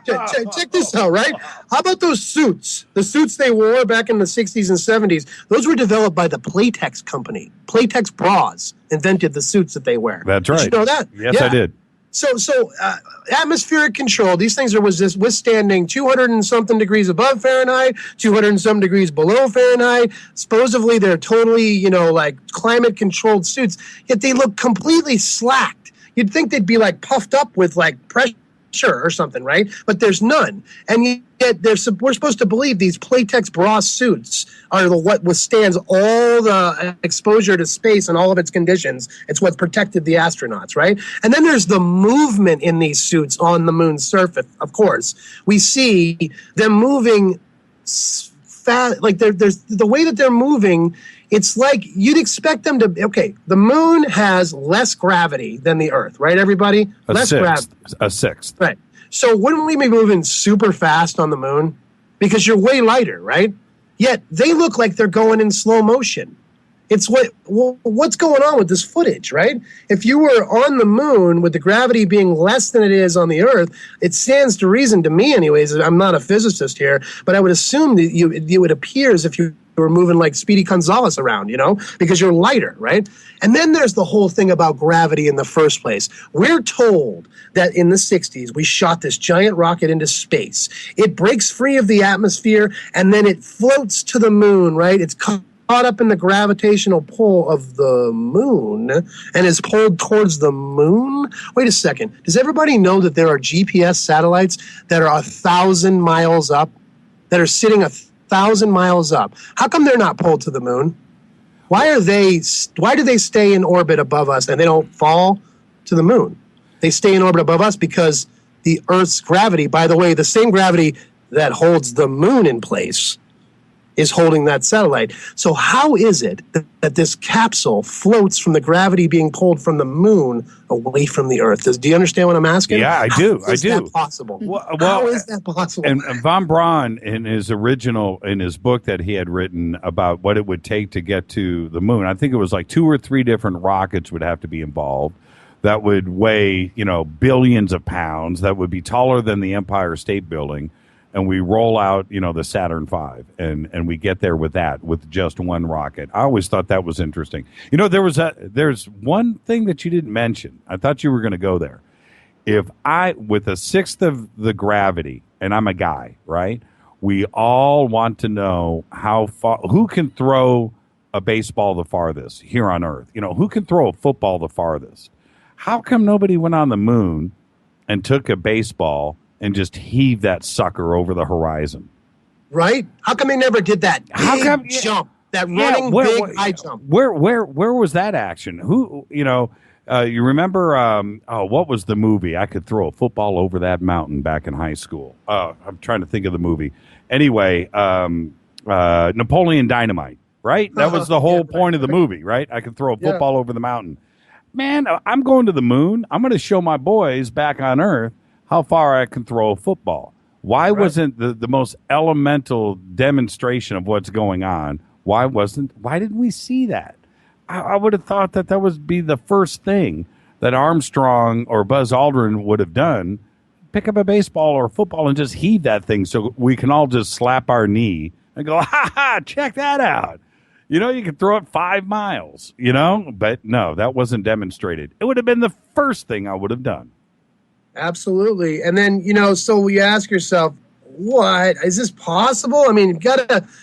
Check this out, right? How about those suits? The suits they wore back in the 60s and 70s, those were developed by the Playtex company. Playtex Bras invented the suits that they wear. That's right. Did you know that? Yes, I did. So atmospheric control, these things are withstanding 200 and something degrees above Fahrenheit, 200 and some degrees below Fahrenheit. Supposedly they're totally, climate controlled suits, yet they look completely slacked. You'd think they'd be like puffed up with like pressure or something, right? But there's none. And yet we're supposed to believe these Playtex bra suits are what withstands all the exposure to space and all of its conditions. It's what protected the astronauts, right? And then there's the movement in these suits on the moon's surface, of course. We see them moving fast, like there's the way that they're moving. It's like you'd expect them to. Okay, the moon has less gravity than the Earth, right? Everybody, less gravity. A sixth. Right. So wouldn't we be moving super fast on the moon? Because you're way lighter, right? Yet they look like they're going in slow motion. It's what's going on with this footage, right? If you were on the moon with the gravity being less than it is on the Earth, it stands to reason, to me anyways, I'm not a physicist here, but I would assume that it would appear as if you were moving like Speedy Gonzales around, because you're lighter, right? And then there's the whole thing about gravity in the first place. We're told that in the 60s, we shot this giant rocket into space. It breaks free of the atmosphere, and then it floats to the moon, right? It's caught up in the gravitational pull of the moon and is pulled towards the moon. Wait a second. Does everybody know that there are GPS satellites that are 1,000 miles up, that are sitting 1,000 miles up? How come they're not pulled to the moon? Why do they stay in orbit above us and they don't fall to the moon? They stay in orbit above us because the Earth's gravity, by the way, the same gravity that holds the moon in place, is holding that satellite. So how is it that this capsule floats from the gravity being pulled from the moon away from the Earth? Do you understand what I'm asking? Yeah, I do. How is that possible? How is that possible? And von Braun, in his book that he had written about what it would take to get to the moon, I think it was like 2 or 3 different rockets would have to be involved that would weigh, billions of pounds, that would be taller than the Empire State Building. And we roll out, the Saturn V, and we get there with just one rocket. I always thought that was interesting. There's one thing that you didn't mention. I thought you were going to go there. With a sixth of the gravity, and I'm a guy, right? We all want to know who can throw a baseball the farthest here on Earth. Who can throw a football the farthest? How come nobody went on the moon and took a baseball and just heave that sucker over the horizon? Right? How come they never did that big jump, that running big high jump? Where was that action? Who, you remember, what was the movie? I could throw a football over that mountain back in high school. I'm trying to think of the movie. Anyway, Napoleon Dynamite, right? That was the whole point of the movie, right? I could throw a football over the mountain. Man, I'm going to the moon. I'm going to show my boys back on Earth how far I can throw a football. Why wasn't the most elemental demonstration of what's going on? Why didn't we see that? I would have thought that would be the first thing that Armstrong or Buzz Aldrin would have done. Pick up a baseball or a football and just heave that thing so we can all just slap our knee and go, ha, check that out. You can throw it 5 miles, but no, that wasn't demonstrated. It would have been the first thing I would have done. Absolutely. And then, so you ask yourself, what? Is this possible? I mean,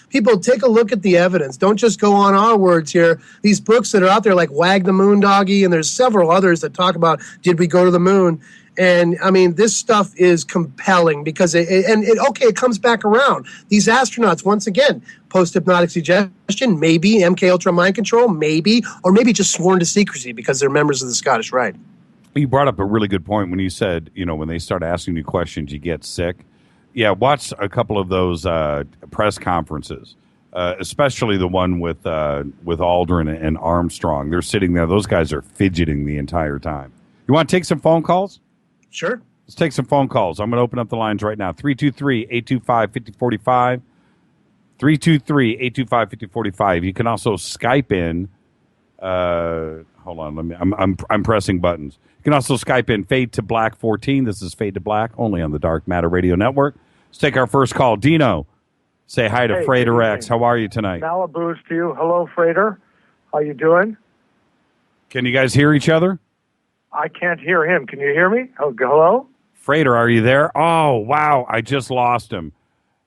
people take a look at the evidence. Don't just go on our words here. These books that are out there like Wag the Moondoggy, and there's several others that talk about, did we go to the moon? And I mean, this stuff is compelling because it comes back around. These astronauts, once again, post-hypnotic suggestion, maybe MK Ultra mind control, maybe, or maybe just sworn to secrecy because they're members of the Scottish Rite. You brought up a really good point when you said, when they start asking you questions, you get sick. Yeah, watch a couple of those press conferences, especially the one with Aldrin and Armstrong. They're sitting there. Those guys are fidgeting the entire time. You want to take some phone calls? Sure. Let's take some phone calls. I'm going to open up the lines right now. 323-825-5045. 323-825-5045. You can also Skype in. Hold on. I'm pressing buttons. You can also Skype in Fade to Black 14. This is Fade to Black, only on the Dark Matter Radio Network. Let's take our first call. Dino, say hi to Frater X. How are you tonight? Malibu's to you. Hello, Frater. How you doing? Can you guys hear each other? I can't hear him. Can you hear me? Oh, hello? Frater, are you there? Oh, wow. I just lost him.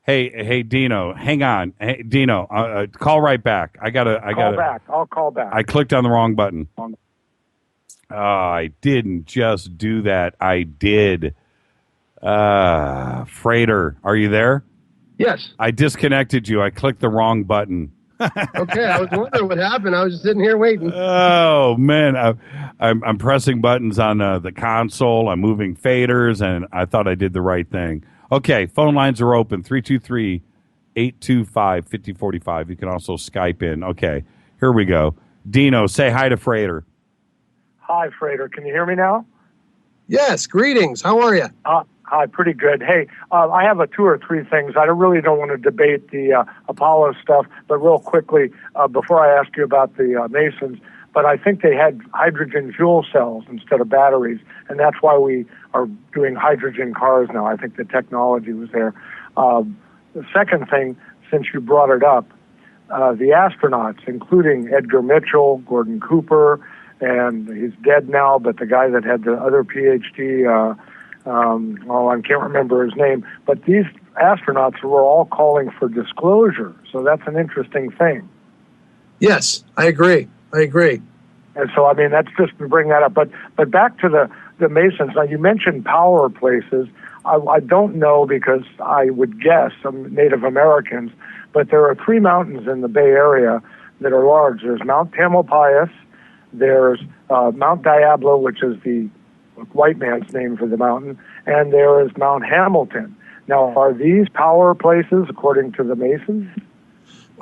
Hey, Dino, hang on. Hey, Dino, call right back. I'll call back. I clicked on the wrong button. Oh, I didn't just do that. I did. Frater, are you there? Yes. I disconnected you. I clicked the wrong button. Okay, I was wondering what happened. I was just sitting here waiting. Oh man, I'm pressing buttons on the console. I'm moving faders, and I thought I did the right thing. Okay, phone lines are open. 323-825-5045. You can also Skype in. Okay, here we go. Dino, say hi to Frater. Hi, Frater. Can you hear me now? Yes, greetings. How are you? Hi, pretty good. Hey, I have two or three things. I really don't want to debate the Apollo stuff, but real quickly, before I ask you about the Masons, but I think they had hydrogen fuel cells instead of batteries, and that's why we are doing hydrogen cars now. I think the technology was there. The second thing, since you brought it up, the astronauts, including Edgar Mitchell, Gordon Cooper, and he's dead now, but the guy that had the other PhD, I can't remember his name, but these astronauts were all calling for disclosure, so that's an interesting thing. Yes, I agree. And so, I mean, that's just to bring that up. But back to the Masons. Now, you mentioned power places. I don't know because I would guess some Native Americans, but there are three mountains in the Bay Area that are large. There's Mount Tamalpais, there's Mount Diablo, which is the white man's name for the mountain, and there is Mount Hamilton. Now, are these power places according to the Masons?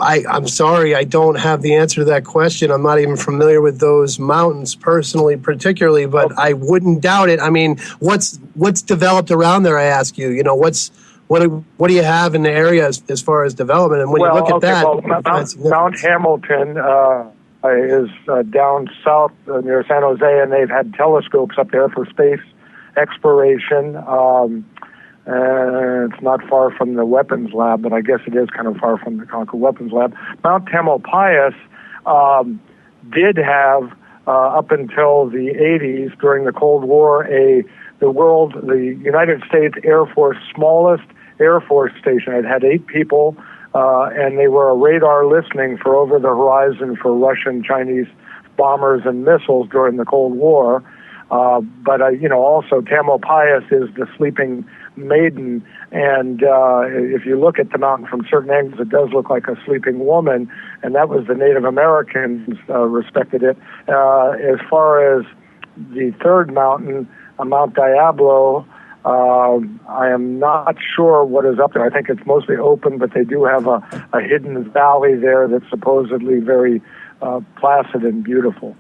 I'm sorry, I don't have the answer to that question. I'm not even familiar with those mountains personally, particularly, but I wouldn't doubt it. I mean, what's developed around there? I ask you. You know, what do you have in the area as far as development? And when you look at that, Mount Hamilton is down south near San Jose, and they've had telescopes up there for space exploration. It's not far from the weapons lab, but I guess it is kind of far from the Concord Weapons Lab. Mount Tamalpais did have, up until the 80s, during the Cold War, the United States Air Force smallest Air Force station. It had 8 people, and they were a radar listening for over the horizon for Russian, Chinese bombers and missiles during the Cold War. But also Tamalpais is the sleeping maiden, and if you look at the mountain from certain angles, it does look like a sleeping woman, and that was the Native Americans respected it. As far as the third mountain, Mount Diablo, I am not sure what is up there. I think it's mostly open, but they do have a hidden valley there that's supposedly very placid and beautiful.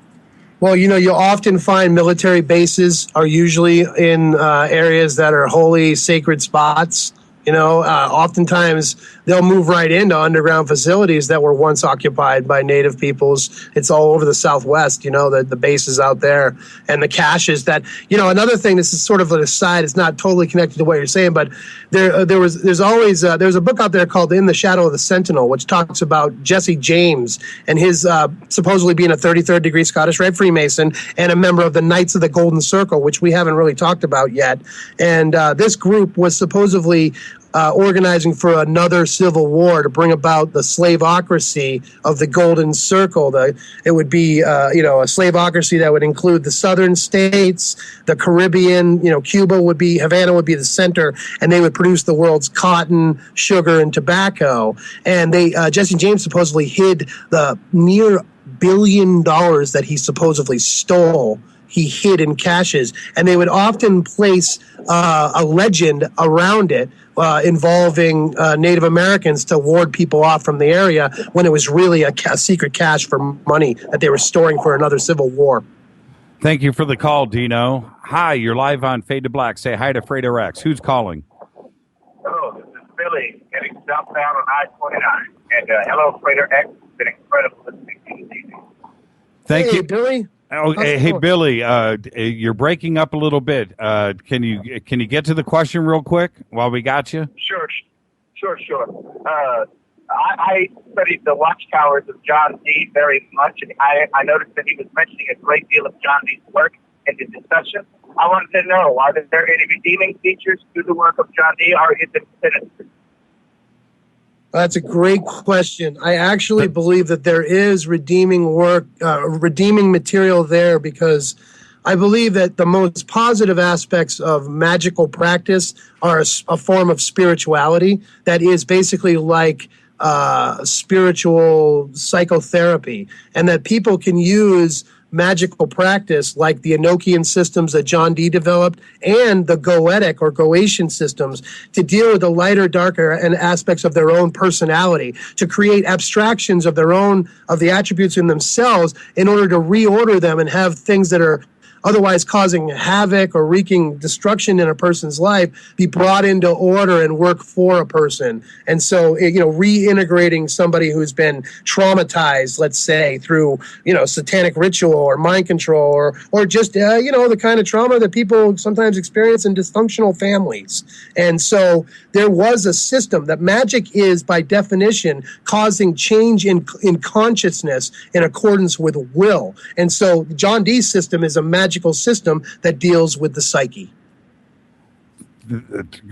Well, you'll often find military bases are usually in areas that are holy, sacred spots. Oftentimes they'll move right into underground facilities that were once occupied by Native peoples. It's all over the Southwest, the bases out there and the caches that, another thing, this is sort of an aside, it's not totally connected to what you're saying, but there's a book out there called In the Shadow of the Sentinel, which talks about Jesse James and his supposedly being a 33rd degree Scottish Rite Freemason and a member of the Knights of the Golden Circle, which we haven't really talked about yet. And this group was supposedly organizing for another civil war to bring about the slavocracy of the Golden Circle. It would be, a slavocracy that would include the southern states, the Caribbean, Havana would be the center, and they would produce the world's cotton, sugar, and tobacco. And Jesse James supposedly hid the near $1 billion that he supposedly stole. He hid in caches, and they would often place a legend around it involving Native Americans to ward people off from the area when it was really a secret cache for money that they were storing for another civil war. Thank you for the call, Dino. Hi, you're live on Fade to Black. Say hi to Frater X. Who's calling? Hello, this is Billy, heading southbound on I-29. And hello, Frater X. It's been incredible listening to you this evening. Thank you, Billy. Oh, hey, Billy, you're breaking up a little bit. Can you get to the question real quick while we got you? Sure. I studied the watchtowers of John Dee very much, and I noticed that he was mentioning a great deal of John Dee's work in the discussion. I wanted to know, are there any redeeming features to the work of John Dee, or is it sinister? That's a great question. I actually believe that there is redeeming work, redeeming material there because I believe that the most positive aspects of magical practice are a form of spirituality that is basically like spiritual psychotherapy, and that people can use magical practice like the Enochian systems that John Dee developed and the Goetic or Goetian systems to deal with the lighter, darker and aspects of their own personality, to create abstractions of their own, of the attributes in themselves in order to reorder them and have things that are otherwise causing havoc or wreaking destruction in a person's life be brought into order and work for a person. And so, reintegrating somebody who's been traumatized, let's say, through, satanic ritual or mind control or just, the kind of trauma that people sometimes experience in dysfunctional families. And so there was a system that magic is, by definition, causing change in consciousness in accordance with will. And so John Dee's system is a magical system that deals with the psyche.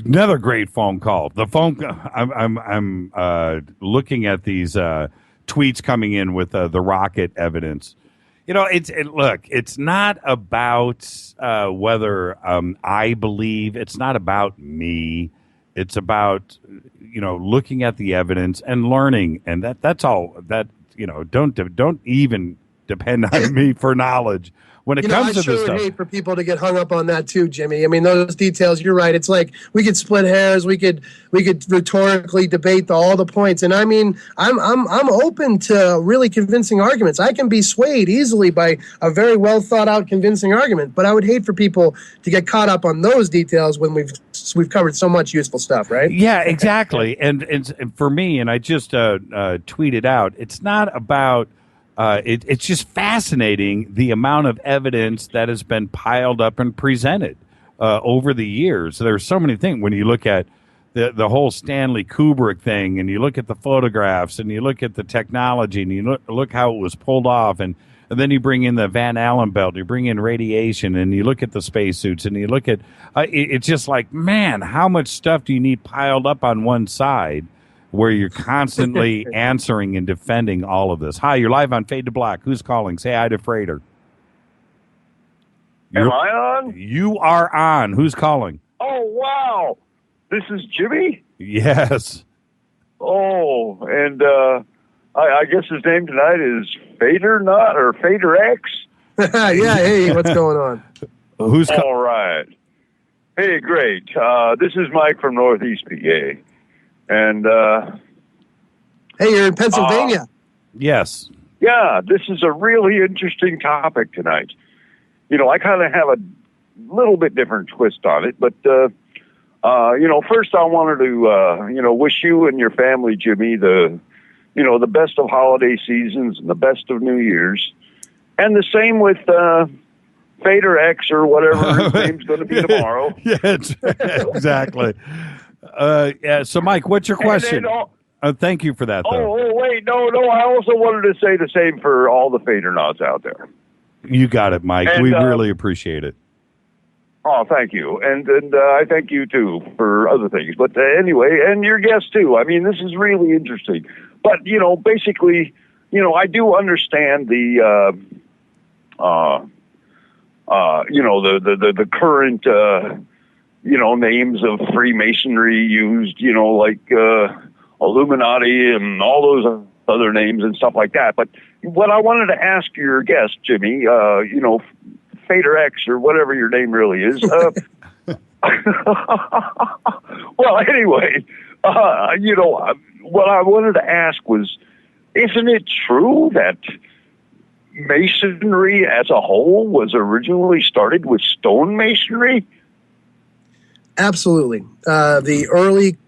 Another great phone call. The phone. I'm looking at these tweets coming in with the rocket evidence. It's not about whether I believe. It's not about me. It's about looking at the evidence and learning, and that's all. That don't even depend on me for knowledge. When it comes to this stuff, I sure would hate for people to get hung up on that too, Jimmy. I mean, those details. You're right. It's like we could split hairs. We could rhetorically debate all the points. And I mean, I'm open to really convincing arguments. I can be swayed easily by a very well thought out, convincing argument. But I would hate for people to get caught up on those details when we've covered so much useful stuff, right? Yeah, exactly. and for me, and I just tweeted out, it's not about. It's just fascinating the amount of evidence that has been piled up and presented over the years. There's so many things when you look at the whole Stanley Kubrick thing, and you look at the photographs, and you look at the technology, and you look how it was pulled off, and then you bring in the Van Allen belt, you bring in radiation, and you look at the spacesuits, and you look at it's just like, man, how much stuff do you need piled up on one side? Where you're constantly answering and defending all of this. Hi, you're live on Fade to Black. Who's calling? Say hi to Frater. Am I on? You are on. Who's calling? Oh, wow. This is Jimmy? Yes. Oh, and I guess his name tonight is Frater X? Yeah, hey, what's going on? Who's all right. Hey, great. This is Mike from Northeast PA. And hey, you're in Pennsylvania. Yes. Yeah, this is a really interesting topic tonight. I kind of have a little bit different twist on it, but first I wanted to wish you and your family, Jimmy, the best of holiday seasons and the best of New Year's, and the same with Frater X or whatever his name's going to be tomorrow. Yeah, exactly. So, Mike, what's your question? Thank you for that, though. Oh, wait, no. I also wanted to say the same for all the Fraternauts out there. You got it, Mike. We really appreciate it. Oh, thank you. And I thank you, too, for other things. But anyway, and your guests, too. I mean, this is really interesting. But, basically, I do understand the current... names of Freemasonry used, like Illuminati and all those other names and stuff like that. But what I wanted to ask your guest, Jimmy, Frater X or whatever your name really is. Well, anyway, what I wanted to ask was, isn't it true that Masonry as a whole was originally started with stone masonry? Absolutely. The early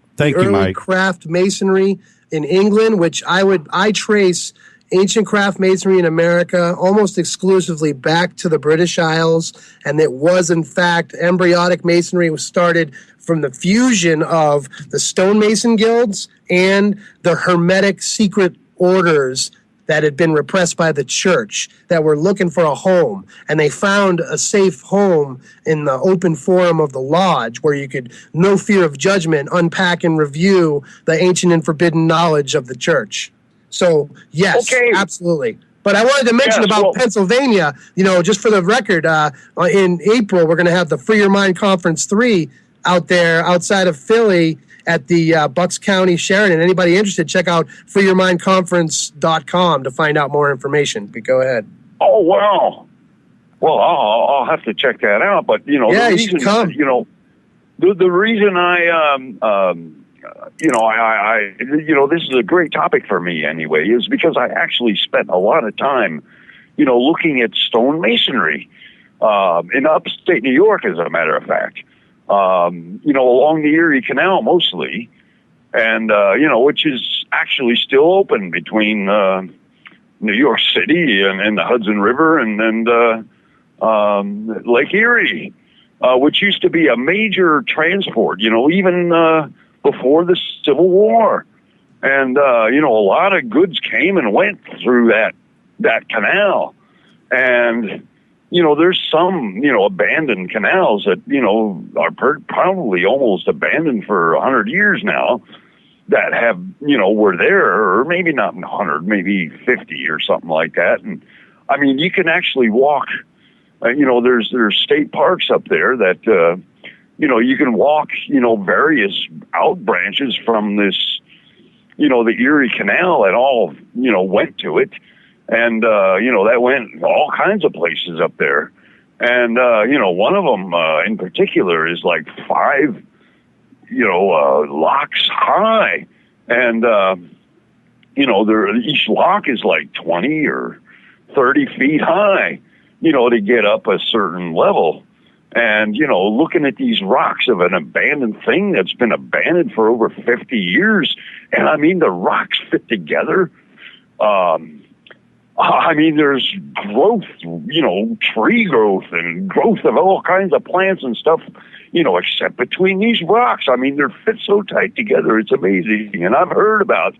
craft masonry in England, which I trace ancient craft masonry in America almost exclusively back to the British Isles, and it was in fact embryonic masonry was started from the fusion of the stonemason guilds and the hermetic secret orders that had been repressed by the church that were looking for a home. And they found a safe home in the open forum of the lodge where you could, no fear of judgment, unpack and review the ancient and forbidden knowledge of the church. So, yes, absolutely. But I wanted to mention about Pennsylvania, just for the record, in April, we're going to have the Free Your Mind Conference 3 out there outside of Philly at the Bucks County Sheridan. Anybody interested, check out freeyourmindconference.com to find out more information. But go ahead. Oh, wow. Well, I'll have to check that out. But, yeah, the reason, you should come. The reason this is a great topic for me anyway, is because I actually spent a lot of time, looking at stonemasonry in upstate New York, as a matter of fact, along the Erie Canal mostly, and, which is actually still open between New York City and the Hudson River and Lake Erie, which used to be a major transport, even before the Civil War. And, a lot of goods came and went through that canal. And, there's some, abandoned canals that, are probably almost abandoned for 100 years now that have, were there, or maybe not 100, maybe 50 or something like that. And, I mean, you can actually walk, there's state parks up there that, you can walk, various out branches from this, the Erie Canal that all, went to it. And, that went all kinds of places up there. And, one of them in particular is like 5, locks high. And, each lock is like 20 or 30 feet high, to get up a certain level. And, looking at these rocks of an abandoned thing that's been abandoned for over 50 years. And I mean, the rocks fit together. There's growth, tree growth and growth of all kinds of plants and stuff, except between these rocks. I mean, they're fit so tight together. It's amazing. And I've heard about,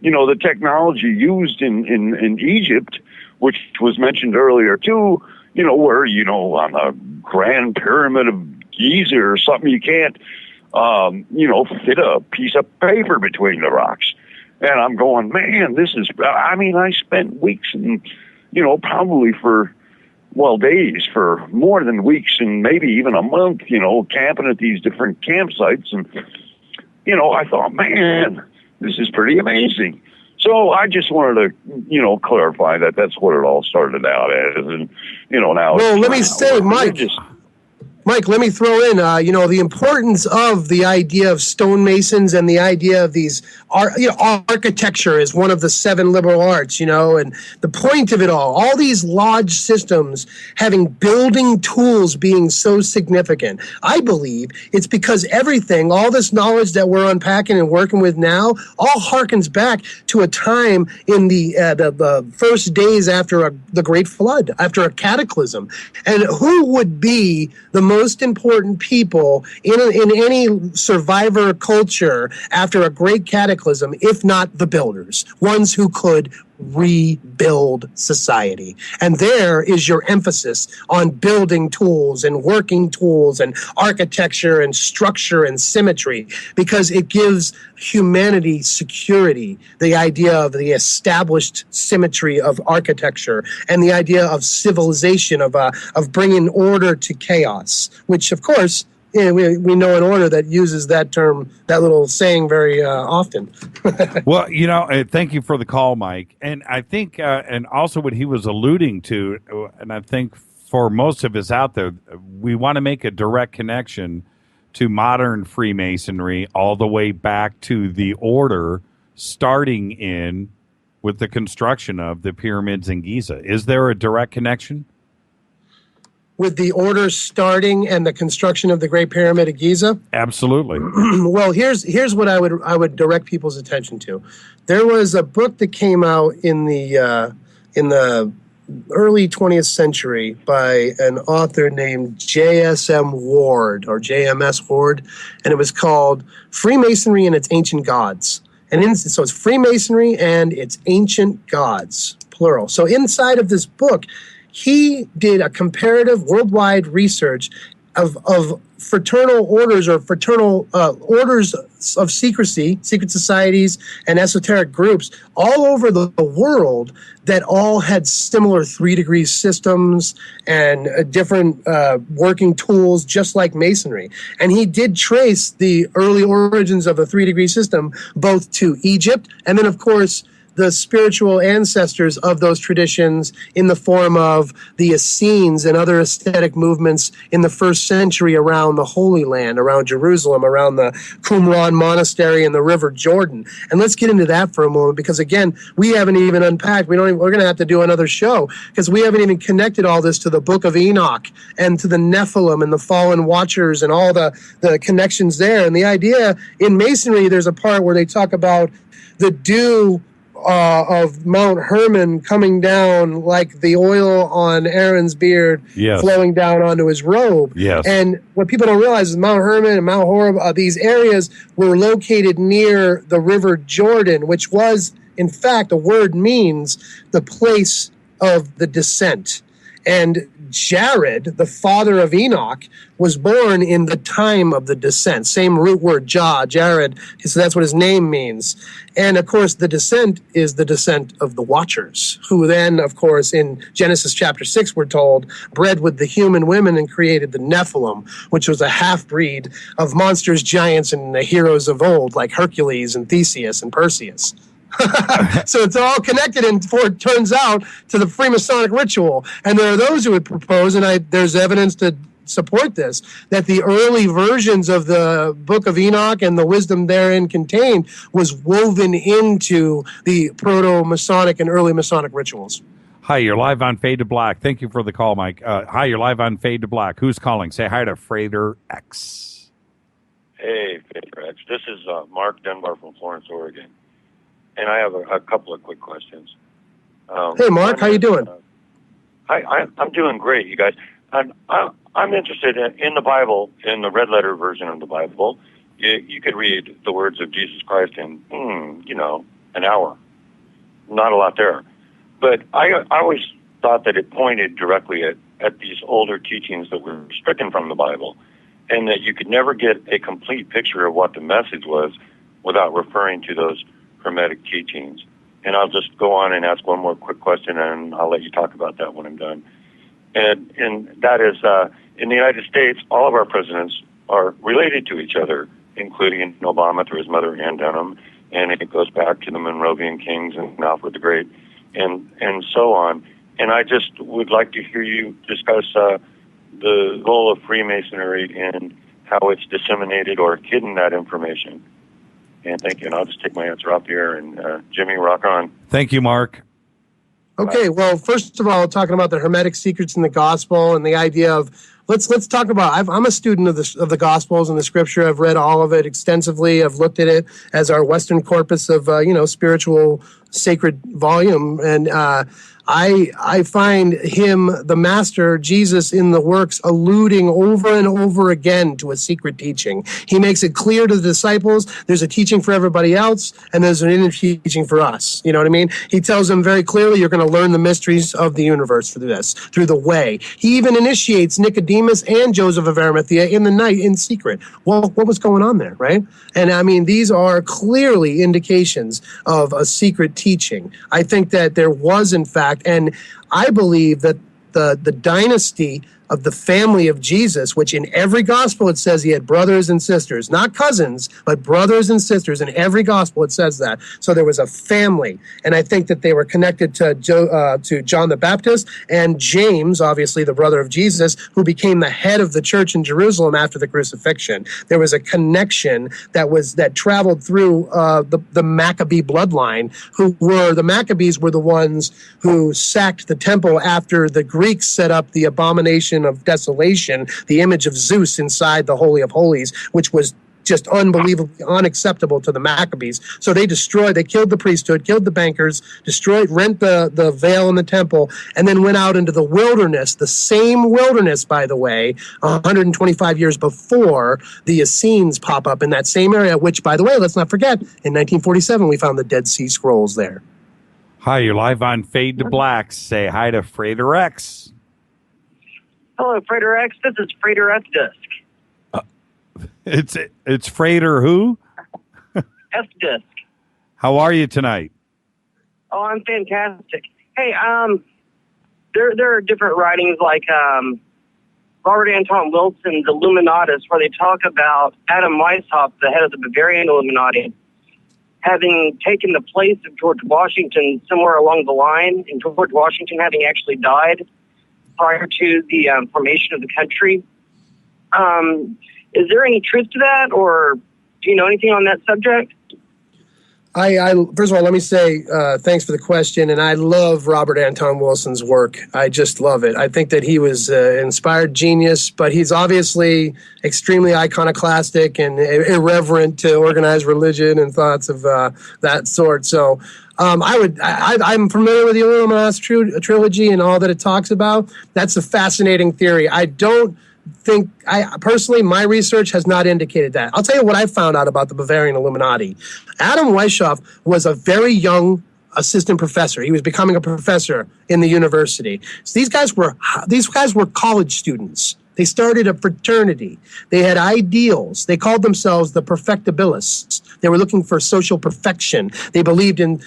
the technology used in Egypt, which was mentioned earlier too, where, on the Grand Pyramid of Giza or something, you can't, fit a piece of paper between the rocks. And I'm going, man, this is, I spent weeks and, probably for, days, for more than weeks and maybe even a month, camping at these different campsites. And, I thought, man, this is pretty amazing. So I just wanted to, clarify that that's what it all started out as. And, now. Well, let me say, Mike, let me throw in, the importance of the idea of stonemasons and the idea of these architecture is one of the 7 liberal arts, and the point of it all these lodge systems having building tools being so significant. I believe it's because everything, all this knowledge that we're unpacking and working with now, all harkens back to a time in the first days after the Great Flood, after a cataclysm. And who would be the most important people in any survivor culture after a great cataclysm, if not the builders, ones who could rebuild society? And there is your emphasis on building tools and working tools and architecture and structure and symmetry, because it gives humanity security, the idea of the established symmetry of architecture and the idea of civilization, of bringing order to chaos, which of course, we know an order that uses that term, that little saying very often. Well, thank you for the call, Mike. And I think, and also what he was alluding to, and I think for most of us out there, we want to make a direct connection to modern Freemasonry all the way back to the order starting in with the construction of the pyramids in Giza. Is there a direct connection? With the order starting and the construction of the Great Pyramid of Giza? Absolutely. Well, here's what I would direct people's attention to. There was a book that came out in the early 20th century by an author named J.S.M. Ward, or J.M.S. Ward, and it was called Freemasonry and Its Ancient Gods. So it's Freemasonry and its Ancient Gods, plural. So inside of this book, he did a comparative worldwide research of fraternal orders or fraternal orders of secrecy, secret societies, and esoteric groups all over the world that all had similar 3-degree systems and different working tools, just like Masonry. And he did trace the early origins of the 3-degree system both to Egypt and then, of course, the spiritual ancestors of those traditions in the form of the Essenes and other aesthetic movements in the first century around the Holy Land, around Jerusalem, around the Qumran Monastery and the River Jordan. And let's get into that for a moment, because again, we haven't even unpacked. We're going to have to do another show because we haven't even connected all this to the Book of Enoch and to the Nephilim and the fallen watchers and all the connections there. And the idea in Masonry, there's a part where they talk about the dew of Mount Hermon coming down like the oil on Aaron's beard, flowing down onto his robe. Yes. And what people don't realize is Mount Hermon and Mount Horeb, these areas were located near the River Jordan, which was, in fact, the word means the place of the descent. And Jared, the father of Enoch, was born in the time of the descent. Same root word, Jared. So that's what his name means. And, of course, the descent is the descent of the Watchers, who then, of course, in Genesis chapter 6, we're told, bred with the human women and created the Nephilim, which was a half-breed of monsters, giants, and the heroes of old, like Hercules and Theseus and Perseus. So it's all connected, and before it turns out, to the Freemasonic ritual. And there are those who would propose, and there's evidence to support this, that the early versions of the Book of Enoch and the wisdom therein contained was woven into the proto-Masonic and early Masonic rituals. Hi, you're live on Fade to Black. Thank you for the call, Mike. Hi, you're live on Fade to Black. Who's calling? Say hi to Frater X. Hey, Frater X. This is Mark Dunbar from Florence, Oregon. And I have a couple of quick questions. Hey, Mark, how you doing? I'm doing great, you guys. I'm interested in the Bible, in the red letter version of the Bible. You could read the words of Jesus Christ in, an hour. Not a lot there. But I always thought that it pointed directly at these older teachings that were stricken from the Bible, and that you could never get a complete picture of what the message was without referring to those Hermetic teachings. And I'll just go on and ask one more quick question, and I'll let you talk about that when I'm done. And that is, in the United States, all of our presidents are related to each other, including Obama through his mother, Ann Dunham, and it goes back to the Monrovian kings and Alfred the Great, and so on. And I just would like to hear you discuss the role of Freemasonry and how it's disseminated or hidden that information. And thank you. And I'll just take my answer off here. And Jimmy, rock on. Thank you, Mark. Okay, well, first of all, talking about the Hermetic secrets in the Gospel and the idea of let's talk about. I'm a student of the Gospels and the Scripture. I've read all of it extensively. I've looked at it as our Western corpus of spiritual sacred volume, and I find him, the master, Jesus, in the works alluding over and over again to a secret teaching. He makes it clear to the disciples there's a teaching for everybody else and there's an inner teaching for us. You know what I mean? He tells them very clearly, you're going to learn the mysteries of the universe through this, through the way. He even initiates Nicodemus and Joseph of Arimathea in the night in secret. Well, what was going on there, right? And I mean, these are clearly indications of a secret teaching. I think that there was, in fact, and I believe that the dynasty of the family of Jesus, which in every gospel it says he had brothers and sisters, not cousins, but brothers and sisters. In every gospel it says that. So there was a family, and I think that they were connected to John the Baptist and James, obviously the brother of Jesus, who became the head of the church in Jerusalem after the crucifixion. There was a connection that traveled through the Maccabee bloodline. The Maccabees were the ones who sacked the temple after the Greeks set up the abomination of desolation, the image of Zeus inside the Holy of Holies, which was just unbelievably unacceptable to the Maccabees. So they killed the priesthood, killed the bankers, rent the veil in the temple, and then went out into the wilderness, the same wilderness, by the way, 125 years before the Essenes pop up in that same area, which, by the way, let's not forget, in 1947, we found the Dead Sea Scrolls there. Hi, you're live on Fade to Black. Say hi to Frater X. Hello, Frater X. This is Frater X Disc. It's Frater who? F Disc. How are you tonight? Oh, I'm fantastic. Hey, there are different writings like Robert Anton Wilson's Illuminatus, where they talk about Adam Weishaupt, the head of the Bavarian Illuminati, having taken the place of George Washington somewhere along the line, and George Washington having actually died prior to the formation of the country. Is there any truth to that, or do you know anything on that subject? I first of all, let me say thanks for the question, and I love Robert Anton Wilson's work. I just love it. I think that he was an inspired genius, but he's obviously extremely iconoclastic and irreverent to organized religion and thoughts of that sort. So I'm familiar with the Illuminatus trilogy and all that it talks about. That's a fascinating theory. I don't think, personally, my research has not indicated that. I'll tell you what I found out about the Bavarian Illuminati. Adam Weishaupt was a very young assistant professor. He was becoming a professor in the university. So these guys were college students. They started a fraternity. They had ideals. They called themselves the perfectibilists. They were looking for social perfection. They believed in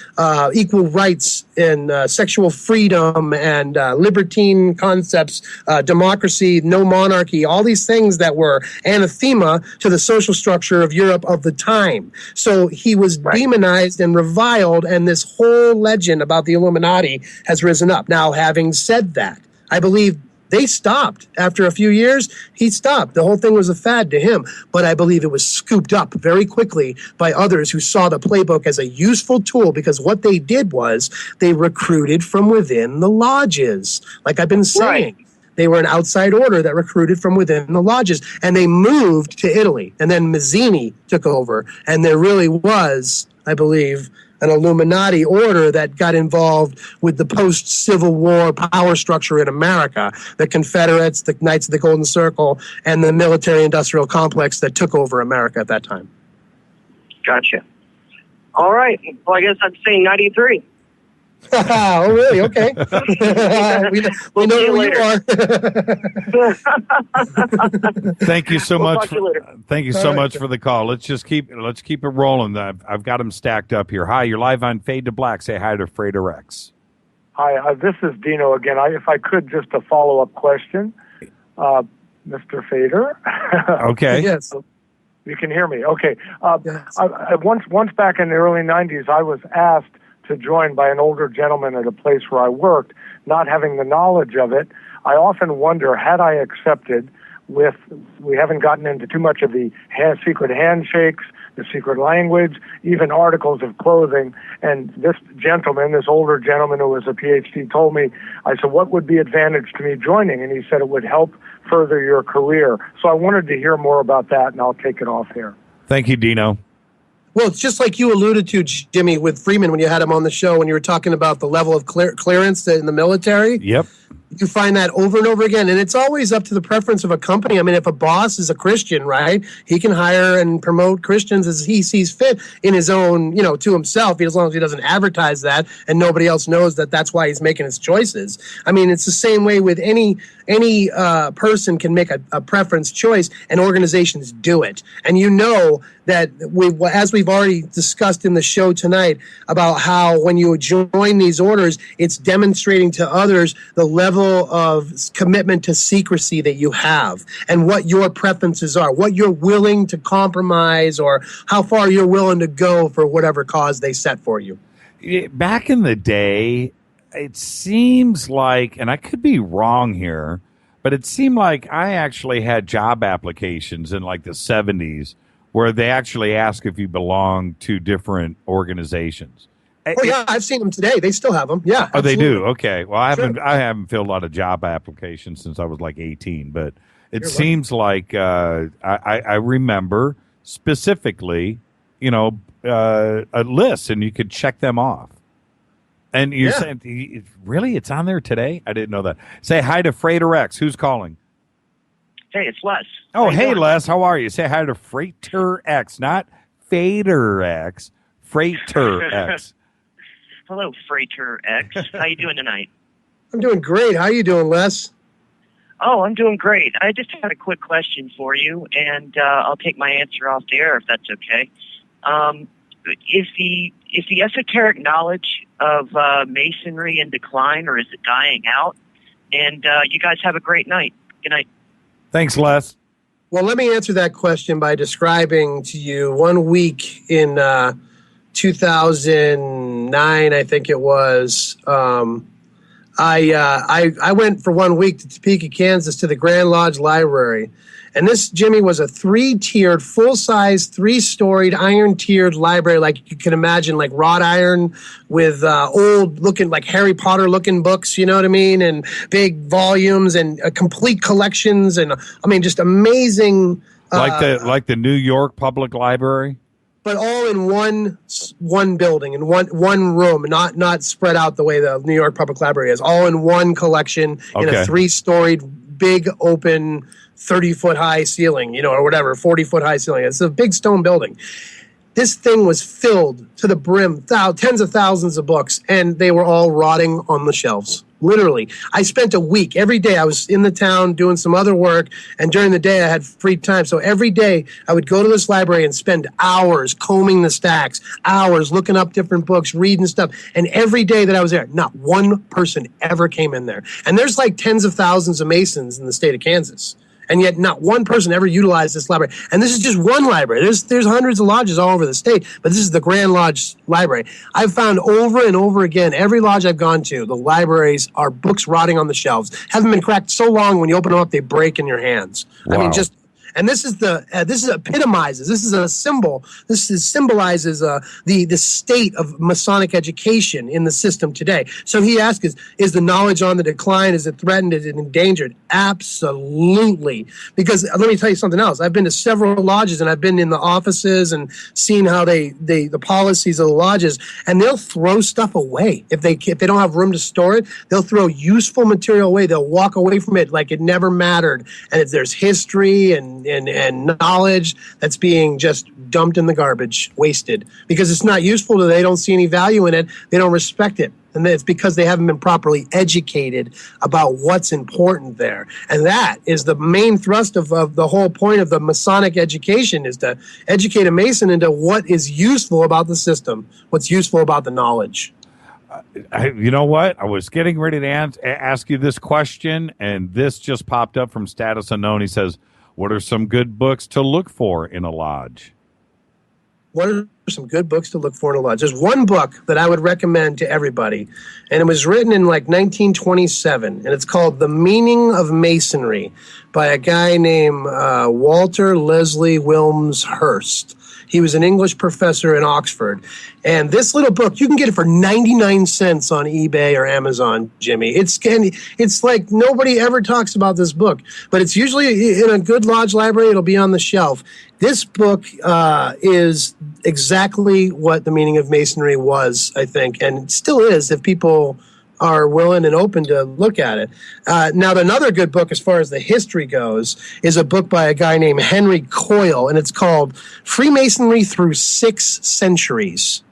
equal rights and sexual freedom and libertine concepts, democracy, no monarchy, all these things that were anathema to the social structure of Europe of the time. So he was demonized and reviled, and this whole legend about the Illuminati has risen up. Now, having said that, I believe they stopped. After a few years, he stopped. The whole thing was a fad to him. But I believe it was scooped up very quickly by others who saw the playbook as a useful tool, because what they did was they recruited from within the lodges. Like I've been saying. Right. They were an outside order that recruited from within the lodges. And they moved to Italy. And then Mazzini took over. And there really was, I believe, an Illuminati order that got involved with the post-Civil War power structure in America, the Confederates, the Knights of the Golden Circle, and the military-industrial complex that took over America at that time. Gotcha. All right. Well, I guess I'd say 93. Oh, really? Okay. we know who you are. Thank you so much. Thank you so much for the call. Let's keep it rolling. I've got them stacked up here. Hi, you're live on Fade to Black. Say hi to Frater X. Hi, this is Dino again. If I could, just a follow-up question, Mr. Fader. Okay. Yes. You can hear me. Okay. Yes. Once back in the early 90s, I was asked to join by an older gentleman at a place where I worked, not having the knowledge of it. I often wonder, had I accepted, we haven't gotten into too much of the secret handshakes, the secret language, even articles of clothing. And this older gentleman who was a PhD told me, I said, what would be advantage to me joining? And he said it would help further your career. So I wanted to hear more about that, and I'll take it off here. Thank you, Dino. Well, it's just like you alluded to, Jimmy, with Freeman when you had him on the show, when you were talking about the level of clearance in the military. Yep. You find that over and over again, and it's always up to the preference of a company. I mean, if a boss is a Christian, right, he can hire and promote Christians as he sees fit in his own, to himself, as long as he doesn't advertise that and nobody else knows that that's why he's making his choices. I mean, it's the same way with any person can make a preference choice, and organizations do it. And that as we've already discussed in the show tonight about how when you join these orders, it's demonstrating to others the level of commitment to secrecy that you have and what your preferences are, what you're willing to compromise, or how far you're willing to go for whatever cause they set for you. Back in the day, it seems like, and I could be wrong here, but it seemed like I actually had job applications in like the 70s where they actually ask if you belong to different organizations. Oh yeah, I've seen them today. They still have them. Yeah. Oh, they do. Okay. Well, I haven't filled a lot of job applications since I was like 18, but it seems like I remember specifically, a list, and you could check them off. And you're saying, really, it's on there today? I didn't know that. Say hi to Frater X. Who's calling? Hey, it's Les. Oh, hey, Les. How are you? Say hi to Frater X, not Fader X. Frater X. Hello, Frater X. How you doing tonight? I'm doing great. How you doing, Les? Oh, I'm doing great. I just had a quick question for you, and I'll take my answer off the air if that's okay. Is the esoteric knowledge of Masonry in decline, or is it dying out? And you guys have a great night. Good night. Thanks, Les. Well, let me answer that question by describing to you 1 week in 2009, I think it was. I went for 1 week to Topeka, Kansas, to the Grand Lodge Library. And this, Jimmy, was a 3-tiered, full-size, 3-storied, iron-tiered library, like you can imagine, like wrought iron with old-looking, like Harry Potter-looking books, you know what I mean, and big volumes and complete collections, and I mean, just amazing. Like the New York Public Library? But all in one building, in one room, not spread out the way the New York Public Library is. All in one collection in a 3-storied, big, open, 30-foot high ceiling, or whatever, 40-foot high ceiling. It's a big stone building. This thing was filled to the brim, tens of thousands of books, and they were all rotting on the shelves. Literally. I spent a week. Every day I was in the town doing some other work, and during the day I had free time. So every day I would go to this library and spend hours combing the stacks, hours looking up different books, reading stuff. And every day that I was there, not one person ever came in there. And there's like tens of thousands of Masons in the state of Kansas. And yet not one person ever utilized this library. And this is just one library. There's hundreds of lodges all over the state, but this is the Grand Lodge Library. I've found over and over again, every lodge I've gone to, the libraries are books rotting on the shelves. Haven't been cracked so long, when you open them up, they break in your hands. Wow. I mean, just... And this is epitomizes. This is a symbol. Symbolizes the state of Masonic education in the system today. So he asks, is the knowledge on the decline? Is it threatened? Is it endangered? Absolutely. Because let me tell you something else. I've been to several lodges, and I've been in the offices and seen how the policies of the lodges, and they'll throw stuff away if they don't have room to store it. They'll throw useful material away. They'll walk away from it like it never mattered. And if there's history and knowledge that's being just dumped in the garbage, wasted, because it's not useful to them. They don't see any value in it. They don't respect it. And it's because they haven't been properly educated about what's important there. And that is the main thrust of the whole point of the Masonic education, is to educate a Mason into what is useful about the system, what's useful about the knowledge. You know what? I was getting ready to ask you this question, and this just popped up from Status Unknown. He says, what are some good books to look for in a lodge? What are some good books to look for in a lodge? There's one book that I would recommend to everybody, and it was written in like 1927, and it's called The Meaning of Masonry by a guy named Walter Leslie Wilms Hurst. He was an English professor in Oxford. And this little book, you can get it for 99 cents on eBay or Amazon, Jimmy. It's like nobody ever talks about this book, but it's usually in a good lodge library. It'll be on the shelf. This book is exactly what the meaning of Masonry was, I think, and it still is if people are willing and open to look at it. Now, another good book as far as the history goes is a book by a guy named Henry Coyle, and it's called Freemasonry Through 6 Centuries.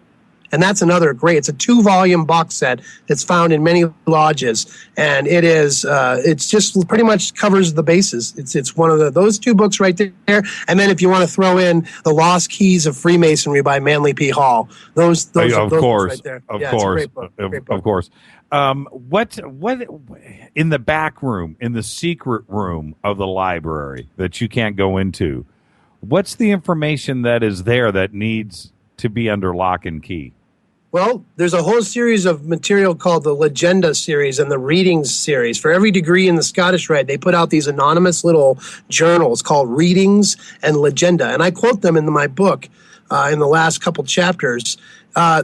And that's another great, it's a 2-volume box set that's found in many lodges. And it is, it's just pretty much covers the bases. It's one of those 2 books right there. And then if you want to throw in The Lost Keys of Freemasonry by Manly P. Hall, those of course, right there. Of yeah, course, it's a great book. Of course. What in the back room, in the secret room of the library that you can't go into, what's the information that is there that needs to be under lock and key? Well, there's a whole series of material called the Legenda series and the Readings series. For every degree in the Scottish Rite, they put out these anonymous little journals called Readings and Legenda. And I quote them in my book in the last couple chapters.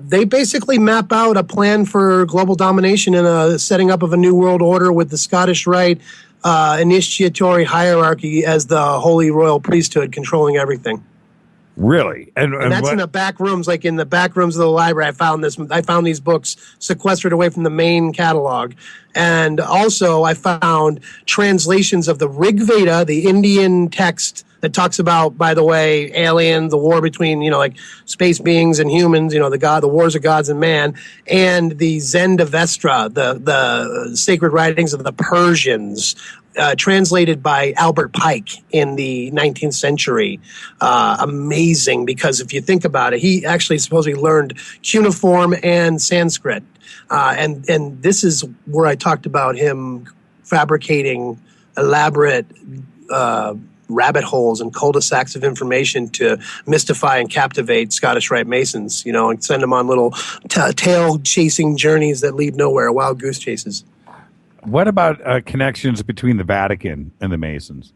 They basically map out a plan for global domination and a setting up of a new world order with the Scottish Rite initiatory hierarchy as the holy royal priesthood controlling everything. Really? And that's in the back rooms, like in the back rooms of the library. I found these books sequestered away from the main catalog. And also I found translations of the Rig Veda, the Indian text that talks about, by the way, aliens, the war between, like space beings and humans, the wars of gods and man, and the Zendavestra, the sacred writings of the Persians, translated by Albert Pike in the 19th century. Amazing, because if you think about it, he actually supposedly learned cuneiform and Sanskrit. And this is where I talked about him fabricating elaborate rabbit holes and cul-de-sacs of information to mystify and captivate Scottish Rite Masons, and send them on little tail-chasing journeys that lead nowhere, wild goose chases. What about connections between the Vatican and the Masons?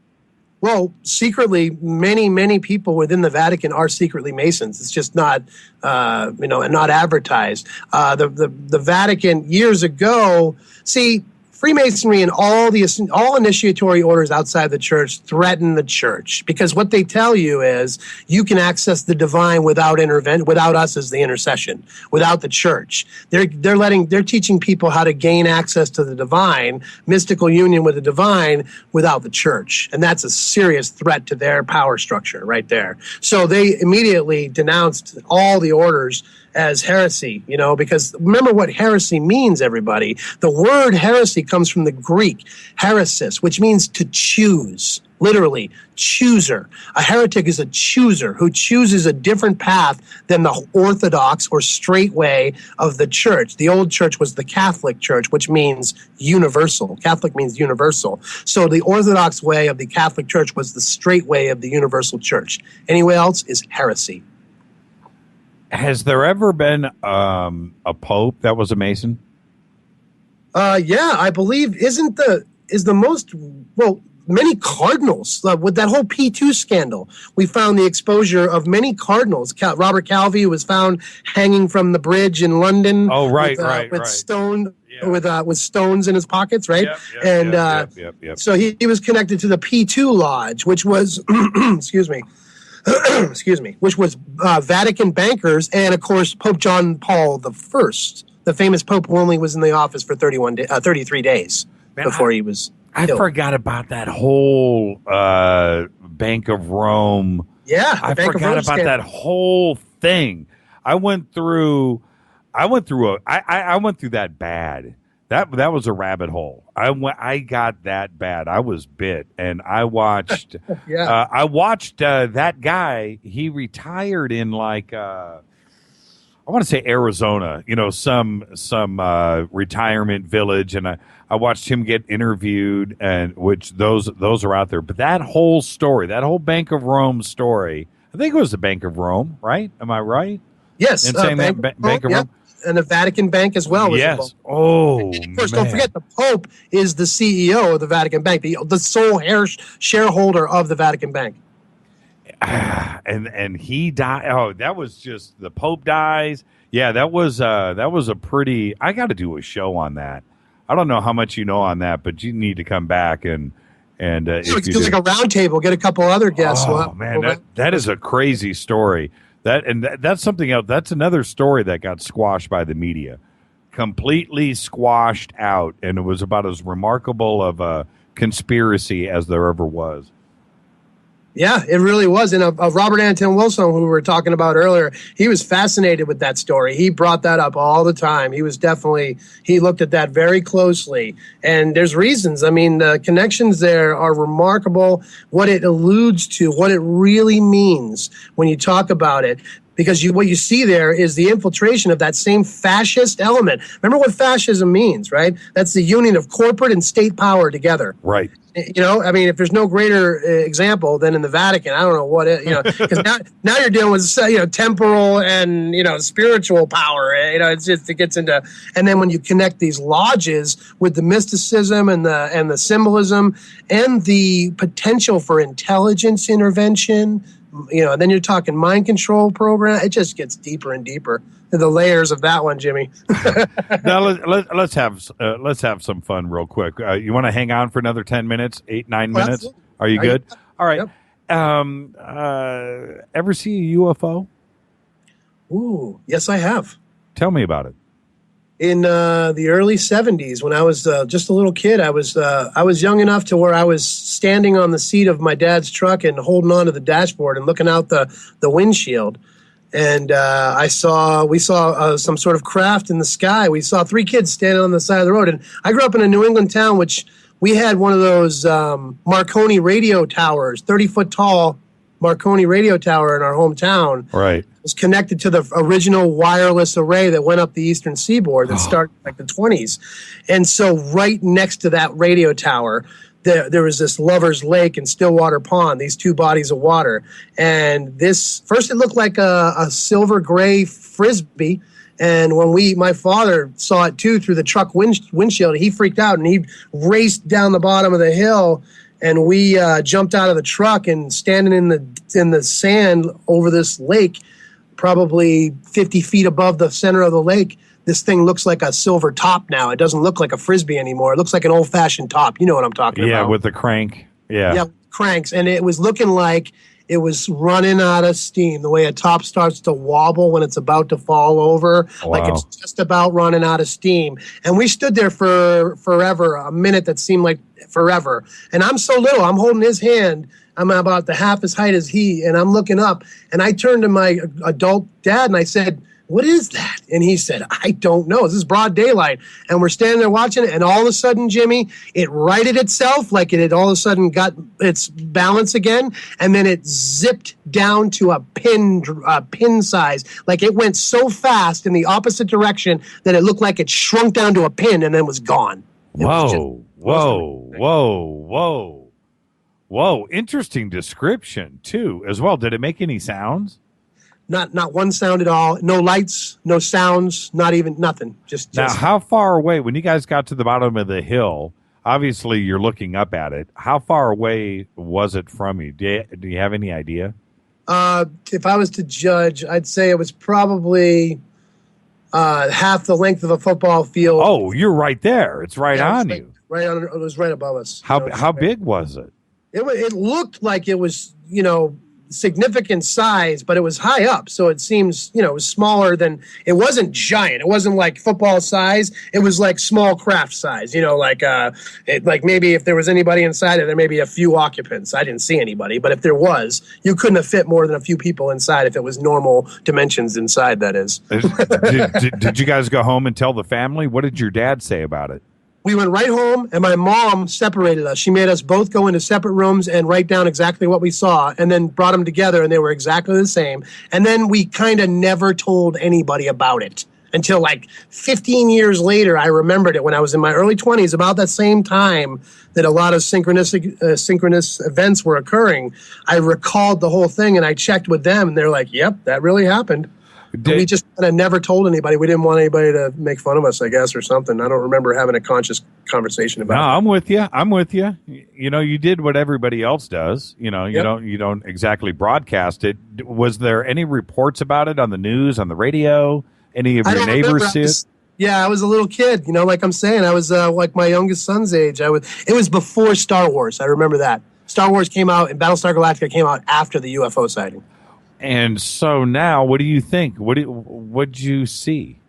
Well, secretly, many people within the Vatican are secretly Masons. It's just not, not advertised. The Vatican years ago, see, Freemasonry and all initiatory orders outside the church threaten the church, because what they tell you is you can access the divine without us as the intercession, without the church. They're teaching people how to gain access to the divine, mystical union with the divine, without the church, and that's a serious threat to their power structure right there. So they immediately denounced all the orders as heresy, because remember what heresy means, everybody. The word heresy comes from the Greek heresis, which means to choose, literally, chooser. A heretic is a chooser who chooses a different path than the orthodox or straight way of the church. The old church was the Catholic Church, which means universal. Catholic means universal. So the orthodox way of the Catholic Church was the straight way of the universal church. Anywhere else is heresy. Has there ever been a pope that was a Mason? Yeah, I believe many cardinals with that whole P2 scandal. We found the exposure of many cardinals. Robert Calvi was found hanging from the bridge in London. Oh, right. With stones in his pockets, right? Yep. So he was connected to the P2 Lodge, which was, which was Vatican bankers, and of course Pope John Paul I, the famous pope who only was in the office for 33 days before he was killed. I forgot about that whole Bank of Rome. Yeah, I forgot about that whole thing. I went through that bad. That was a rabbit hole. I got that bad. I was bit, and I watched. That guy. He retired in I want to say Arizona. Some retirement village, and I watched him get interviewed, and which those are out there. But that whole story, that whole Bank of Rome story, I think it was the Bank of Rome, right? Am I right? Yes, in saying Bank of Rome. And the Vatican Bank as well. Yes. Oh, of course, don't forget the Pope is the CEO of the Vatican Bank, the sole shareholder of the Vatican Bank. And he died. Oh, that was just the Pope dies. Yeah, that was a pretty. I got to do a show on that. I don't know how much you know on that, but you need to come back and it's like a round table. Get a couple other guests. Oh man, that is a crazy story. That's something else. That's another story that got squashed by the media, completely squashed out, and it was about as remarkable of a conspiracy as there ever was. Yeah, it really was. And of Robert Anton Wilson, who we were talking about earlier, he was fascinated with that story. He brought that up all the time. He looked at that very closely. And there's reasons. I mean, the connections there are remarkable, what it alludes to, what it really means when you talk about it. Because what you see there is the infiltration of that same fascist element. Remember what fascism means, right? That's the union of corporate and state power together. Right. I mean, if there's no greater example than in the Vatican, I don't know what because now you're dealing with temporal and spiritual power. It gets into, and then when you connect these lodges with the mysticism and the symbolism and the potential for intelligence intervention, and then you're talking mind control program. It just gets deeper and deeper. The layers of that one, Jimmy. Now let's have some fun real quick. You want to hang on for another 10 minutes, 8-9 minutes? Absolutely. Are you good? All right. Yep. Ever see a UFO? Ooh, yes, I have. Tell me about it. In the early 70s, when I was just a little kid, I was young enough to where I was standing on the seat of my dad's truck and holding on to the dashboard and looking out the windshield. And we saw some sort of craft in the sky. We saw 3 kids standing on the side of the road. And I grew up in a New England town, which we had one of those Marconi radio towers, 30-foot tall Marconi radio tower in our hometown. Right. It was connected to the original wireless array that went up the eastern seaboard that started like the 20s. And so right next to that radio tower, there was this Lover's Lake and Stillwater Pond, these two bodies of water. And first it looked like a silver gray Frisbee. And when my father saw it too through the truck windshield, he freaked out and he raced down the bottom of the hill. And we jumped out of the truck and standing in the sand over this lake, probably 50 feet above the center of the lake. This thing looks like a silver top now. It doesn't look like a Frisbee anymore. It looks like an old-fashioned top. You know what I'm talking about. Yeah, with the crank. Yeah. Yeah, cranks. And it was looking like it was running out of steam, the way a top starts to wobble when it's about to fall over, like it's just about running out of steam. And we stood there for forever, a minute that seemed like forever. And I'm so little. I'm holding his hand. I'm about the half as height as he, and I'm looking up. And I turned to my adult dad, and I said, "What is that?" And he said, "I don't know. This is broad daylight." And we're standing there watching it, and all of a sudden, Jimmy, it righted itself, like it had all of a sudden got its balance again, and then it zipped down to a pin size. Like it went so fast in the opposite direction that it looked like it shrunk down to a pin and then was gone. Whoa. Interesting description, too, as well. Did it make any sounds? Not one sound at all. No lights, no sounds, nothing. Just now, how far away, when you guys got to the bottom of the hill, obviously you're looking up at it. How far away was it from you? Do you have any idea? If I was to judge, I'd say it was probably half the length of a football field. Oh, you're right there. It's right on you. Right on. It was right above us. How big was it? It looked like it was, significant size, but it was high up. So it seems, it was smaller than, it wasn't giant. It wasn't like football size. It was like small craft size, like maybe if there was anybody inside it, there may be a few occupants. I didn't see anybody, but if there was, you couldn't have fit more than a few people inside if it was normal dimensions inside, that is. Did you guys go home and tell the family? What did your dad say about it? We went right home, and my mom separated us. She made us both go into separate rooms and write down exactly what we saw, and then brought them together, and they were exactly the same. And then we kind of never told anybody about it until like 15 years later. I remembered it when I was in my early 20s, about that same time that a lot of synchronous events were occurring. I recalled the whole thing, and I checked with them, and they're like, "Yep, that really happened." We just kind of never told anybody. We didn't want anybody to make fun of us, I guess, or something. I don't remember having a conscious conversation about it. No, I'm with you. You did what everybody else does. You don't exactly broadcast it. Was there any reports about it on the news, on the radio? Any of your neighbors see it? Yeah, I was a little kid. Like I'm saying, I was like my youngest son's age. It was before Star Wars. I remember that. Star Wars came out and Battlestar Galactica came out after the UFO sighting. And so now, what do you think? What'd you see?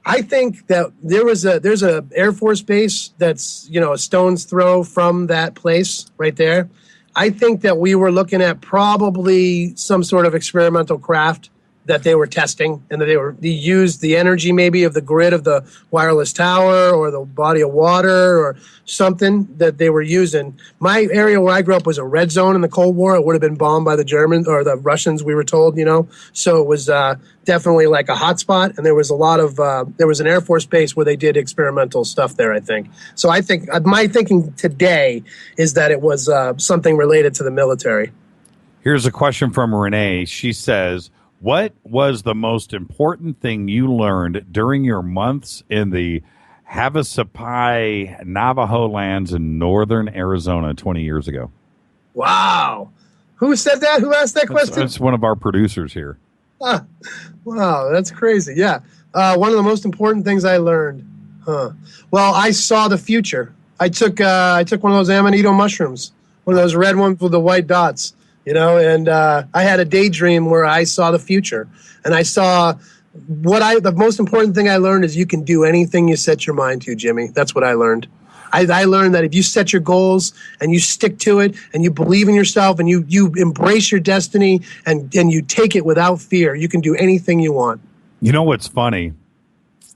I think that there's a Air Force base that's a stone's throw from that place right there. I think that we were looking at probably some sort of experimental craft that they were testing, and that they used the energy maybe of the grid of the wireless tower or the body of water or something that they were using. My area where I grew up was a red zone in the Cold War. It would have been bombed by the Germans or the Russians, we were told, So it was definitely like a hot spot, and there was a lot of there was an Air Force base where they did experimental stuff there, I think. So I think my thinking today is that it was something related to the military. Here's a question from Renee. She says, what was the most important thing you learned during your months in the Havasupai Navajo lands in northern Arizona 20 years ago? Wow. Who said that? Who asked that question? It's one of our producers here. Wow, that's crazy. Yeah. One of the most important things I learned. Well, I saw the future. I took one of those amanito mushrooms, one of those red ones with the white dots. And I had a daydream where I saw the future, and I saw the most important thing I learned is you can do anything you set your mind to, Jimmy. That's what I learned. I learned that if you set your goals and you stick to it and you believe in yourself and you embrace your destiny and you take it without fear, you can do anything you want. You know what's funny?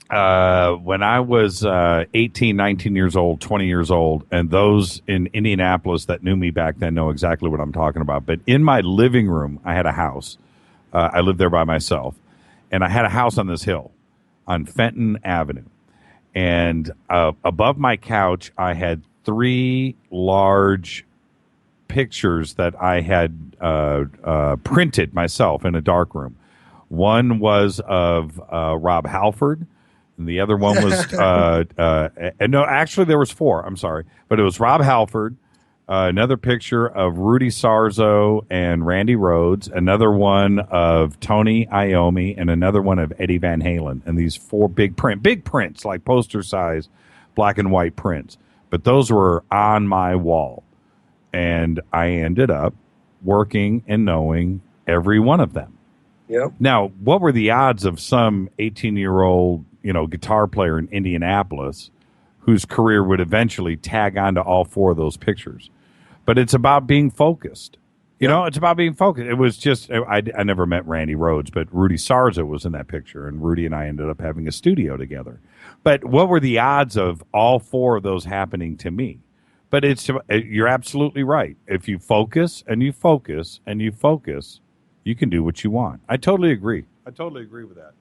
when I was 18, 19 years old, 20 years old, and those in Indianapolis that knew me back then know exactly what I'm talking about. But in my living room, I had a house. I lived there by myself, and I had a house on this hill on Fenton Avenue. And above my couch, I had 3 large pictures that I had printed myself in a darkroom. One was of Rob Halford. And the other one was, and no, actually there was 4. I'm sorry, but it was Rob Halford, another picture of Rudy Sarzo and Randy Rhoads, another one of Tony Iommi, and another one of Eddie Van Halen. And these 4 big prints, like poster size, black and white prints. But those were on my wall, and I ended up working and knowing every one of them. Yep. Now, what were the odds of some 18-year-old guitar player in Indianapolis whose career would eventually tag onto all 4 of those pictures? But it's about being focused. It's about being focused. It was just, I never met Randy Rhoads, but Rudy Sarzo was in that picture, and Rudy and I ended up having a studio together. But what were the odds of all 4 of those happening to me? But you're absolutely right. If you focus and you focus and you focus, you can do what you want. I totally agree. with that.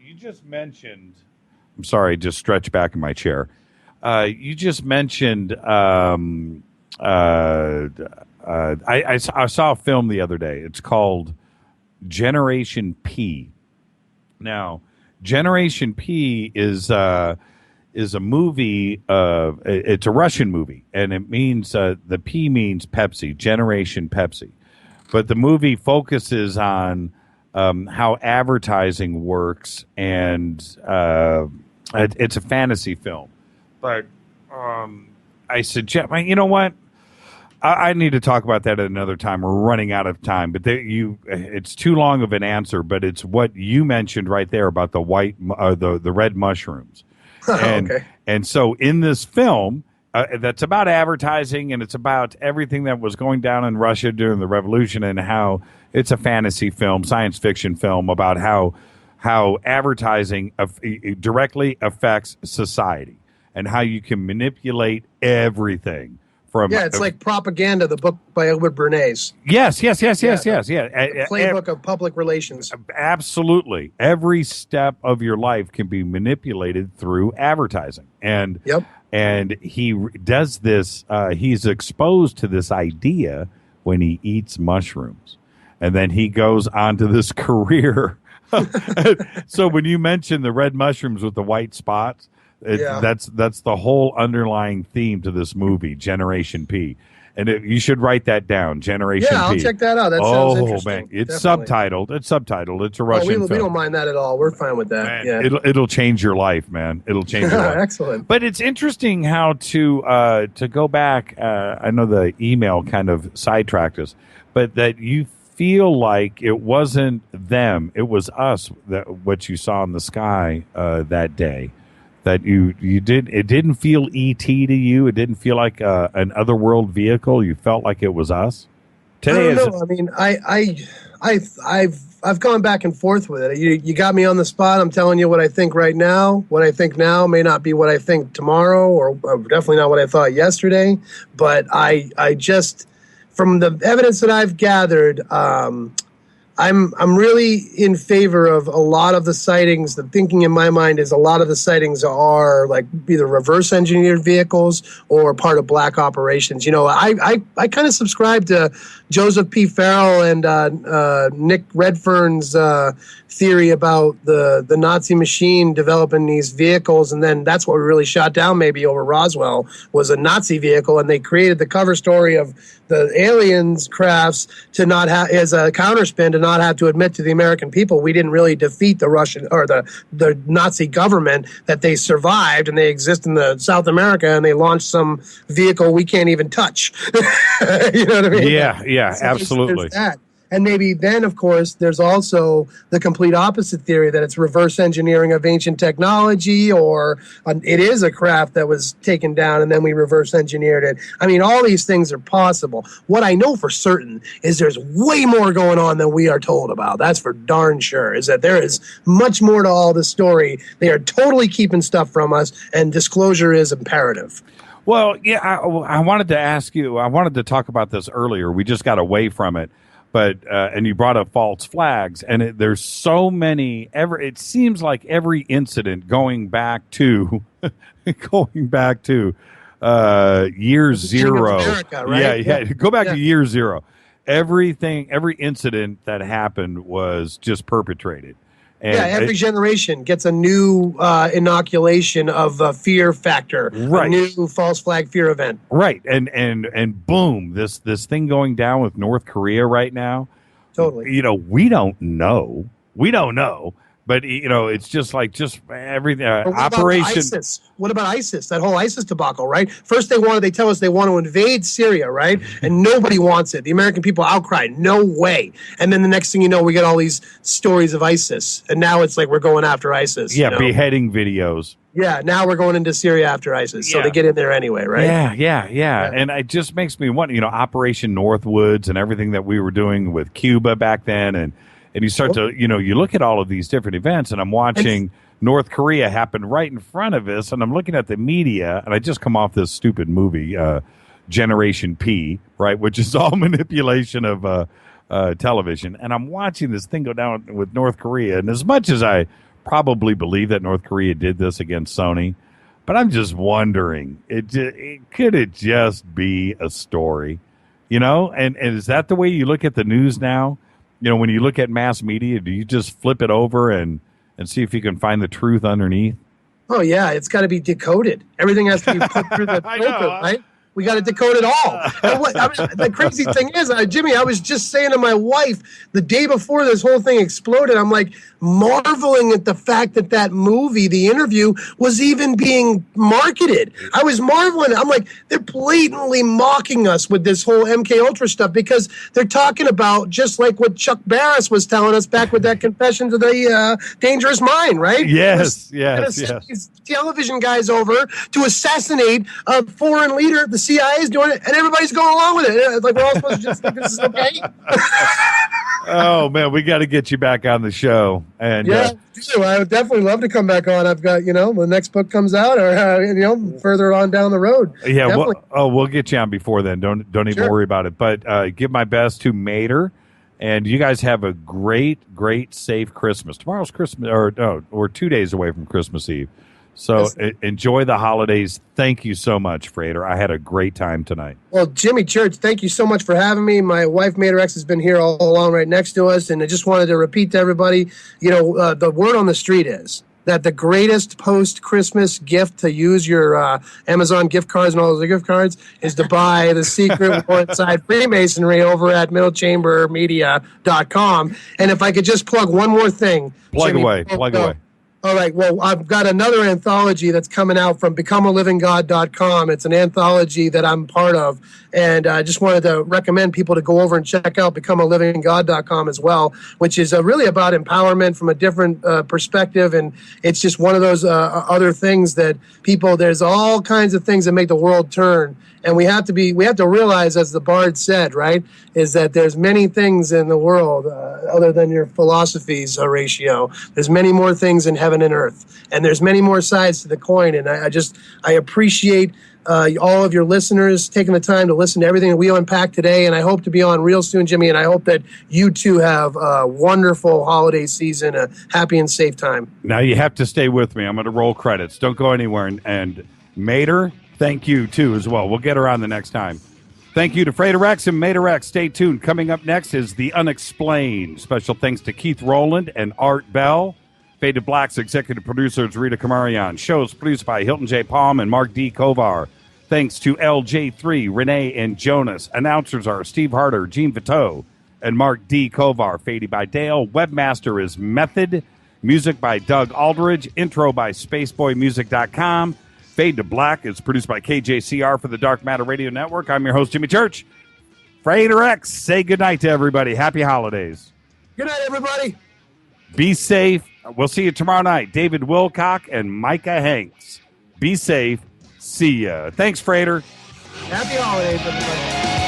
You just mentioned, I'm sorry, just stretch back in my chair. You just mentioned, I saw a film the other day. It's called Generation P. Now, Generation P is a movie. It's a Russian movie, and it means the P means Pepsi, Generation Pepsi. But the movie focuses on how advertising works, and it's a fantasy film. But I suggest, you know what? I need to talk about that at another time. We're running out of time, but it's too long of an answer. But it's what you mentioned right there about the the red mushrooms, Okay. And so in this film. That's about advertising, and it's about everything that was going down in Russia during the revolution, and how it's a fantasy film, science fiction film about how advertising directly affects society and how you can manipulate everything. It's like Propaganda, the book by Edward Bernays. Yes. The playbook of public relations. Absolutely. Every step of your life can be manipulated through advertising. And And he does this, he's exposed to this idea when he eats mushrooms. And then he goes on to this career. So when you mention the red mushrooms with the white spots, that's the whole underlying theme to this movie, Generation P. And you should write that down, Generation P. Yeah, I'll check that out. That sounds interesting. Man, it's Definitely. subtitled. It's a Russian film. We don't mind that at all. We're fine with that. Man, it'll change your life, man. It'll change your life. Excellent. But it's interesting how to go back. I know the email kind of sidetracked us, but that you feel like it wasn't them, it was us, that what you saw in the sky that day. That it didn't feel ET to you. It didn't feel like an otherworld vehicle. You felt like it was us. Today, I've gone back and forth with it. You got me on the spot. I'm telling you what I think right now. What I think now may not be what I think tomorrow, or definitely not what I thought yesterday. But I just, from the evidence that I've gathered, I'm really in favor of a lot of the sightings. The thinking in my mind is a lot of the sightings are like either reverse engineered vehicles or part of black operations. I kind of subscribe to Joseph P. Farrell and Nick Redfern's theory about the Nazi machine developing these vehicles, and then that's what really shot down maybe over Roswell was a Nazi vehicle, and they created the cover story of the aliens crafts to not have as a counterspin to not have to admit to the American people we didn't really defeat the Russian or the Nazi government, that they survived and they exist in the South America and they launched some vehicle we can't even touch. You know what I mean? Yeah, So absolutely. there's that. And maybe then, of course, there's also the complete opposite theory that it's reverse engineering of ancient technology, or it is a craft that was taken down and then we reverse engineered it. I mean, all these things are possible. What I know for certain is there's way more going on than we are told about. That's for darn sure, is that there is much more to all the story. They are totally keeping stuff from us, and disclosure is imperative. Well, yeah, I wanted to ask you, I wanted to talk about this earlier. We just got away from it. But and you brought up false flags, and there's so many. It seems like every incident going back to year zero. America, right? Yeah. Go back to year zero. Every incident that happened was just perpetrated. And every generation gets a new inoculation of a fear factor, right. A new false flag fear event. Right, and boom, this thing going down with North Korea right now. Totally. We don't know. But it's just everything. Operation. ISIS? What about ISIS? That whole ISIS debacle, right? First, they tell us they want to invade Syria, right? And nobody wants it. The American people outcry, no way. And then the next thing you know, we get all these stories of ISIS, and now it's like we're going after ISIS. Yeah, beheading videos. Yeah, now we're going into Syria after ISIS, so they get in there anyway, right? Yeah. And it just makes me wonder, Operation Northwoods and everything that we were doing with Cuba back then, and you start to, you look at all of these different events, and I'm watching North Korea happen right in front of us, and I'm looking at the media, and I just come off this stupid movie, Generation P, right, which is all manipulation of television, and I'm watching this thing go down with North Korea, and as much as I probably believe that North Korea did this against Sony, but I'm just wondering, could it just be a story, and is that the way you look at the news now? When you look at mass media, do you just flip it over and see if you can find the truth underneath? Oh, yeah. It's got to be decoded. Everything has to be put through the filter, right? We got to decode it all. And the crazy thing is, Jimmy, I was just saying to my wife the day before this whole thing exploded, I'm like marveling at the fact that movie, The Interview, was even being marketed. I was marveling. I'm like, they're blatantly mocking us with this whole MK Ultra stuff, because they're talking about just like what Chuck Barris was telling us back with that Confession to the Dangerous Mind, right? Yes. These television guys over to assassinate a foreign leader. The CIA is doing it, and everybody's going along with it. It's like we're all supposed to just think this is okay. Oh man, we got to get you back on the show. And I would definitely love to come back on. I've got the next book comes out, or further on down the road. Yeah, we'll get you on before then. Don't even worry about it. But give my best to Mater, and you guys have a great, safe Christmas. Tomorrow's Christmas, or 2 days away from Christmas Eve. So enjoy the holidays. Thank you so much, Frater. I had a great time tonight. Well, Jimmy Church, thank you so much for having me. My wife, Frater X, has been here all along right next to us, and I just wanted to repeat to everybody, the word on the street is that the greatest post-Christmas gift to use your Amazon gift cards and all those gift cards is to buy the secret war inside Freemasonry over at middlechambermedia.com. And if I could just plug one more thing. Plug away. All right. Well, I've got another anthology that's coming out from becomealivinggod.com. It's an anthology that I'm part of. And I just wanted to recommend people to go over and check out becomealivinggod.com as well, which is really about empowerment from a different perspective. And it's just one of those other things that there's all kinds of things that make the world turn. And we have to realize, as the Bard said, right, is that there's many things in the world other than your philosophies, Horatio. There's many more things in heaven and earth, and there's many more sides to the coin. And I appreciate all of your listeners taking the time to listen to everything that we unpacked today. And I hope to be on real soon, Jimmy. And I hope that you too have a wonderful holiday season, a happy and safe time. Now you have to stay with me. I'm going to roll credits. Don't go anywhere. And Mater, thank you, too, as well. We'll get her on the next time. Thank you to Frater X and Mater X. Stay tuned. Coming up next is The Unexplained. Special thanks to Keith Rowland and Art Bell. Faded Black's executive producer is Rita Kamarian. Shows produced by Hilton J. Palm and Mark D. Kovar. Thanks to LJ3, Renee, and Jonas. Announcers are Steve Harder, Gene Viteau, and Mark D. Kovar. Faded by Dale. Webmaster is Method. Music by Doug Aldridge. Intro by SpaceboyMusic.com. Fade to Black is produced by KJCR for the Dark Matter Radio Network. I'm your host, Jimmy Church. Frater X, say goodnight to everybody. Happy holidays. Good night, everybody. Be safe. We'll see you tomorrow night. David Wilcock and Micah Hanks. Be safe. See ya. Thanks, Frater. Happy holidays, everybody.